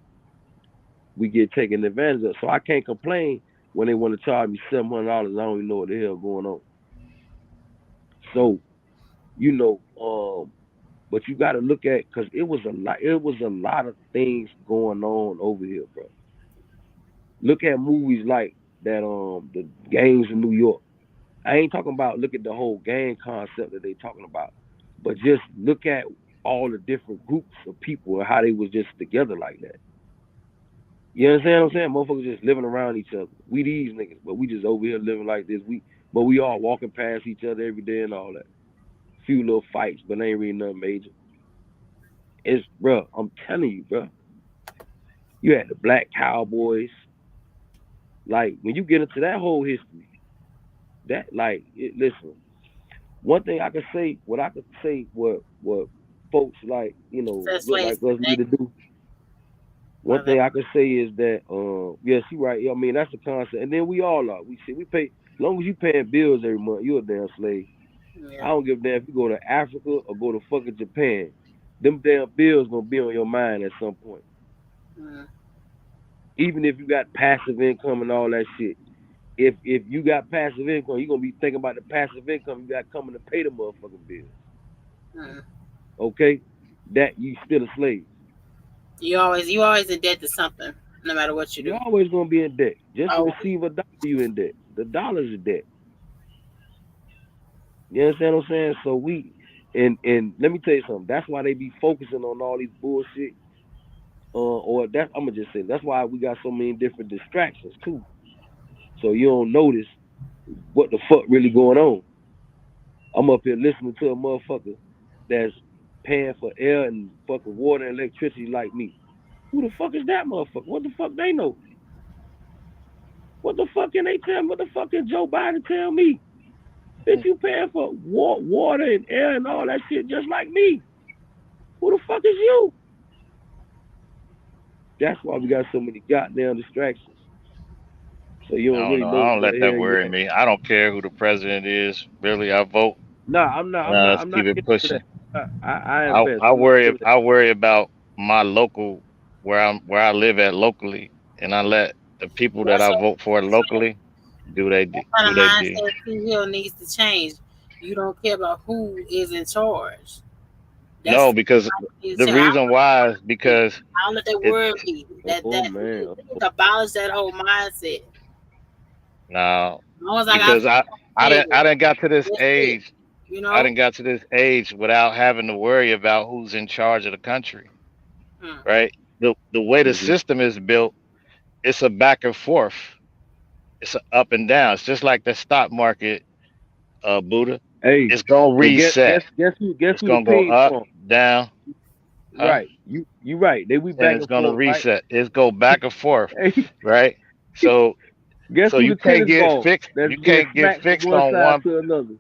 We get taken advantage of. So I can't complain when they want to charge me $700. I don't even know what the hell going on. So you know, but you got to look at because it was a lot. It was a lot of things going on over here, bro. Look at movies like that. The Gangs in New York. I ain't talking about look at the whole gang concept that they talking about, but just look at all the different groups of people and how they was just together like that. You understand what I'm saying? Motherfuckers just living around each other. We these niggas, but we just over here living like this. But we all walking past each other every day and all that. Few little fights, but ain't really nothing major. It's bro, I'm telling you, bro. You had the black cowboys. Like when you get into that whole history, that like listen. One thing I could say, what I could say, what folks like, That's look slaves like us need today. to do. One My bad. thing I could say is that, yes, you right. I mean, that's the concept. And then we all are. We pay. As long as you paying bills every month, you're a damn slave. I Yeah. don't give a damn if you go to Africa or go to fucking Japan. Them damn bills gonna be on your mind at some point. Mm. Even if you got passive income and all that shit. If you got passive income, you're gonna be thinking about the passive income you got coming to pay the motherfucking bills. Mm. Okay? That you still a slave. You always in debt to something, no matter what you You're do. always gonna be in debt. Just to Always. receive a dollar, you in debt. The dollar's a debt. You understand what I'm saying? So and let me tell you something. That's why they be focusing on all these bullshit. Or that I'm gonna just say that's why we got so many different distractions too. So you don't notice what the fuck really going on. I'm up here listening to a motherfucker that's paying for air and fucking water and electricity like me. Who the fuck is that motherfucker? What the fuck they know? What the fuck can they tell me? What the fuck can Joe Biden tell me? Bitch, you paying for water and air and all that shit just like me. Who the fuck is you? That's why we got so many goddamn distractions. So you I don't don't really know. know I don't where let the that hell you worry at. me. I don't care who the president is. Really, I vote. Nah, Let's I'm keep not it getting to pushing. that. I invest. I'm not Worry. getting that. I worry about my local, where I live at locally, and I let the people that That's I what, vote for so locally do they that kind do of they do. mindset T Hill needs to change. You don't care about who is in charge. That's No, the because needs the to change. reason why is I because don't let that it word be Oh man. we need to abolish that whole mindset. now As long as I got because food on the I table, didn't got to this that's it. age. You I know. didn't got to this age without having to worry about who's in charge of the country. Hmm. Right. The way the Mm-hmm. system is built, it's a back and forth. It's a up and down. It's just like the stock market, Buddha. Hey, It's gonna and reset. guess It's who the gonna go page up, from? down, huh? Right. You right. They we And back it's and gonna forth, right? reset. It's go back and forth, Hey, right? So guess so who you the can't tennis get ball fixed. that's You being can't get smacked from fixed one on side to another?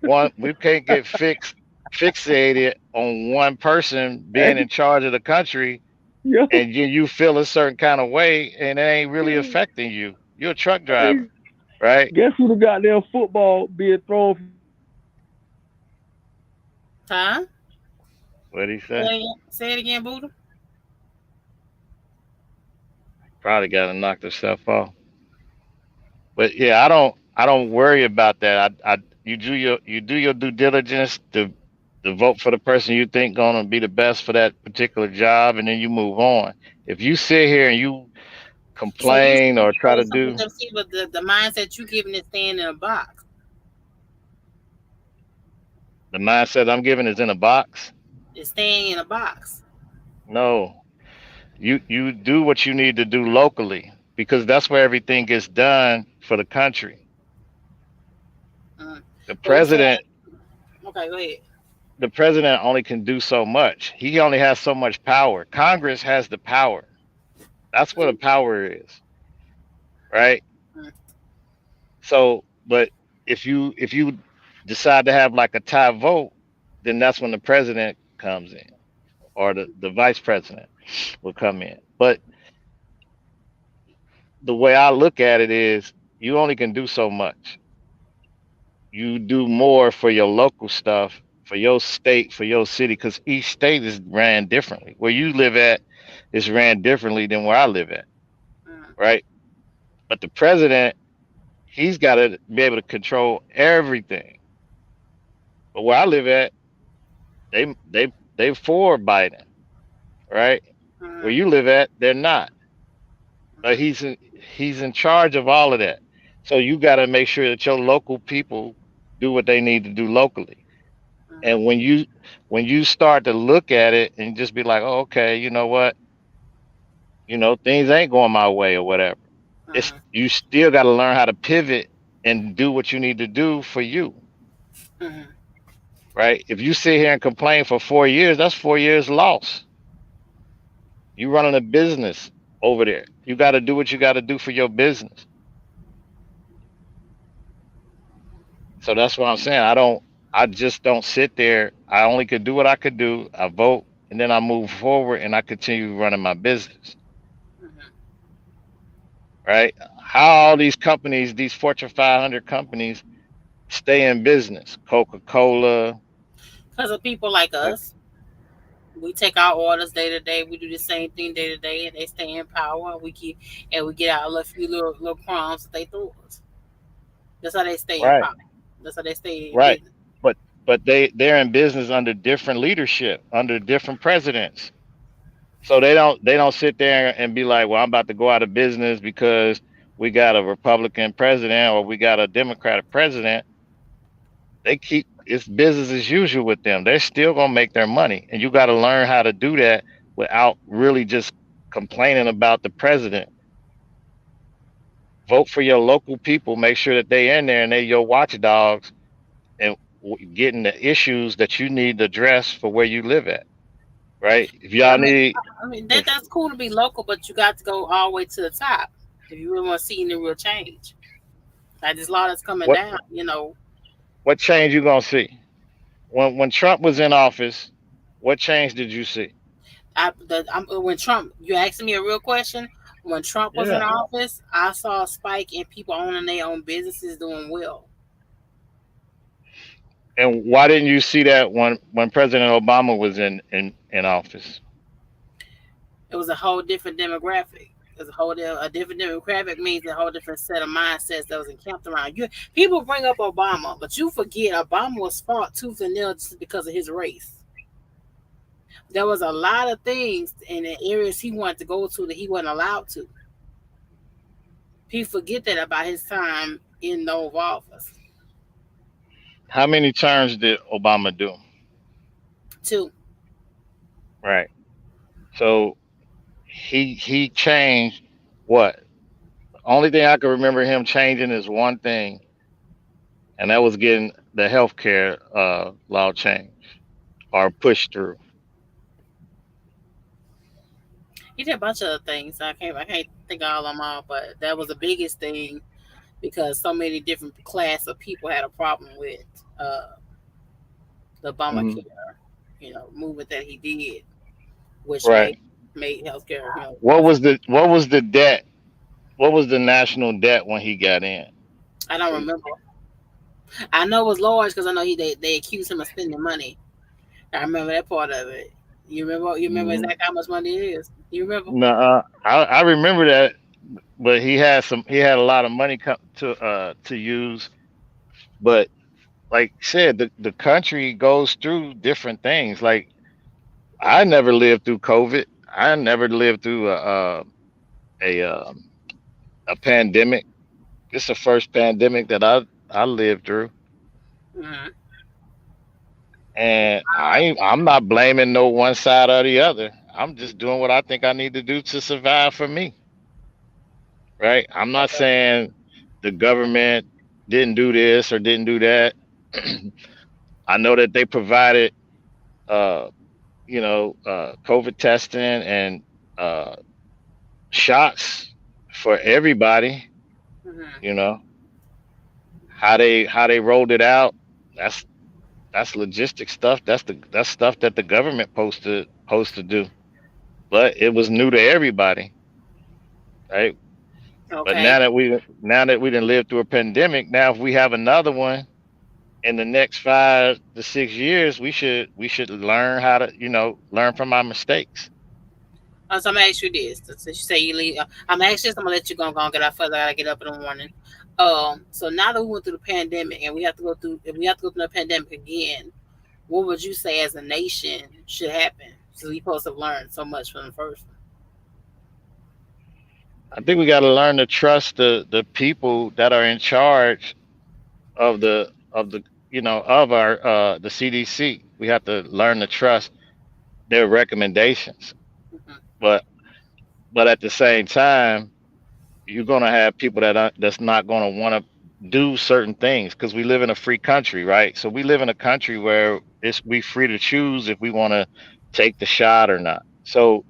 one. We can't get fixated on one person being in Hey, charge of the country, yo, and you feel a certain kind of way, and it ain't really affecting you. You're a truck hey, driver, right? guess who the goddamn football being thrown from one side to the other? Huh? What he Say say? it again, say it again, Buddha. Probably got to knock himself off. But yeah, I don't worry about that. You do your due diligence to vote for the person you think gonna be the best for that particular job, and then you move on. If you sit here and you So you complain or try to do but see, but the mindset you giving is staying in a box. the mindset I'm giving is in a box, It's staying in a box. no, you do what you need to do locally because that's where everything gets done for the country. Mm. The But say, president okay, go ahead. the president only can do so much. He only has so much power. Congress has the power. That's what a power is, right? Mm, So, but if you decide to have like a tie vote, then that's when the president comes in, or the vice president will come in. But the way I look at it is, you only can do so much. You do more for your local stuff, for your state, for your city, because each state is ran differently. Where you live at is ran differently than where I live at, mm, right? But the president, he's got to be able to control everything. But where I live at, they for Biden, right? Where mm, you live at, they're not. But mm, he's in charge of all of that. So you got to make sure that your local people do what they need to do locally. mm, And when you start to look at it and just be like, oh, okay, you know what, things ain't going my way or whatever. It's mm, you still got to learn how to pivot and do what you need to do for you, mm. right? If you sit here and complain for 4 years, that's 4 years lost. You running a business over there. You got to do what you got to do for your business. So that's what I'm saying. I just don't sit there. I only could do what I could do. I vote and then I move forward and I continue running my business, right? How all these companies, these Fortune 500 companies, stay in business? Coca-Cola, Because of people like like, us, we take our orders day to day. We do the same thing day to day, and they stay in power. And we get our little few little crumbs that they throw us. That's how they stay in right, power. That's how they stay in right. business. But they're in business under different leadership, under different presidents. So they don't sit there and be like, well, I'm about to go out of business because we got a Republican president or we got a Democratic president. They keep it's business as usual with them. They're still gonna make their money, and you got to learn how to do that without really just complaining about the president. Vote for your local people. Make sure that they in there and they your watchdogs and getting the issues that you need to address for where you live at. Right? If Yeah, y'all need, I mean if that's cool to be local, but you got to go all the way to the top if you really want to see any real change. Like this law that's coming what down, what change you gonna see when Trump was in office? What change did you see? when Trump, you asking me a real question. When Trump was in Yeah. office, I saw a spike in people owning their own businesses doing well. And why didn't you see that when President Obama was in office? It was a whole different demographic. There's a different demographic means a whole different set of mindsets that was encamped around you. People bring up Obama, but you forget Obama was fought tooth and nail just because of his race. There was a lot of things in the areas he wanted to go to that he wasn't allowed to. People forget that about his time in the Oval Office. How many terms did Obama do? Too. Right. So he changed what? Only thing I can remember him changing is one thing, and that was getting the healthcare law changed or pushed through. He did a bunch of other things. I can't think of all of them all, but that was the biggest thing because so many different class of people had a problem with uh, the Hmm. Obamacare, movement that he did, which Right. made healthcare, What was the debt? What was the national debt when he got in? I don't remember. I know it was large because I know they accused him of spending money. I remember that part of it. You remember Mm, exactly how much money it is. You remember? no, I remember that, but he had a lot of money to use. But like I said, the country goes through different things. Like I never lived through COVID. I never lived through a um, a pandemic. It's the first pandemic that I lived through, Mm-hmm. and I'm not blaming no one side or the other. I'm just doing what I think I need to do to survive for me. Right? I'm not saying the government didn't do this or didn't do that. I know that they provided. uh, COVID testing and uh, shots for everybody. Hmm. You know how they rolled it out. That's that's logistic stuff. That's stuff that the government supposed to do. But it was new to everybody, right? But Okay. now that we didn't live through a pandemic, now if we have another one in the next 5 to 6 years, we should learn how to learn from our mistakes. So I'm gonna ask you this. Since you say you leave, I'm gonna ask this. I'm gonna let you go and get off further. I gotta get up in the morning. So now that we went through the pandemic and we have to go through, if we have to go through the pandemic again, what would you say as a nation should happen? So we supposed to learn so much from the first I think we got to learn to trust the people that are in charge of the of our the CDC. We have to learn to trust their recommendations. one. Hmm. But at the same time, you're gonna have people that's not gonna want to do certain things because we live in a free country, right? So we live in a country where we free to choose if we want to take the shot or not. So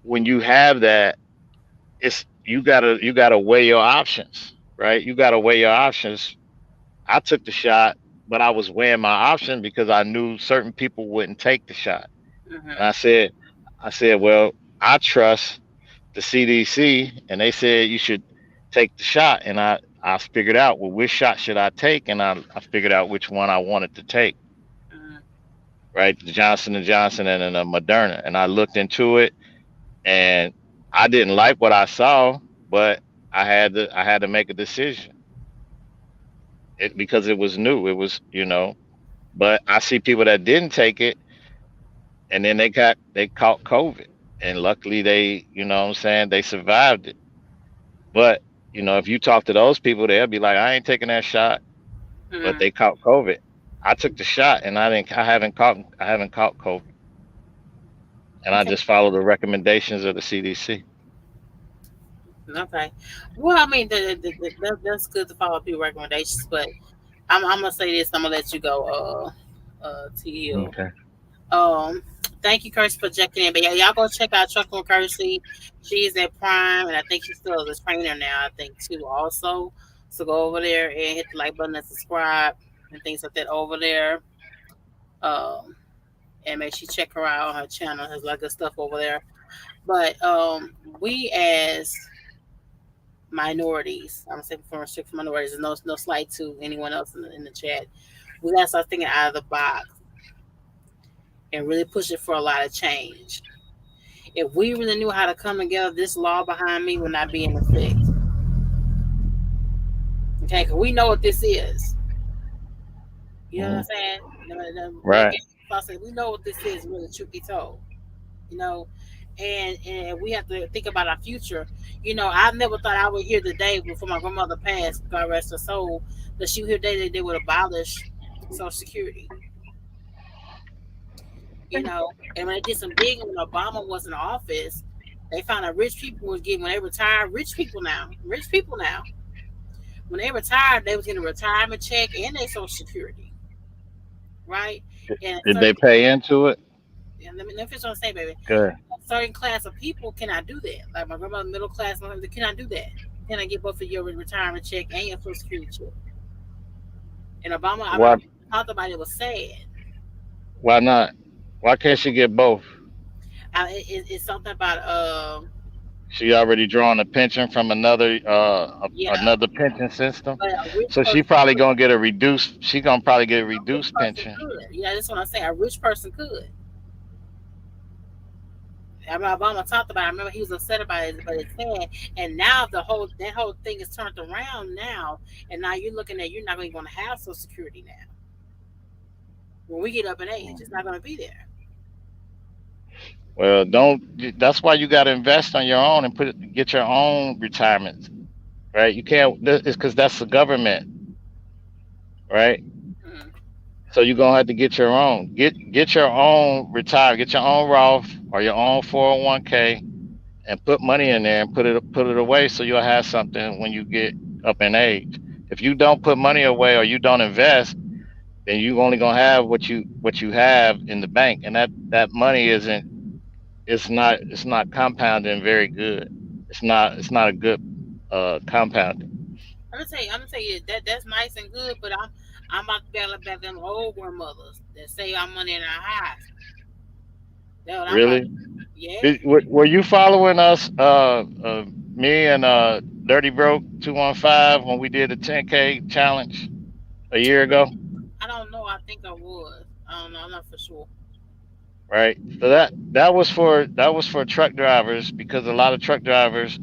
when you have that, it's you gotta weigh your options, right? You gotta weigh your options. I took the shot, but I was weighing my options because I knew certain people wouldn't take the shot. And Hmm. I said, well, I trust the CDC, and they said you should take the shot. And I figured out, well, which shot should I take, and I figured out which one I wanted to take, Hmm. right? The Johnson and Johnson and then the Moderna. And I looked into it, and I didn't like what I saw, but I had to make a decision because it was new. It was but I see people that didn't take it, and then they caught COVID, and luckily what I'm saying, they survived it. But if you talk to those people, they'll be like, I ain't taking that shot, but Hmm. they caught COVID. I took the shot, and I haven't caught COVID, and I Okay. just follow the recommendations of the CDC. Okay. Well, I mean, that's good to follow people recommendations, but I'm gonna say this. I'm gonna let you go. To you. Okay. Um, Thank you, Kirsty, for checking in. But yeah, y'all go check out Trucking with Kirsty. She is at Prime, and I think she still is a trainer now. I think too, also. So go over there and hit the like button and subscribe and things like that over there. Um, and make sure you check her out on her channel. There's a lot of good stuff over there. But we as minorities, I'm gonna say for restricted minorities, and no slight to anyone else in the chat. We gotta start thinking out of the box and really push it for a lot of change. If we really knew how to come together, this law behind me would not be in effect. Okay, because we know what this is. You know what I'm Mhm. saying? Like Right. I said, we know what this is. Really, truth be told, you know, and we have to think about our future. I never thought I would hear the day before my grandmother passed, God rest her soul, that she would hear the day that they would abolish Social Security. And when they did some digging when Obama was in office, they found out rich people was getting when they retired. Rich people now, when they retired, they was getting a retirement check and their Social Security, right? And Did they pay into it? let me finish what I'm saying, baby. Good. A certain class of people cannot do that. Like my grandmother, middle class, they cannot do that. Can I get both of your retirement check and your Social Security check? And Obama, I Why? remember talked about it was sad. Why not? Why can't she get both? It's something about She already drawing a pension from yeah, another pension system, but a rich so she person probably could. gonna get a reduced. She gonna probably get a A rich reduced person pension. could. That's what I'm saying. A rich person could. I remember Obama talked about it. I remember he was upset about it, but it's sad. And now that whole thing is turned around now, and now you're looking at you're not even going to have Social Security now. When we get up in age, it's not going to be there. Well, don't. That's why you got to invest on your own and get your own retirement, right? You can't. It's because that's the government, right? Mm. So you're gonna have to get your own. Get your own retire. Get your own Roth or your own 401k and put money in there and put it away so you'll have something when you get up in age. If you don't put money away or you don't invest, then you only gonna have what you have in the bank, and that money isn't it's not compounding very good. It's not a good compounding. I'm gonna tell you that that's nice and good, but I'm about to be about them old grandmothers that save our money in our house. That's what I'm about. Really? Yeah, Were you following us, me and Dirty Broke 215 when we did the 10K challenge a year ago? I don't know. I think I was. I don't know. I'm not for sure. Right. So that was for truck drivers because a lot of truck drivers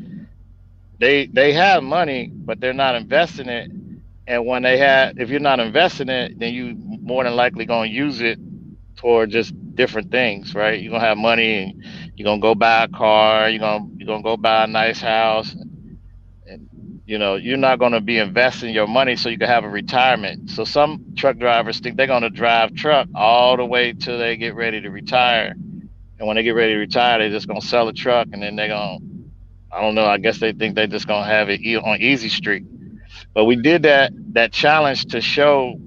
they have money but they're not investing it. And when they have, if you're not investing it, then you more than likely gonna use it toward just different things, right? You're gonna have money and you're gonna go buy a car, you're gonna go buy a nice house, and you know you're not gonna be investing your money so you can have a retirement. So some truck drivers think they're gonna drive truck all the way till they get ready to retire, and when they get ready to retire, they're just gonna sell a truck and then they're gonna, I don't know, I guess they think they're just gonna have it on easy street. But we did that challenge to show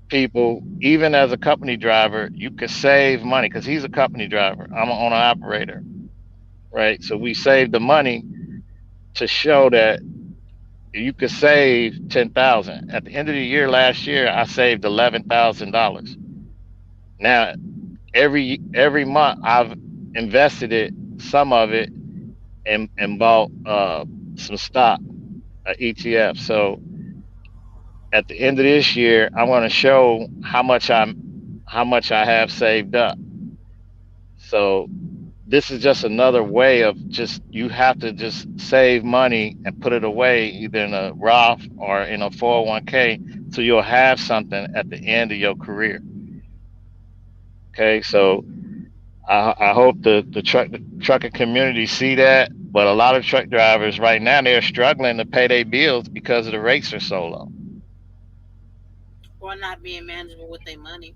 people, even as a company driver, you could save money because he's a company driver. I'm an owner operator, right? So we saved the money to show that you could save 10,000. At the end of the year last year, I saved $11,000. Now every month I've invested it, some of it, and bought some stock, ETF. So at the end of this year, I want to show how much I have saved up. So this is just another way of just you have to just save money and put it away either in a Roth or in a 401k so you'll have something at the end of your career. Okay, so I hope the trucking community see that, but a lot of truck drivers right now they're struggling to pay their bills because the rates are so low. Or not being manageable with their money.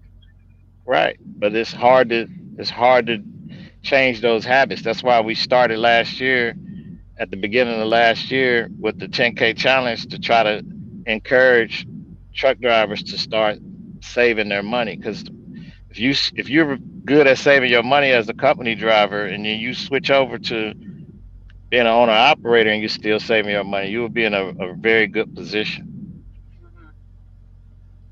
Right, but it's hard to change those habits. That's why we started last year at the beginning of last year with the 10K challenge to try to encourage truck drivers to start saving their money. Because if you're good at saving your money as a company driver, and then you switch over to being an owner operator and you're still saving your money, you will be in a very good position. Hmm.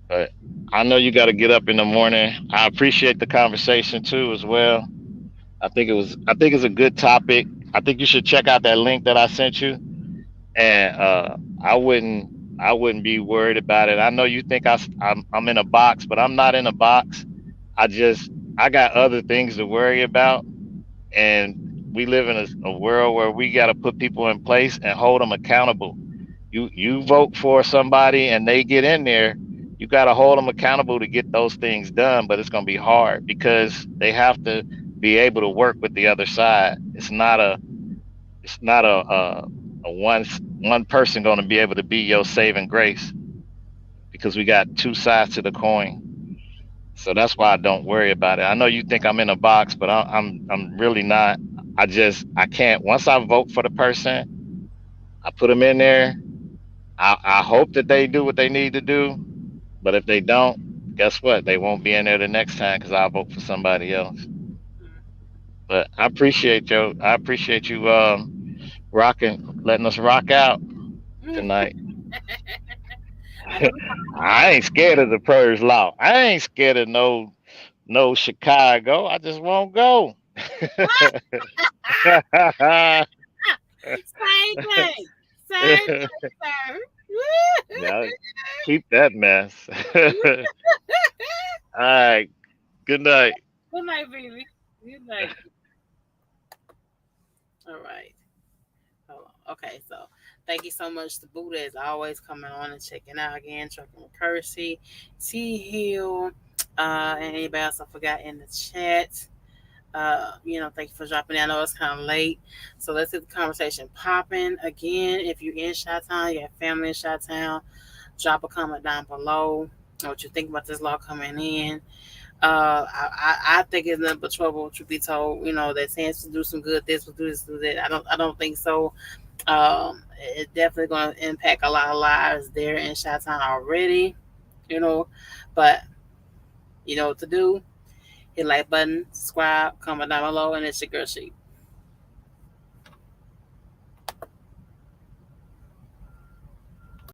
But I know you got to get up in the morning. I appreciate the conversation too as well. I think it's a good topic. I think you should check out that link that I sent you, and I wouldn't be worried about it. I know you think I'm in a box, but I'm not in a box. I just I got other things to worry about, and we live in a world where we got to put people in place and hold them accountable. You vote for somebody and they get in there, you got to hold them accountable to get those things done. But it's going to be hard because they have to be able to work with the other side. It's not a one person going to be able to be your saving grace because we got two sides to the coin. So that's why I don't worry about it. I know you think I'm in a box, but I'm really not. I can't. Once I vote for the person, I put them in there. I hope that they do what they need to do. But if they don't, guess what? They won't be in there the next time because I'll vote for somebody else. But I appreciate you rocking, letting us rock out tonight. I know we talking about I ain't scared of the purge law. I ain't scared of no Chicago. I just won't go. same thing. Same thing, sir. Yeah, keep that mess. All right. Good night. Good night, baby. Good night. All right. Hold on. Okay, so thank you so much to Buddha as always coming on and checking out again, Trucking with Percy, T Hill, and anybody else I forgot in the chat. Thank you for dropping in. I know it's kind of late. So let's get the conversation popping again. If you're in Chi Town, you have family in Chi Town, drop a comment down below what you think about this law coming in. I think it's nothing but trouble. Truth be told, that stands to do some good. This will do this, do that. I don't think so. It's definitely going to impact a lot of lives there in Chi Town already. You know, but You know what to do. Hit like button, subscribe, comment down below, and it's your girl Sheep.